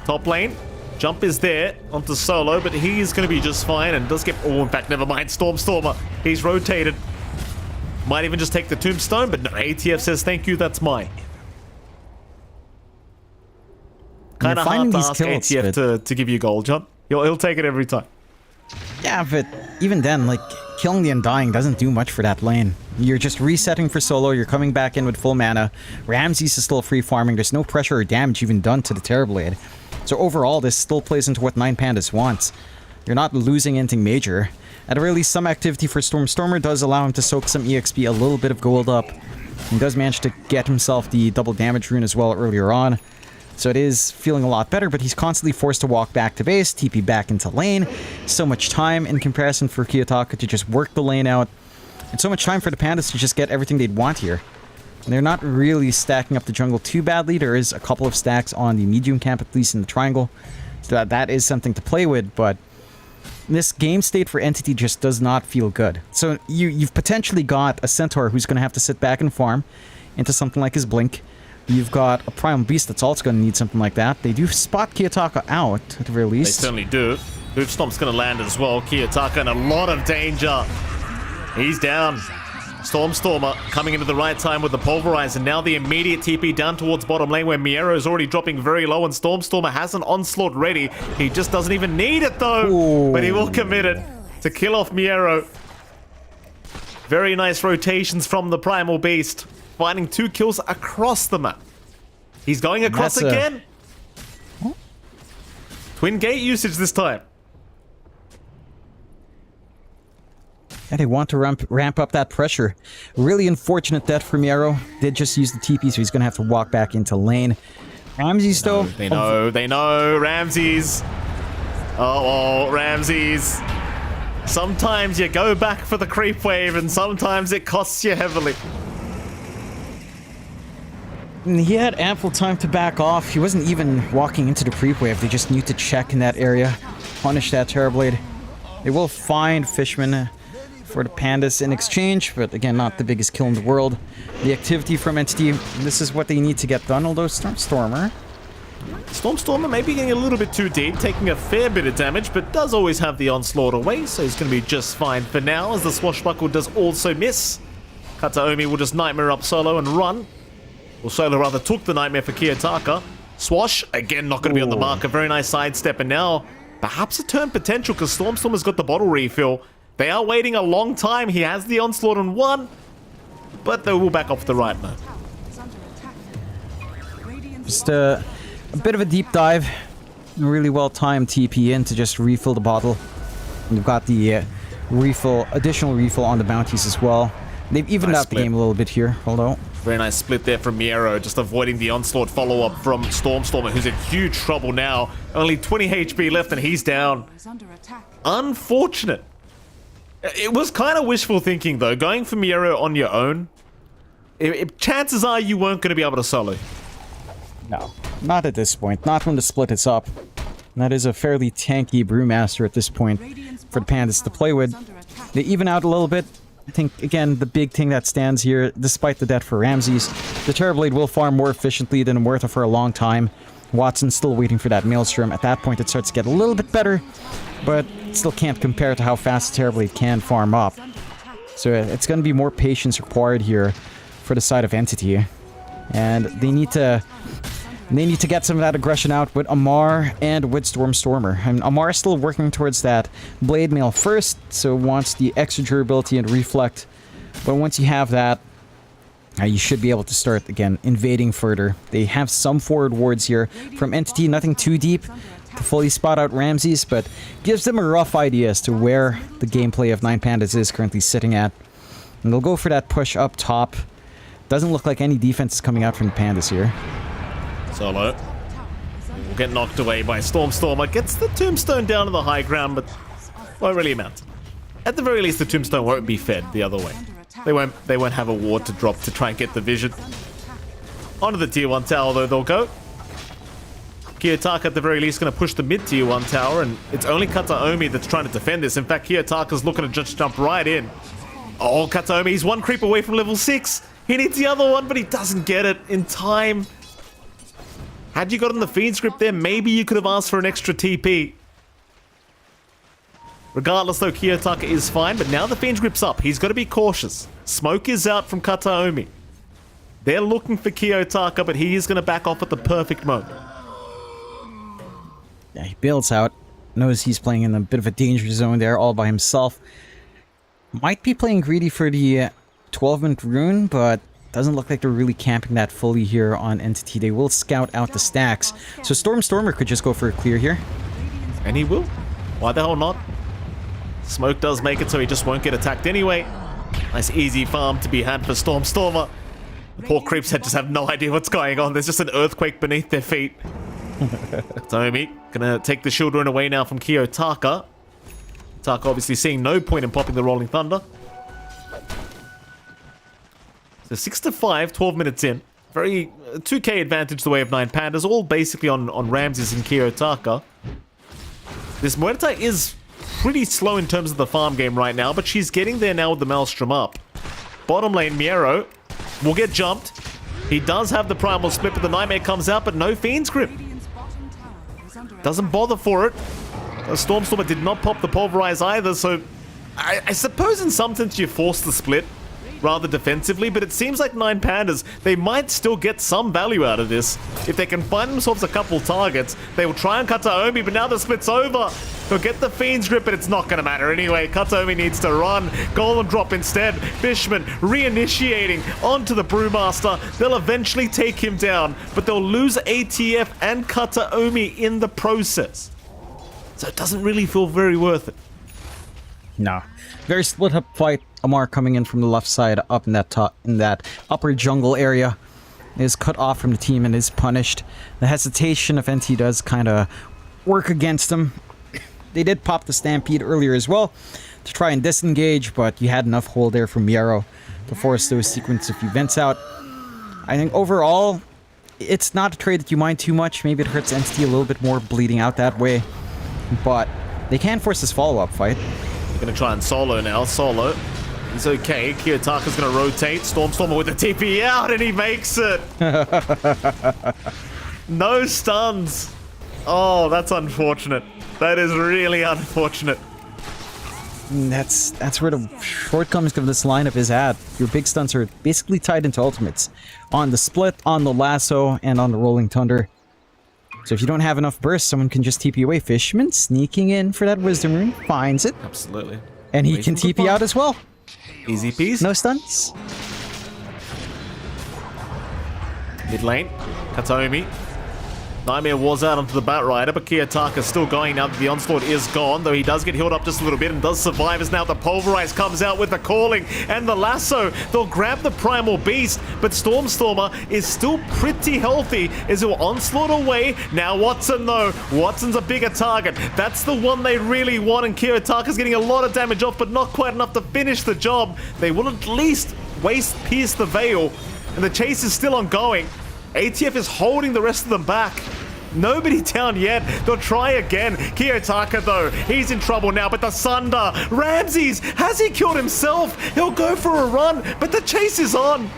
[SPEAKER 5] Top lane. Jump is there onto Solo, but he's going to be just fine and does get... Oh, in fact, never mind. Stormer. He's rotated. Might even just take the tombstone, but no, ATF says, thank you, that's mine. Kind of hard to ask ATF to give you gold, John. He'll take it every time.
[SPEAKER 6] Yeah, but even then, like, killing the Undying doesn't do much for that lane. You're just resetting for Solo, you're coming back in with full mana. Ramses is still free farming, there's no pressure or damage even done to the Terrorblade. So overall, this still plays into what 9 Pandas wants. You're not losing anything major. At the very least, some activity for Stormer does allow him to soak some EXP, a little bit of gold up. He does manage to get himself the double damage rune as well earlier on. So it is feeling a lot better, but he's constantly forced to walk back to base, TP back into lane. So much time in comparison for Kiyotaka to just work the lane out. And so much time for the Pandas to just get everything they'd want here. And they're not really stacking up the jungle too badly. There is a couple of stacks on the medium camp, at least in the triangle. So that is something to play with, but this game state for Entity just does not feel good. So you've potentially got a Centaur who's going to have to sit back and farm into something like his Blink. You've got a Primal Beast that's also going to need something like that. They do spot Kiyotaka out, at the very least.
[SPEAKER 5] They certainly do. Hoofstomp's going to land as well. Kiyotaka in a lot of danger. He's down. Stormer coming into the right time with the Pulverize, and now the immediate TP down towards bottom lane where Miero is already dropping very low and Stormer has an onslaught ready. He just doesn't even need it though. Ooh. But he will commit it to kill off Miero. Very nice rotations from the Primal Beast, finding 2 kills across the map. He's going across again. Twin gate usage this time.
[SPEAKER 6] And they want to ramp up that pressure. Really unfortunate death for Miero. Did just use the TP, so he's going to have to walk back into lane. Ramses, though...
[SPEAKER 5] They know. Ramses. Oh, Ramses. Sometimes you go back for the creep wave, and sometimes it costs you heavily.
[SPEAKER 6] He had ample time to back off. He wasn't even walking into the creep wave. They just need to check in that area. Punish that Terrorblade. They will find Fishman for the Pandas in exchange, but again, not the biggest kill in the world. The activity from Entity, this is what they need to get done, although Stormer
[SPEAKER 5] Maybe getting a little bit too deep, taking a fair bit of damage, but does always have the onslaught away, so he's going to be just fine for now, as the Swashbuckle does also miss. Kataomi will just nightmare up Solo and run. Or Solo rather took the Nightmare for Kiyotaka. Swash, again not going to be on the mark. A very nice sidestep, and now perhaps a turn potential because Stormstormer's got the bottle refill. They are waiting a long time. He has the Onslaught on one, but they will back off the right now.
[SPEAKER 6] Just a bit of a deep dive. Really well timed TP in to just refill the bottle. And you've got the additional refill on the bounties as well. They've evened
[SPEAKER 5] Nice
[SPEAKER 6] out the
[SPEAKER 5] split.
[SPEAKER 6] game a little bit here, although.
[SPEAKER 5] Very nice split there from Miero, just avoiding the Onslaught follow-up from Stormstormer, who's in huge trouble now. Only 20 HP left and he's down.
[SPEAKER 7] Is under attack.
[SPEAKER 5] Unfortunate. It was kind of wishful thinking, though. Going for Miero on your own, chances are you weren't going to be able to solo.
[SPEAKER 6] No, not at this point. Not when the split is up. And that is a fairly tanky Brewmaster at this point for the Pandas to play with. They even out a little bit. I think, again, the big thing that stands here, despite the death for Ramses, the Terrorblade will farm more efficiently than Muerta for a long time. Watson's still waiting for that Maelstrom. At that point, it starts to get a little bit better, but still can't compare to how fast the Terrorblade can farm up. So it's going to be more patience required here for the side of Entity. And they need to get some of that aggression out with Amar and with Stormstormer. And Amar is still working towards that Blade Mail first, so wants the extra durability and reflect. But once you have that, you should be able to start, again, invading further. They have some forward wards here from Entity, nothing too deep to fully spot out Ramses, but gives them a rough idea as to where the gameplay of 9Pandas is currently sitting at. And they'll go for that push up top. Doesn't look like any defense is coming out from the Pandas here.
[SPEAKER 5] Solo will get knocked away by Stormstormer. Gets the Tombstone down to the high ground, but won't really amount. At the very least, the Tombstone won't be fed the other way. They won't have a ward to drop to try and get the vision. Onto the tier 1 tower, though, they'll go. Kiyotaka, at the very least, going to push the mid tier 1 tower, and it's only Kataomi that's trying to defend this. In fact, Kiyotaka's looking to just jump right in. Oh, Kataomi, he's one creep away from level 6. He needs the other one, but he doesn't get it in time. Had you gotten the Fiend's Grip there, maybe you could have asked for an extra TP. Regardless, though, Kiyotaka is fine, but now the Fiend's Grip's up. He's got to be cautious. Smoke is out from Kataomi. They're looking for Kiyotaka, but he is going to back off at the perfect moment.
[SPEAKER 6] Yeah, he bails out. Knows he's playing in a bit of a danger zone there all by himself. Might be playing greedy for the 12-minute rune, but doesn't look like they're really camping that fully here on Entity. They will scout out the stacks. So Stormstormer could just go for a clear here.
[SPEAKER 5] And he will. Why the hell not? Smoke does make it so he just won't get attacked anyway. Nice easy farm to be had for Stormstormer. The poor creeps just have no idea what's going on. There's just an earthquake beneath their feet. Tomi gonna take the shield rune away now from Kiyotaka. Taka obviously seeing no point in popping the Rolling Thunder. So 6-5, 12 minutes in. Very 2k advantage the way of 9Pandas, all basically on Ramses and Kiyotaka. This Muerta is pretty slow in terms of the farm game right now, but she's getting there now with the Maelstrom up. Bottom lane, Miero will get jumped. He does have the Primal Split, but the Nightmare comes out, but no Fiend's Grip. Doesn't bother for it. Stormstormer did not pop the Pulverize either, so I suppose in some sense you force the split rather defensively, but it seems like 9Pandas, they might still get some value out of this. If they can find themselves a couple targets, they will try and cut Kataomi, but now the split's over. They'll get the Fiend's Grip, but it's not going to matter anyway. Kataomi needs to run. Golem drop instead. Fishman reinitiating onto the Brewmaster. They'll eventually take him down, but they'll lose ATF and Kataomi in the process. So it doesn't really feel very worth it.
[SPEAKER 6] No. Very split up fight. Amar coming in from the left side up in that upper jungle area is cut off from the team and is punished. The hesitation of NT does kind of work against him. They did pop the Stampede earlier as well to try and disengage, but you had enough hold there from Miero to force those sequence of events out. I think overall, it's not a trade that you mind too much. Maybe it hurts Entity a little bit more bleeding out that way, but they can force this follow-up fight.
[SPEAKER 5] They're going to try and solo now. Solo. He's okay. Kiyotaka's going to rotate. Stormstormer with the TP out, and he makes it. No stuns. Oh, that's unfortunate. That is really unfortunate.
[SPEAKER 6] And that's where the shortcomings of this lineup is at. Your big stunts are basically tied into ultimates. On the split, on the lasso, and on the rolling thunder. So if you don't have enough burst, someone can just TP away. Fishman sneaking in for that wisdom rune, finds it.
[SPEAKER 5] Absolutely.
[SPEAKER 6] And he can TP out as well.
[SPEAKER 5] Easy peasy.
[SPEAKER 6] No stunts.
[SPEAKER 5] Mid lane, Kataomi. Nightmare was out onto the Batrider, but Kiyotaka's still going now that the onslaught is gone, though he does get healed up just a little bit and does survive as now the Pulverize comes out with the calling and the lasso. They'll grab the Primal Beast, but Stormstormer is still pretty healthy as he'll onslaught away. Now Watson though, Watson's a bigger target. That's the one they really want, and Kiyotaka's getting a lot of damage off, but not quite enough to finish the job. They will at least pierce the veil, and the chase is still ongoing. ATF is holding the rest of them back. Nobody down yet. They'll try again. Kiyotaka, though, he's in trouble now. But the Sunder, Ramses, has he killed himself? He'll go for a run, but the chase is on.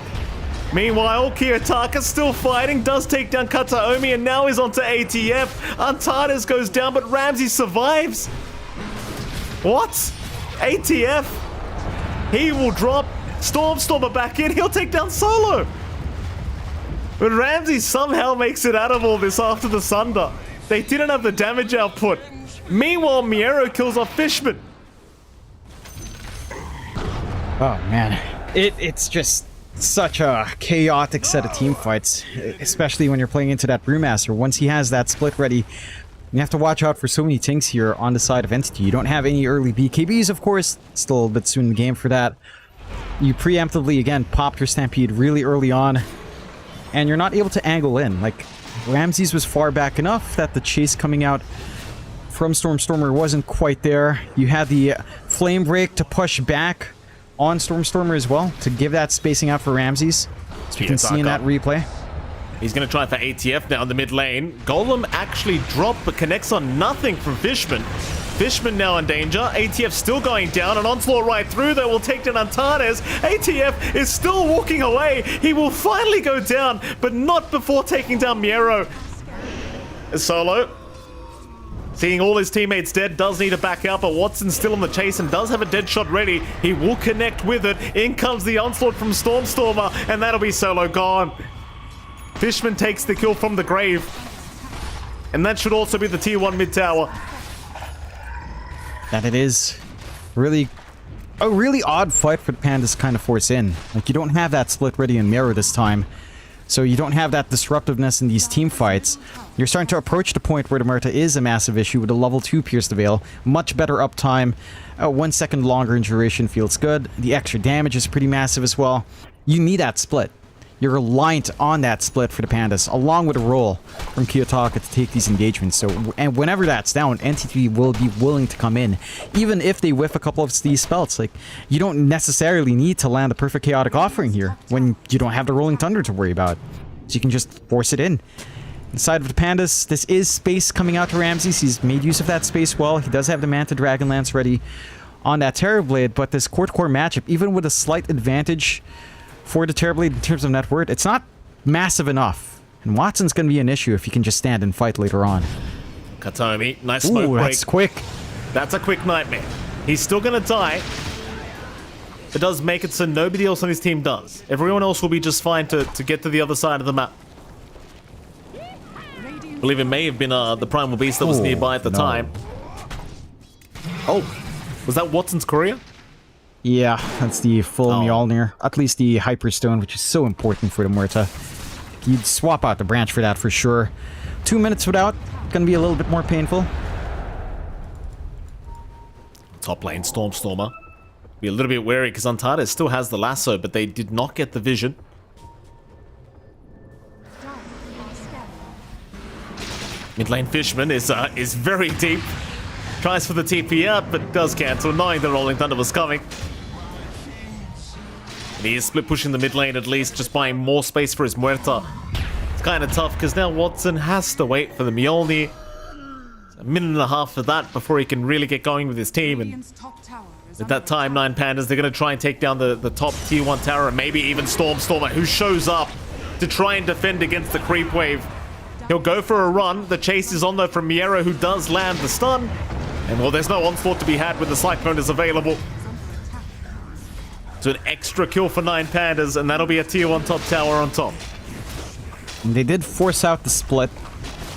[SPEAKER 5] Meanwhile, Kiyotaka still fighting, does take down Kataomi, and now he's onto ATF. Antares goes down, but Ramses survives. What? ATF? He will drop Stormstormer back in. He'll take down Solo. But Ramsey somehow makes it out of all this after the Sunder. They didn't have the damage output. Meanwhile, Miero kills off Fishman.
[SPEAKER 6] Oh man, it's just such a chaotic set of team fights, especially when you're playing into that Brewmaster. Once he has that split ready, you have to watch out for so many things here on the side of Entity. You don't have any early BKBs, of course. Still a bit soon in the game for that. You preemptively, again, popped your Stampede really early on. And you're not able to angle in. Like, Ramses was far back enough that the chase coming out from Stormstormer wasn't quite there. You had the Flame Break to push back on Stormstormer as well, to give that spacing out for Ramses. So you can see in that replay.
[SPEAKER 5] He's going to try for ATF now in the mid lane. Golem actually dropped, but connects on nothing from Fishman. Fishman now in danger. ATF still going down. An onslaught right through that will take down Antares. ATF is still walking away. He will finally go down, but not before taking down Miero. Solo, seeing all his teammates dead, does need to back out, but Watson's still on the chase and does have a dead shot ready. He will connect with it. In comes the onslaught from Stormstormer, and that'll be Solo gone. Fishman takes the kill from the grave. And that should also be the tier 1 mid tower.
[SPEAKER 6] That it is really a really odd fight for the Pandas to kind of force in. Like, you don't have that split ready in Mirror this time, so you don't have that disruptiveness in these team fights. You're starting to approach the point where the Murta is a massive issue with a level 2 Pierce the Veil. Much better uptime, 1 second longer in duration feels good. The extra damage is pretty massive as well. You need that split. You're reliant on that split for the Pandas, along with a roll from Kiyotaka to take these engagements. So, and whenever that's down, Entity will be willing to come in, even if they whiff a couple of these spells. Like, you don't necessarily need to land the perfect chaotic offering here when you don't have the Rolling Thunder to worry about. So you can just force it in. Inside of the Pandas, this is space coming out to Ramses. He's made use of that space well. He does have the Manta Dragonlance ready on that Terrorblade, but this core-to-core matchup, even with a slight advantage for the Terrorblade in terms of net worth, it's not massive enough. And Watson's going to be an issue if he can just stand and fight later on.
[SPEAKER 5] Kataomi, nice smoke break.
[SPEAKER 6] That's quick.
[SPEAKER 5] That's a quick Nightmare. He's still going to die. It does make it so nobody else on his team does. Everyone else will be just fine to get to the other side of the map. I believe it may have been the Primal Beast that was nearby at the time. Oh, was that Watson's courier?
[SPEAKER 6] Yeah, that's the full Mjolnir. At least the Hyperstone, which is so important for the Murta. You'd swap out the branch for that for sure. 2 minutes without, gonna be a little bit more painful.
[SPEAKER 5] Top lane, Stormstormer. Be a little bit wary because Antares still has the lasso, but they did not get the vision. Mid lane Fishman is very deep. Tries for the TP out, but does cancel, knowing the Rolling Thunder was coming. And he is split pushing the mid lane at least, just buying more space for his Muerta. It's kind of tough, because now Watson has to wait for the Mjolnir. It's a minute and a half for that before he can really get going with his team. And at that time, 9 Pandas, they're going to try and take down the top tier 1 tower, and maybe even Stormstormer, who shows up to try and defend against the creep wave. He'll go for a run. The chase is on though from Miero, who does land the stun. And well, there's no onslaught to be had when the Cyclone is available. So an extra kill for 9 Pandas, and that'll be a tier 1 top tower on top.
[SPEAKER 6] And they did force out the split.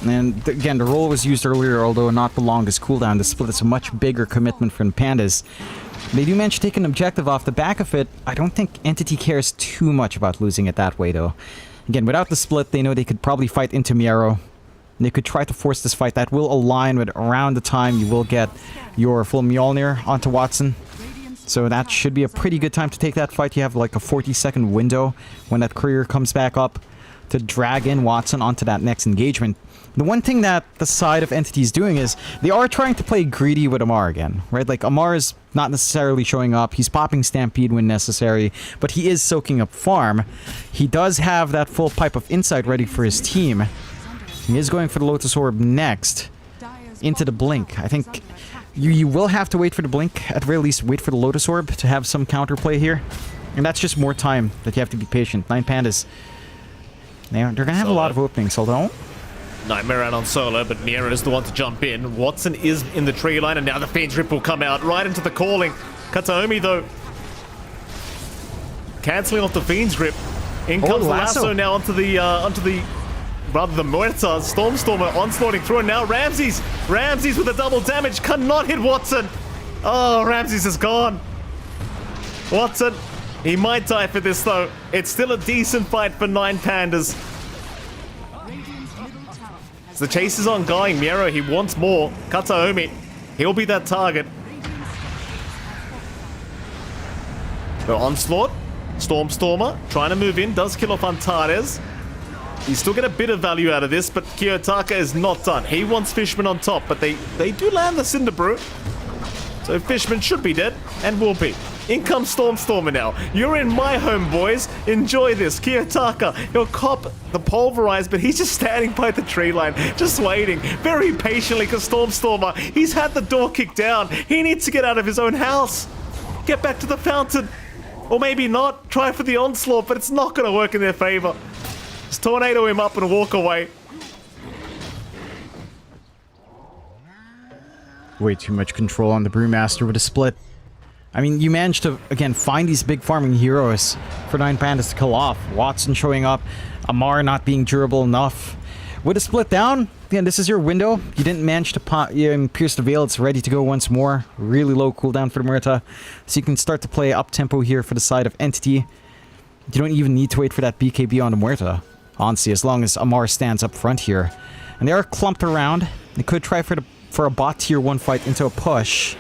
[SPEAKER 6] And again, the roll was used earlier, although not the longest cooldown. The split is a much bigger commitment from Pandas. They do manage to take an objective off the back of it. I don't think Entity cares too much about losing it that way, though. Again, without the split, they know they could probably fight into Miero. They could try to force this fight. That will align with around the time you will get your full Mjolnir onto Watson. So that should be a pretty good time to take that fight. You have like a 40-second window when that courier comes back up to drag in Watson onto that next engagement. The one thing that the side of Entity is doing is they are trying to play greedy with Amar again, right? Like, Amar is not necessarily showing up. He's popping Stampede when necessary, but he is soaking up farm. He does have that full pipe of insight ready for his team. He is going for the Lotus Orb next into the Blink. I think you will have to wait for the Blink, at the very least wait for the Lotus Orb to have some counterplay here. And that's just more time that you have to be patient. 9 Pandas, they're going to have a lot of openings, although...
[SPEAKER 5] Nightmare out on solo, but Miero is the one to jump in. Watson is in the tree line, and now the Fiend's Rip will come out right into the calling. Kataomi, though, cancelling off the Fiend's Grip. In comes the lasso now onto the rather the Muerta. Stormstormer onslaughting through, and now Ramses with a double damage cannot hit Watson. Oh, Ramses is gone. Watson, he might die for this, though. It's still a decent fight for 9 Pandas. The chase is ongoing. Miero, he wants more. Kataomi, he'll be that target. The onslaught. Stormstormer trying to move in. Does kill off Antares. He's still get a bit of value out of this, but Kiyotaka is not done. He wants Fishman on top, but they do land the Cinder Brew. So Fishman should be dead, and will be. In comes Stormstormer now. You're in my home, boys. Enjoy this. Kiyotaka, he'll cop the pulverize, but he's just standing by the tree line, just waiting very patiently, because Stormstormer, he's had the door kicked down. He needs to get out of his own house. Get back to the fountain. Or maybe not. Try for the onslaught, but it's not going to work in their favor. Just tornado him up and walk away.
[SPEAKER 6] Way too much control on the Brewmaster with a split. I mean, you managed to, again, find these big farming heroes for 9 Pandas to kill off. Watson showing up, Amar not being durable enough. With a split down, again, this is your window. You didn't manage to pierce the veil. It's ready to go once more. Really low cooldown for the Muerta. So you can start to play up-tempo here for the side of Entity. You don't even need to wait for that BKB on the Muerta, honestly, as long as Amar stands up front here. And they are clumped around. They could try for a bot tier 1 fight into a push.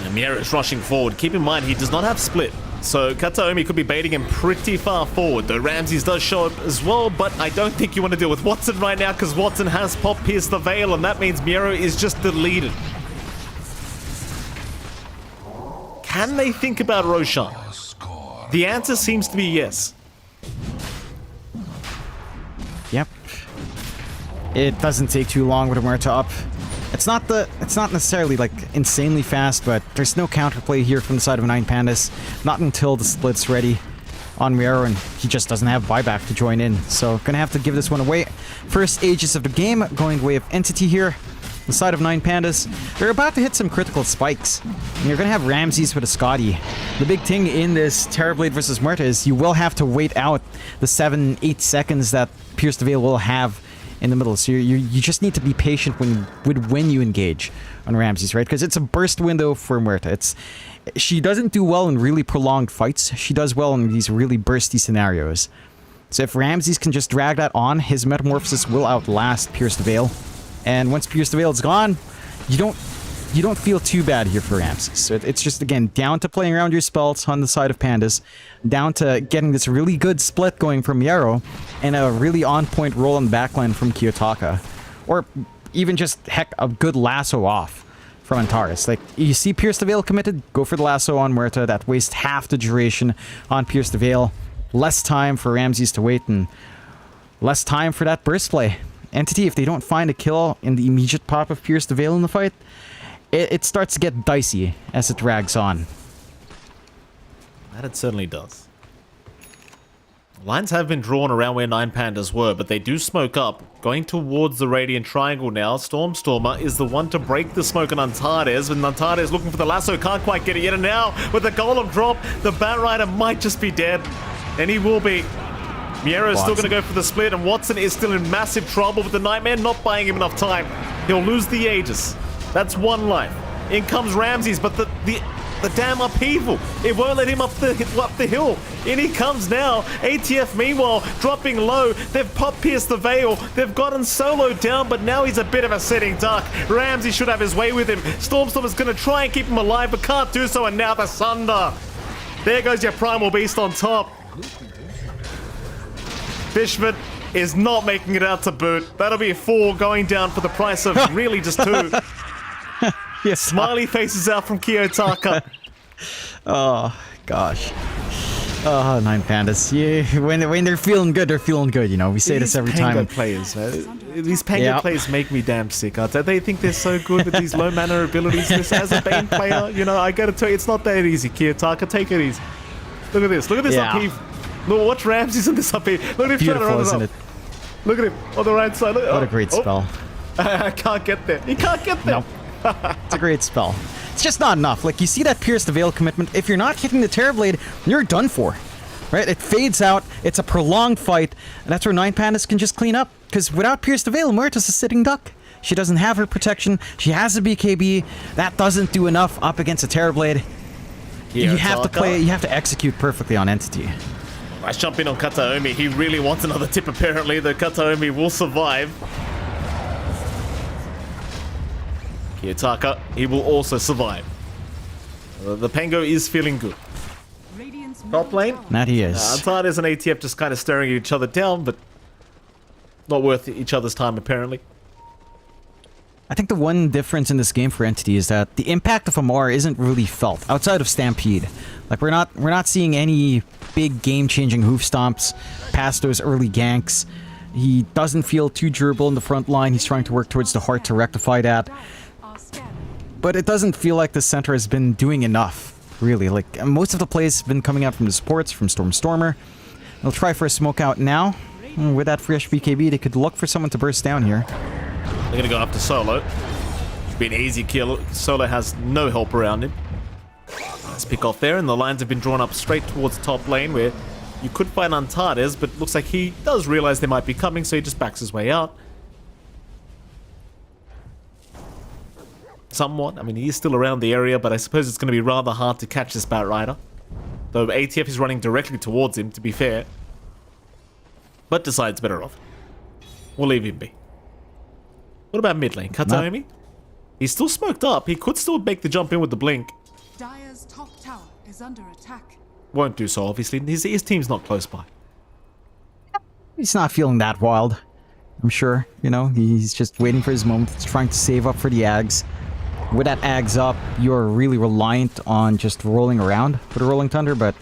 [SPEAKER 5] And Miero is rushing forward. Keep in mind, he does not have split. So Kataomi could be baiting him pretty far forward, though Ramses does show up as well, but I don't think you want to deal with Watson right now, because Watson has pierced the veil, and that means Miero is just deleted. Can they think about Roshan? The answer seems to be yes.
[SPEAKER 6] Yep. It doesn't take too long with a Muerta up. It's not necessarily like insanely fast, but there's no counterplay here from the side of 9 Pandas. Not until the split's ready on Miero, and he just doesn't have buyback to join in. So gonna have to give this one away. First ages of the game going the way of Entity here. The side of 9 Pandas, they're about to hit some critical spikes. And you're gonna have Ramses with a Scotty. The big thing in this Terrorblade versus Muerta is you will have to wait out the 7-8 seconds that Pierce the Veil will have in the middle, so you just need to be patient when you engage on Ramses, right? Because it's a burst window for Muerta. She doesn't do well in really prolonged fights. She does well in these really bursty scenarios. So if Ramses can just drag that on, his Metamorphosis will outlast Pierce the Veil. And once Pierce the Veil is gone, you don't feel too bad here for Ramses. So it's just, again, down to playing around your spells on the side of Pandas, down to getting this really good split going from Miero, and a really on-point roll in the backline from Kiyotaka. Or even just, heck, a good lasso off from Antares. Like, you see Pierce the Veil committed, go for the lasso on Muerta. That wastes half the duration on Pierce the Veil. Less time for Ramses to wait, and less time for that burst play. Entity, if they don't find a kill in the immediate pop of Pierce the Veil in the fight, it starts to get dicey as it drags on.
[SPEAKER 5] That it certainly does. Lines have been drawn around where 9 Pandas were, but they do smoke up. Going towards the Radiant Triangle now. Stormstormer is the one to break the smoke on Antares, and Antares looking for the lasso, can't quite get it yet, and now with the Golem drop, the Bat Rider might just be dead. And he will be. Miero's still going to go for the split, and Watson is still in massive trouble with the Nightmare not buying him enough time. He'll lose the Aegis. That's 1 life. In comes Ramses, but the damn upheaval. It won't let him up the hill. In he comes now. ATF meanwhile dropping low. They've pierced the veil. They've gotten Solo down, but now he's a bit of a sitting duck. Ramsey should have his way with him. Stormstormer's going to try and keep him alive, but can't do so, and now the Sunder. There goes your Primal Beast on top. Fishman is not making it out to boot. That'll be 4 going down for the price of really just 2.
[SPEAKER 6] Yes.
[SPEAKER 5] Smiley faces out from Kiyotaka.
[SPEAKER 6] Oh, gosh. Oh, 9 Pandas. Yeah, when they're feeling good, they're feeling good, you know. We say this every time.
[SPEAKER 5] Players, man. These Pango players make me damn sick. They think they're so good with these low mana abilities. This, as a Bane player, you know, I gotta tell you, it's not that easy, Kiyotaka. Take it easy. Look at this. Look at this upheaval. Look, watch Ramses in this upheaval. Look at him trying to run
[SPEAKER 6] isn't
[SPEAKER 5] it
[SPEAKER 6] it?
[SPEAKER 5] up. Look at him on the right side. Look,
[SPEAKER 6] What a great spell.
[SPEAKER 5] I can't get there. He can't get there.
[SPEAKER 6] Nope. It's a great spell. It's just not enough. Like, you see that Pierce the Veil commitment. If you're not hitting the Terrorblade, you're done for. Right? It fades out. It's a prolonged fight. And that's where 9 Pandas can just clean up. Because without Pierce the Veil, Muerta's a sitting duck. She doesn't have her protection. She has a BKB. That doesn't do enough up against a Terrorblade. You have to play. You have to execute perfectly on Entity.
[SPEAKER 5] I jump in on Kataomi. He really wants another tip, apparently. The Kataomi will survive. Kiyotaka, he will also survive. The Pango is feeling good. Top lane?
[SPEAKER 6] That he is.
[SPEAKER 5] Antares and ATF just kind of staring at each other down, but not worth each other's time, apparently.
[SPEAKER 6] I think the one difference in this game for Entity is that the impact of Amar isn't really felt outside of Stampede. Like, we're not seeing any big game-changing hoof stomps past those early ganks. He doesn't feel too durable in the front line. He's trying to work towards the heart to rectify that. But it doesn't feel like the center has been doing enough, really. Like, most of the plays have been coming out from the supports, from Stormer. They'll try for a smoke out now. With that fresh BKB, they could look for someone to burst down here.
[SPEAKER 5] They're going to go after Solo. Should be an easy kill. Solo has no help around him. Nice pick off there, and the lines have been drawn up straight towards the top lane, where you could find Antares, but looks like he does realize they might be coming, so he just backs his way out. Somewhat. I mean, he is still around the area, but I suppose it's going to be rather hard to catch this Bat Rider. Though ATF is running directly towards him, to be fair. But decides better off. We'll leave him be. What about mid lane? Kataomi? He's still smoked up. He could still make the jump in with the blink.
[SPEAKER 7] Dire's top tower is under attack.
[SPEAKER 5] Won't do so, obviously. His team's not close by.
[SPEAKER 6] He's not feeling that wild, I'm sure. You know, he's just waiting for his moment. He's trying to save up for the Ags. With that Ags up, you're really reliant on just rolling around for the Rolling Thunder, but,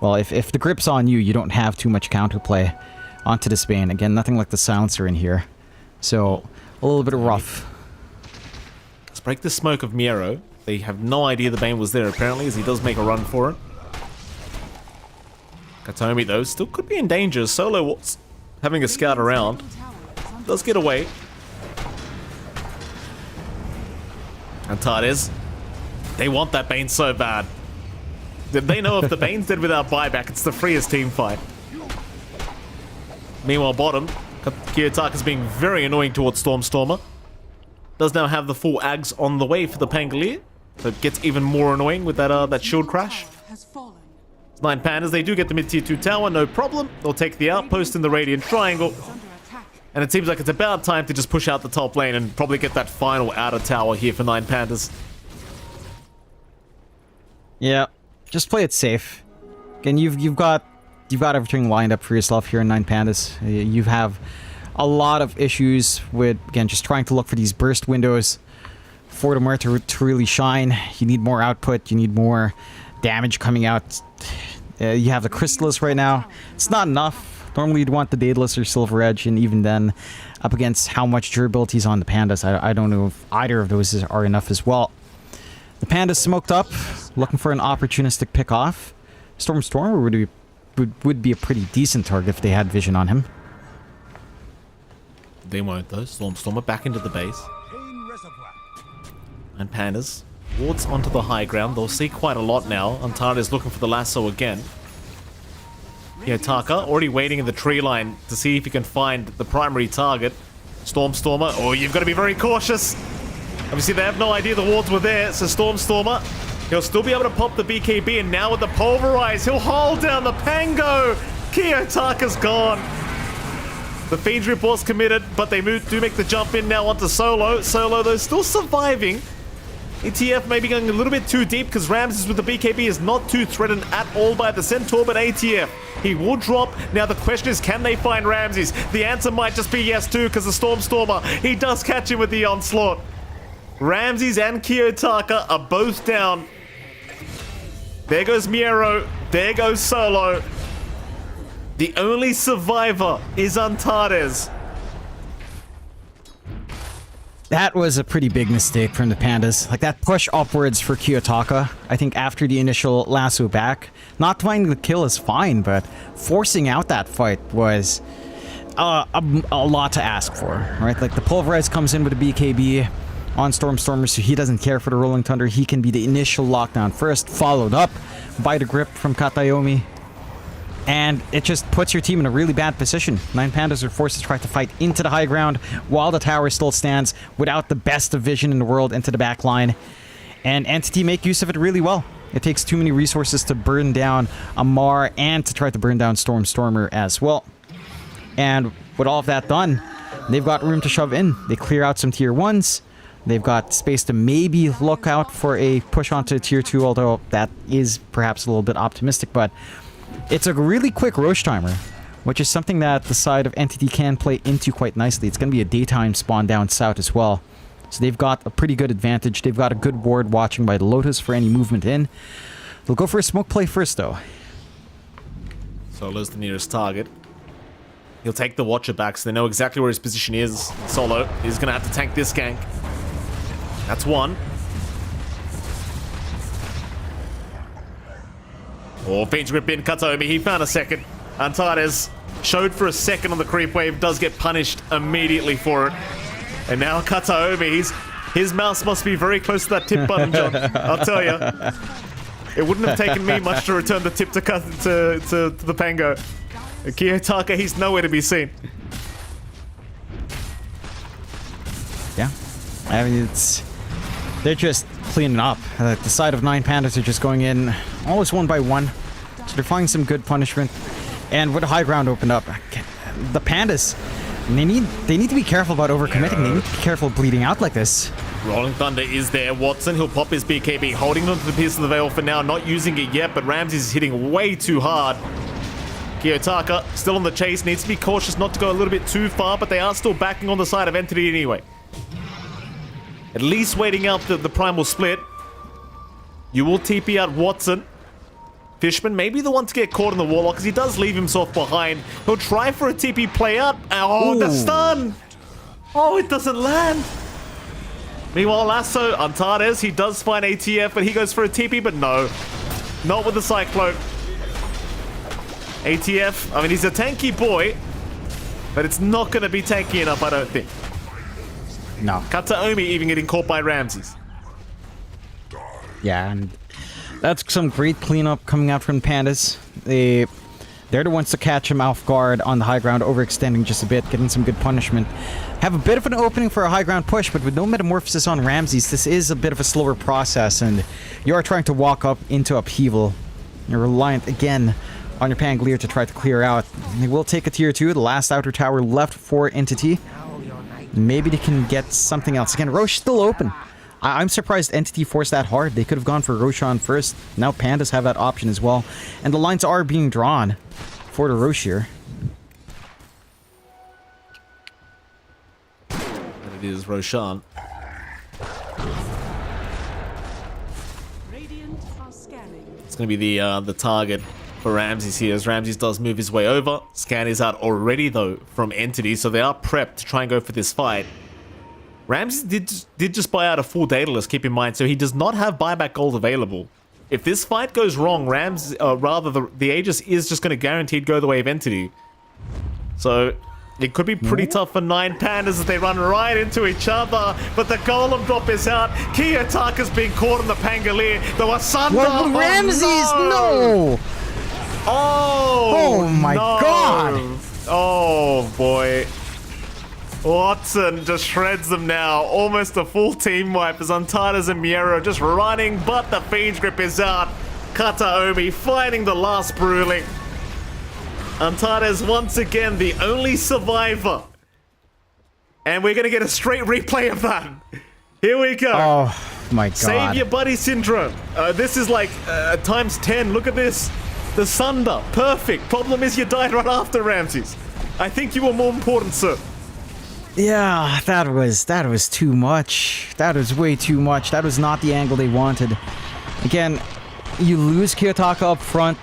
[SPEAKER 6] well, if the grip's on you, you don't have too much counterplay onto this Bane. Again, nothing like the Silencer in here. So, a little bit rough.
[SPEAKER 5] Let's break the smoke of Miero. They have no idea the Bane was there, apparently, as he does make a run for it. Kataomi, though, still could be in danger. Solo was having a scout around. Does get away. Antares. They want that Bane so bad. They know if the Bane's dead without buyback, it's the freest team fight. Meanwhile, bottom, Kiyotaka's being very annoying towards Stormstormer. Does now have the full Ags on the way for the Pangolier, so it gets even more annoying with that shield crash. 9 Pandas, they do get the mid-tier 2 tower, no problem. They'll take the outpost in the Radiant Triangle. And it seems like it's about time to just push out the top lane and probably get that final outer tower here for 9 Pandas.
[SPEAKER 6] Yeah, just play it safe. Again, you've got everything lined up for yourself here in 9 Pandas. You have a lot of issues with, again, just trying to look for these burst windows for the Muerta to really shine. You need more output, you need more damage coming out. You have the Crystallis right now. It's not enough. Normally you'd want the Daedalus or Silver Edge, and even then, up against how much durability is on the Pandas, I don't know if either of those are enough as well. The Pandas smoked up, looking for an opportunistic pick off. Stormstormer would be would be a pretty decent target if they had vision on him.
[SPEAKER 5] They won't though. Stormer back into the base. And Pandas wards onto the high ground. They'll see quite a lot now. Antara is looking for the lasso again. Taka already waiting in the tree line to see if he can find the primary target. Stormer. Oh, you've got to be very cautious. Obviously, they have no idea the wards were there. So Stormer, he'll still be able to pop the BKB. And now with the Pulverize, he'll hold down the Pango. Kiyotaka's gone. The Fiend's Rip was committed, but they do make the jump in now onto Solo. Solo, though, still surviving. ATF maybe going a little bit too deep because Ramses with the BKB is not too threatened at all by the Centaur, but ATF, he will drop. Now the question is, can they find Ramses? The answer might just be yes too, because the Stormer, he does catch him with the onslaught. Ramses and Kiyotaka are both down. There goes Miero. There goes Solo. The only survivor is Antares.
[SPEAKER 6] That was a pretty big mistake from the Pandas. Like, that push upwards for Kiyotaka, I think after the initial lasso back, not finding the kill is fine, but forcing out that fight was a lot to ask for, right? Like, the Pulverize comes in with a BKB on Stormer, so he doesn't care for the Rolling Thunder. He can be the initial lockdown first, followed up by the grip from Katayomi. And it just puts your team in a really bad position. 9 Pandas are forced to try to fight into the high ground while the tower still stands without the best of vision in the world into the back line. And Entity make use of it really well. It takes too many resources to burn down Amar and to try to burn down Stormer as well. And with all of that done, they've got room to shove in. They clear out some tier 1s. They've got space to maybe look out for a push onto tier 2, although that is perhaps a little bit optimistic, but it's a really quick Roche timer, which is something that the side of Entity can play into quite nicely. It's going to be a daytime spawn down south as well. So they've got a pretty good advantage. They've got a good ward watching by the Lotus for any movement in. They'll go for a smoke play first, though.
[SPEAKER 5] Solo's the nearest target. He'll take the Watcher back, so they know exactly where his position is. Solo is going to have to tank this gank. That's one. Oh, Fiend's Grip in, Kataomi, he found a second. Antares showed for a second on the creep wave, does get punished immediately for it. And now Kataomi, his mouse must be very close to that tip button, John. I'll tell you. It wouldn't have taken me much to return the tip to the Pango. Kiyotaka, he's nowhere to be seen.
[SPEAKER 6] Yeah. I mean, they're just cleaning up. The side of 9 Pandas are just going in almost one by one. So they're finding some good punishment. And with the high ground opened up, the Pandas, they need to be careful about overcommitting. They need to be careful bleeding out like this.
[SPEAKER 5] Rolling Thunder is there. Watson, he'll pop his BKB, holding onto the piece of the veil for now, not using it yet, but Ramses is hitting way too hard. Kiyotaka, still on the chase, needs to be cautious not to go a little bit too far, but they are still backing on the side of Entity anyway. At least waiting out the primal split. You will TP out Watson. Fishman may be the one to get caught in the Warlock because he does leave himself behind. He'll try for a TP play out. Oh, the stun! Oh, it doesn't land. Meanwhile, Lasso, Antares, he does find ATF, but he goes for a TP, but no. Not with the Cyclone. ATF, I mean, he's a tanky boy, but it's not going to be tanky enough, I don't think.
[SPEAKER 6] No.
[SPEAKER 5] Kataomi even getting caught by Ramses.
[SPEAKER 6] Yeah, and that's some great cleanup coming out from Pandas. They're the ones to catch him off guard on the high ground, overextending just a bit, getting some good punishment. Have a bit of an opening for a high ground push, but with no metamorphosis on Ramses, this is a bit of a slower process, and you are trying to walk up into upheaval. You're reliant again on your Pangolier to try to clear out. They will take a tier 2, the last outer tower left for Entity. Maybe they can get something else. Again, Roche still open. I'm surprised Entity forced that hard. They could have gone for Roshan first. Now Pandas have that option as well. And the lines are being drawn for the Roche here.
[SPEAKER 5] And it is Roshan.
[SPEAKER 7] Radiant are scanning.
[SPEAKER 5] It's going to be the target for Ramses here, as Ramses does move his way over. Scan is out already, though, from Entity, so they are prepped to try and go for this fight. Ramses did just buy out a full data list, keep in mind, so he does not have buyback gold available. if this fight goes wrong, the Aegis is just going to guaranteed go the way of Entity. So it could be pretty tough for 9 Pandas as they run right into each other. But the Golem drop is out. Kiyotaka's being caught in the Pangolier. The Wasanda.
[SPEAKER 6] Well, Ramses, no!
[SPEAKER 5] Oh
[SPEAKER 6] my God!
[SPEAKER 5] Oh boy. Watson just shreds them now. Almost a full team wipe as Antares and Miero just running, but the Fiend's Grip is out. Kataomi finding the last Bruling. Antares once again the only survivor. And we're gonna get a straight replay of that. Here we go.
[SPEAKER 6] Oh my God.
[SPEAKER 5] Save your buddy syndrome. This is like times 10. Look at this. The Sunder. Perfect. Problem is you died right after, Ramses. I think you were more important, sir.
[SPEAKER 6] Yeah, that was too much. That was way too much. That was not the angle they wanted. Again, you lose Kiyotaka up front,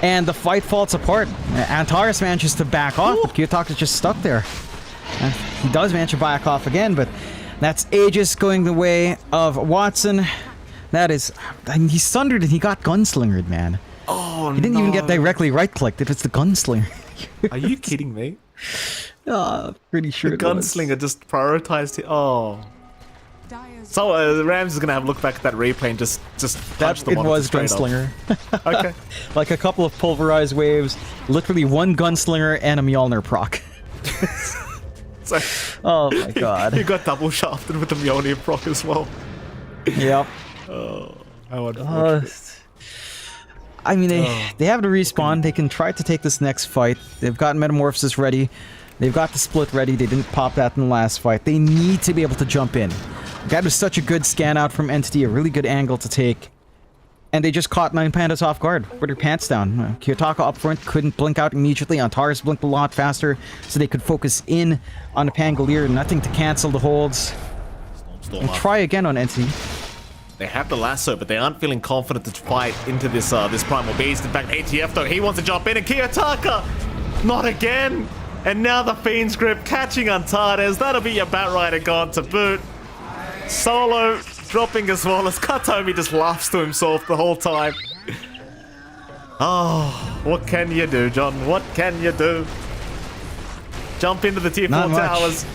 [SPEAKER 6] and the fight falls apart. Antares manages to back off, but Kiyotaka's just stuck there. He does manage to back off again, but that's Aegis going the way of Watson. That is... I mean, he's sundered and he got gunslingered, man.
[SPEAKER 5] Oh,
[SPEAKER 6] he didn't even get directly right-clicked. It was the gunslinger.
[SPEAKER 5] Are you kidding me?
[SPEAKER 6] Pretty sure
[SPEAKER 5] the gunslinger just prioritized it. Oh. So Rams is gonna have a look back at that replay and just punch the
[SPEAKER 6] it was
[SPEAKER 5] straight
[SPEAKER 6] gunslinger.
[SPEAKER 5] Okay.
[SPEAKER 6] Like a couple of pulverized waves, literally one gunslinger and a Mjolnir proc.
[SPEAKER 5] So,
[SPEAKER 6] oh my God.
[SPEAKER 5] You got double shafted with the Mjolnir proc as well.
[SPEAKER 6] Yep.
[SPEAKER 5] Oh, how unfortunate.
[SPEAKER 6] I mean, they have to respawn. They can try to take this next fight. They've got Metamorphosis ready. They've got the split ready. They didn't pop that in the last fight. They need to be able to jump in. That was such a good scan out from Entity, a really good angle to take. And they just caught 9 Pandas off guard with their pants down. Kiyotaka up front couldn't blink out immediately. Antares blinked a lot faster, so they could focus in on the Pangolier. Nothing to cancel the holds. And try again on Entity.
[SPEAKER 5] They have the lasso, but they aren't feeling confident to fight into this this Primal Beast. In fact, ATF, though, he wants to jump in, and Kiyotaka! Not again! And now the Fiend's Grip catching Antares. That'll be your Batrider gone to boot. Solo dropping as well as Katomi just laughs to himself the whole time. Oh, what can you do, John? What can you do? Jump into the tier 4 towers.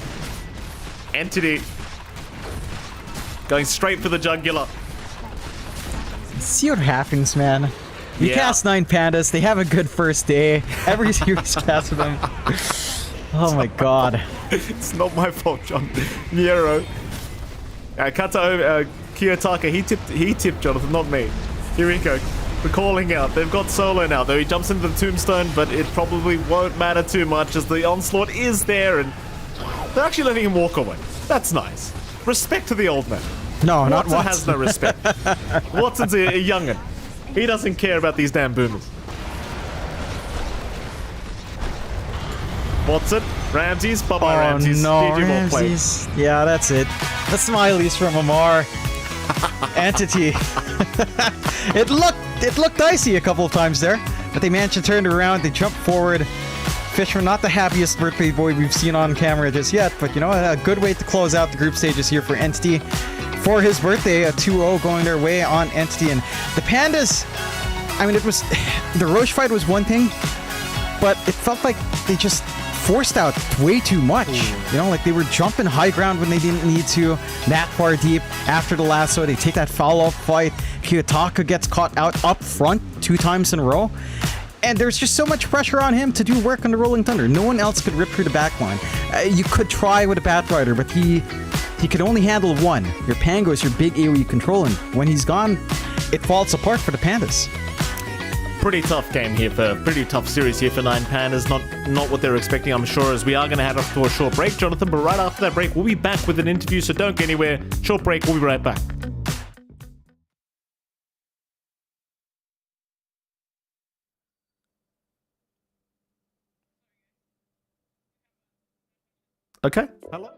[SPEAKER 5] Entity. Going straight for the jugular.
[SPEAKER 6] See what happens, man. You cast 9 Pandas, they have a good first day. Every series casts them. Oh my God.
[SPEAKER 5] It's not my fault, John. Miero. Kiyotaka, he tipped Jonathan, not me. Here we go. We're calling out. They've got Solo now, though he jumps into the tombstone, but it probably won't matter too much as the onslaught is there, and they're actually letting him walk away. That's nice. Respect to the old man.
[SPEAKER 6] No, not
[SPEAKER 5] Watson
[SPEAKER 6] Watson.
[SPEAKER 5] has no respect. Watson's a youngin'. He doesn't care about these damn boomers. Watson, Ramses, bye-bye Ramses.
[SPEAKER 6] No,
[SPEAKER 5] GG, well played.
[SPEAKER 6] Ramses. Yeah, that's it. The smileys from Amar. Entity. It looked dicey a couple of times there, but they managed to turn it around. They jumped forward. Fisher, not the happiest birthday boy we've seen on camera just yet, but you know, a good way to close out the group stages here for Entity. For his birthday, a 2-0 going their way on Entity. And the Pandas, I mean, it was... The Roche fight was one thing, but it felt like they just forced out way too much. You know, like they were jumping high ground when they didn't need to, that far deep. After the lasso, they take that follow-up fight. Kiyotaka gets caught out up front 2 times in a row. And there's just so much pressure on him to do work on the Rolling Thunder. No one else could rip through the backline. You could try with a Batrider, but he could only handle one. Your Pango is your big AoE control, and when he's gone, it falls apart for the Pandas.
[SPEAKER 5] Pretty tough game here pretty tough series here for 9 Pandas. Not what they're expecting, I'm sure, as we are going to head off to a short break, Jonathan. But right after that break, we'll be back with an interview, so don't go anywhere. Short break, we'll be right back. Okay. Hello.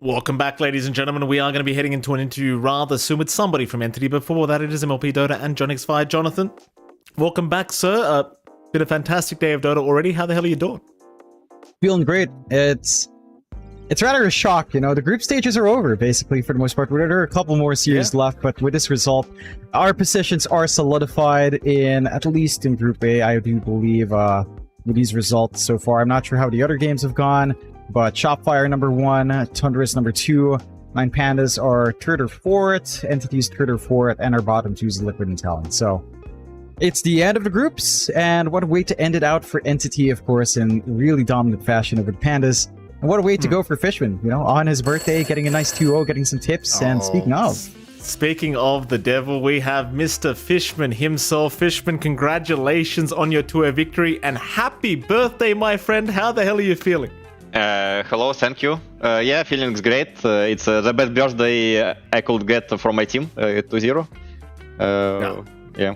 [SPEAKER 5] Welcome back, ladies and gentlemen. We are going to be heading into an interview rather soon with somebody from Entity. Before that, it is MLP Dota and JohnXY. Jonathan, welcome back, sir. Been a fantastic day of Dota already. How the hell are you doing?
[SPEAKER 6] Feeling great. It's rather a shock, you know. The group stages are over, basically, for the most part. There are a couple more series left, but with this result, our positions are solidified at least in Group A, I do believe, with these results so far. I'm not sure how the other games have gone, but Shopfire number 1, Tundris number 2, 9 Pandas are 3rd or 4th, Entities 3rd or 4th, and our bottom 2 is Liquid and Talent. So it's the end of the groups, and what a way to end it out for Entity, of course, in really dominant fashion over the Pandas. And what a way to go for Fishman, you know, on his birthday, getting a nice 2-0, getting some tips, and speaking of the devil, we have Mr. Fishman himself. Fishman, congratulations on your tour victory, and happy birthday, my friend. How the hell are you feeling?
[SPEAKER 8] Hello, thank you. Yeah, feeling great. It's the best birthday I could get from my team, 2-0. Yeah.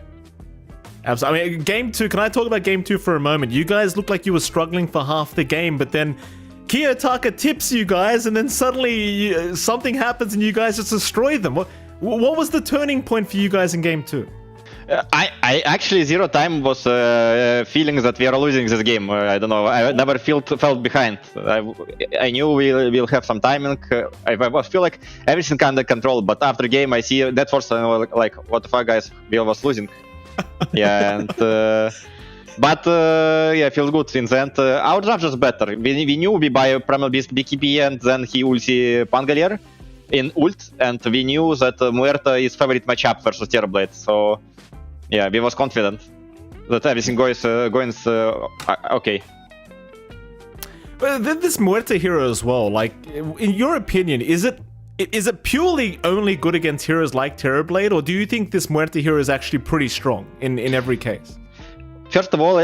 [SPEAKER 5] Absolutely. I mean, game 2, can I talk about game 2 for a moment? You guys looked like you were struggling for half the game, but then Kiyotaka tips you guys, and then suddenly something happens and you guys just destroy them. What was the turning point for you guys in game 2?
[SPEAKER 8] I actually zero time was feeling that we are losing this game. I don't know. I never felt behind. I knew we'll have some timing. I feel like everything under control. But after game, I see that first, like, what the fuck, guys? We was losing. Yeah, and but yeah, feels good since then. Our draft was better. We knew we buy Primal Beast BKB and then he ulti Pangolier in ult, and we knew that Muerta is favorite matchup versus Terrorblade. So yeah, we was confident that everything goes okay.
[SPEAKER 5] But this Muerta hero as well, like, in your opinion, is it purely only good against heroes like Terrorblade, or do you think this Muerta hero is actually pretty strong in every case?
[SPEAKER 8] First of all,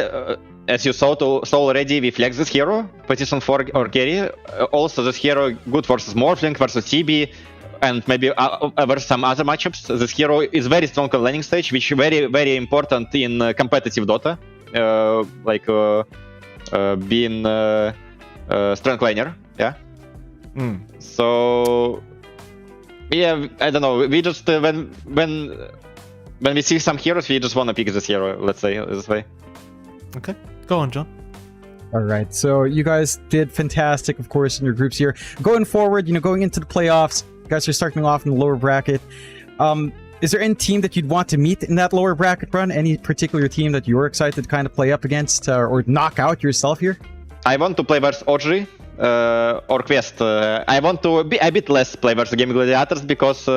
[SPEAKER 8] as you saw already, we flex this hero, position 4 or carry. Also, this hero good versus Morphling, versus TB, and maybe versus some other matchups. This hero is very strong on landing stage, which is very, very important in competitive Dota, being strength laner. Yeah. So yeah, I don't know. We just when we see some heroes, we just want to pick this hero. Let's say this way.
[SPEAKER 5] Okay, go on, John.
[SPEAKER 6] All right, so you guys did fantastic, of course, in your groups here. Going forward, you know, going into the playoffs, you guys are starting off in the lower bracket. Is there any team that you'd want to meet in that lower bracket run? Any particular team that you're excited to kind of play up against or knock out yourself here?
[SPEAKER 8] I want to play versus OG or Quest. I want to be a bit less play versus Gaming Gladiators because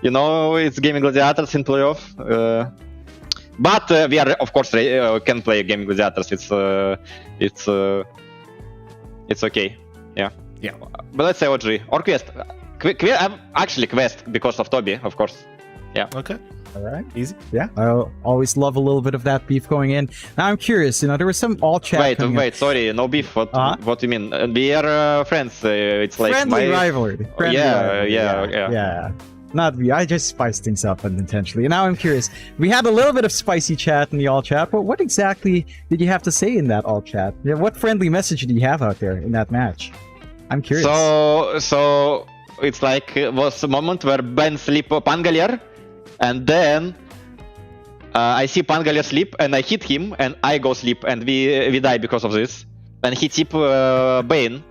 [SPEAKER 8] it's Gaming Gladiators in playoff. But we are, of course, can play Gaming Gladiators. It's okay. Yeah. But let's say OG or Quest. Actually Quest because of Toby, of course. Yeah.
[SPEAKER 5] Okay.
[SPEAKER 6] All right.
[SPEAKER 5] Easy.
[SPEAKER 6] Yeah, I always love a little bit of that beef going in. Now I'm curious, there was some all chat.
[SPEAKER 8] Wait, sorry, no beef. What do you mean? We are friends. It's like
[SPEAKER 6] friendly rivalry. Yeah. Not we. I just spiced things up unintentionally. And now I'm curious. We had a little bit of spicy chat in the all chat, but what exactly did you have to say in that all chat? Yeah, what friendly message did you have out there in that match? I'm curious.
[SPEAKER 8] So it's like it was a moment where Ben sleep Pangolier, and then I see Pangolier sleep, and I hit him, and I go sleep, and we die because of this. And he tip Bane,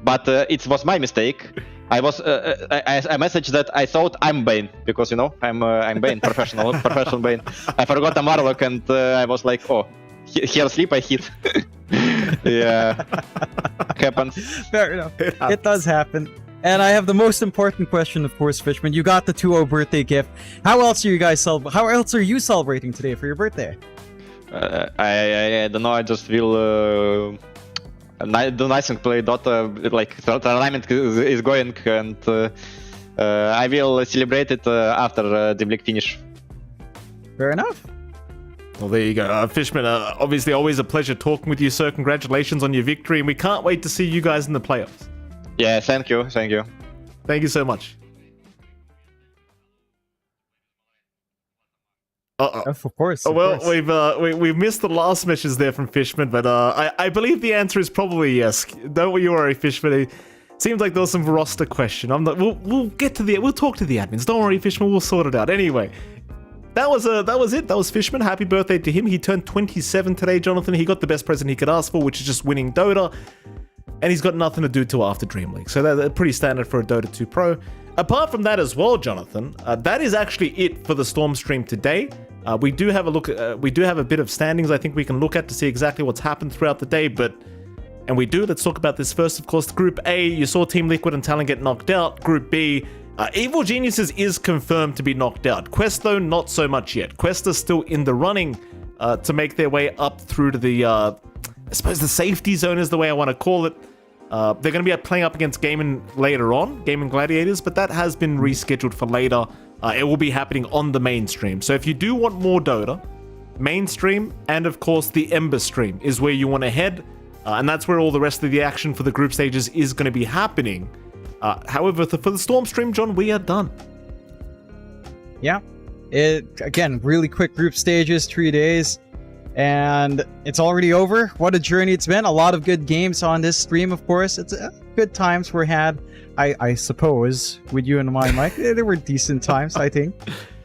[SPEAKER 8] but it was my mistake. I messaged that I thought I'm Bane because I'm Bane, professional Bane. I forgot a Marlock, and I was like, oh, here sleep I hit. Yeah, happens.
[SPEAKER 6] Fair enough. It does happen. And I have the most important question, of course, Fishman. You got the 2-0 birthday gift. How else are you celebrating today for your birthday?
[SPEAKER 8] I don't know. I just will do nice and play Dota. Like the tournament is going, and I will celebrate it after DreamLeague finish.
[SPEAKER 6] Fair enough.
[SPEAKER 5] Well, there you go. Fishman, obviously always a pleasure talking with you, sir. Congratulations on your victory, and we can't wait to see you guys in the playoffs.
[SPEAKER 8] Yeah, thank you.
[SPEAKER 5] Thank you so much.
[SPEAKER 6] Of course.
[SPEAKER 5] We've missed the last message there from Fishman, but I believe the answer is probably yes. Don't you worry, Fishman. It seems like there was some roster question. We'll talk to the admins. Don't worry, Fishman. We'll sort it out. Anyway, that was it. That was Fishman. Happy birthday to him. He turned 27 today, Jonathan. He got the best present he could ask for, which is just winning Dota. And he's got nothing to do till after DreamLeague. So that's pretty standard for a Dota 2 Pro. Apart from that as well, Jonathan, that is actually it for the Storm stream today. We do have a look. We do have a bit of standings I think we can look at to see exactly what's happened throughout the day. Let's talk about this first. Of course, Group A, you saw Team Liquid and Talon get knocked out. Group B, Evil Geniuses is confirmed to be knocked out. Quest, though, not so much yet. Quest is still in the running to make their way up through to the, I suppose the safety zone is the way I want to call it. They're going to be playing up against Gaming later on, Gaming Gladiators, but that has been rescheduled for later. It will be happening on the mainstream. So if you do want more Dota, mainstream and of course the Ember stream is where you want to head, and that's where all the rest of the action for the group stages is going to be happening. However, for the Storm stream, John, we are done.
[SPEAKER 6] Yeah. Again, really quick group stages, 3 days. And it's already over. What a journey it's been. A lot of good games on this stream, of course. It's good times were had, I suppose, with you and my mic. There were decent times, I think.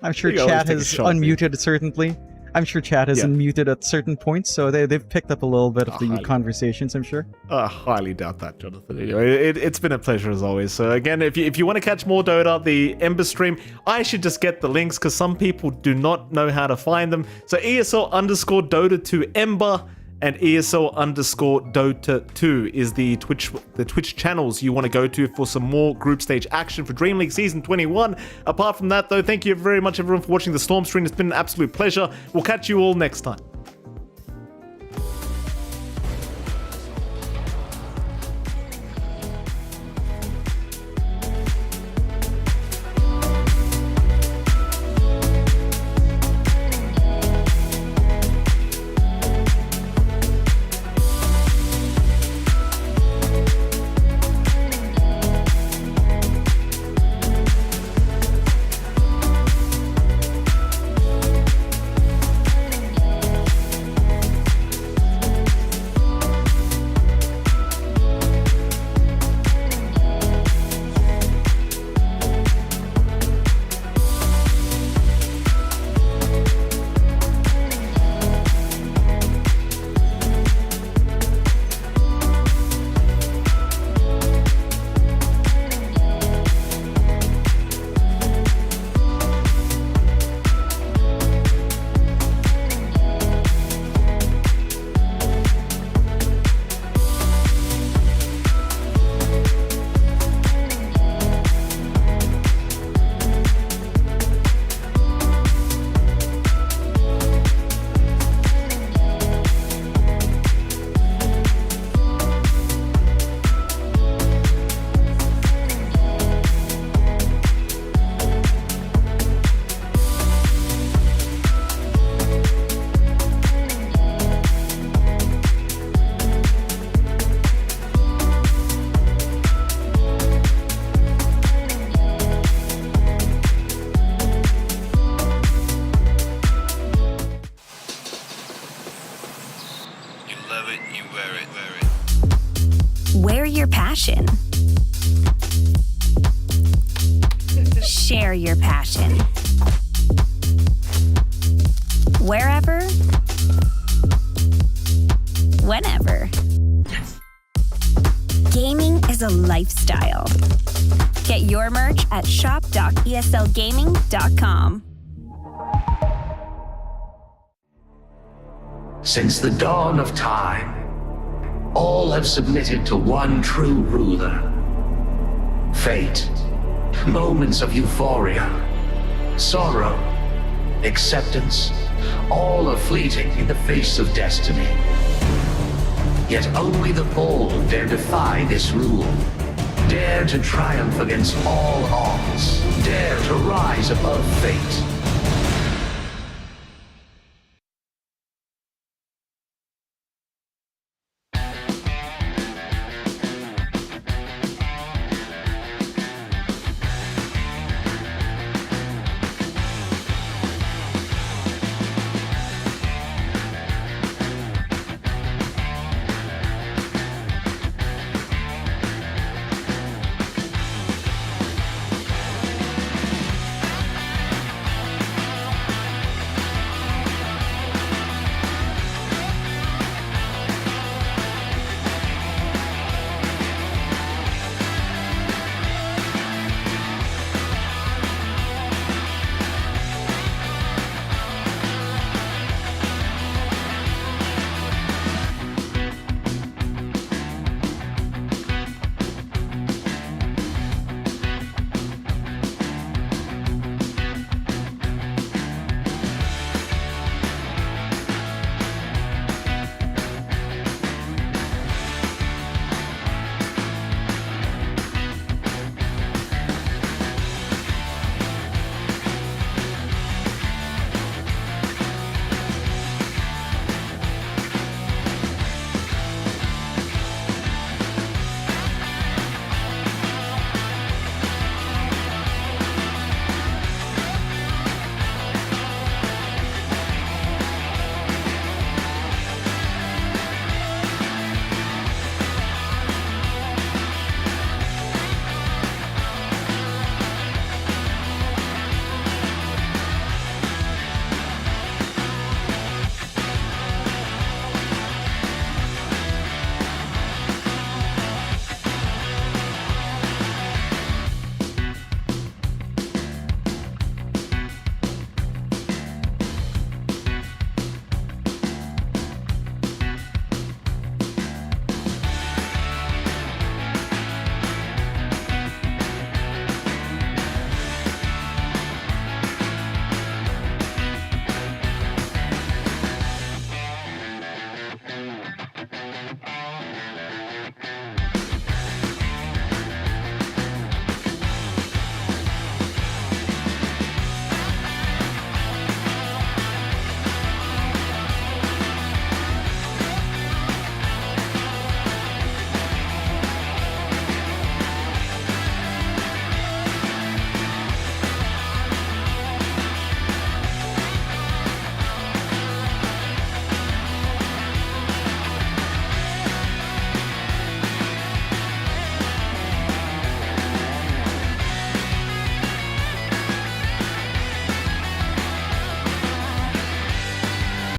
[SPEAKER 6] I'm sure chat has unmuted certainly. I'm sure chat has unmuted at certain points, so they've picked up a little bit of the conversations, I'm sure.
[SPEAKER 5] I highly doubt that, Jonathan. It's been a pleasure as always. So again, if you want to catch more Dota, the Ember stream, I should just get the links because some people do not know how to find them. So ESL_Dota2 Ember and ESL_Dota2 is the Twitch channels you want to go to for some more group stage action for DreamLeague Season 21. Apart from that, though, thank you very much, everyone, for watching the Storm stream. It's been an absolute pleasure. We'll catch you all next time.
[SPEAKER 2] passion. Share your passion. Wherever, whenever. Gaming is a lifestyle. Get your merch at shop.eslgaming.com.
[SPEAKER 3] Since the dawn of time, all have submitted to one true ruler. Fate, moments of euphoria, sorrow, acceptance, all are fleeting in the face of destiny. Yet only the bold dare defy this rule. Dare to triumph against all odds. Dare to rise above fate.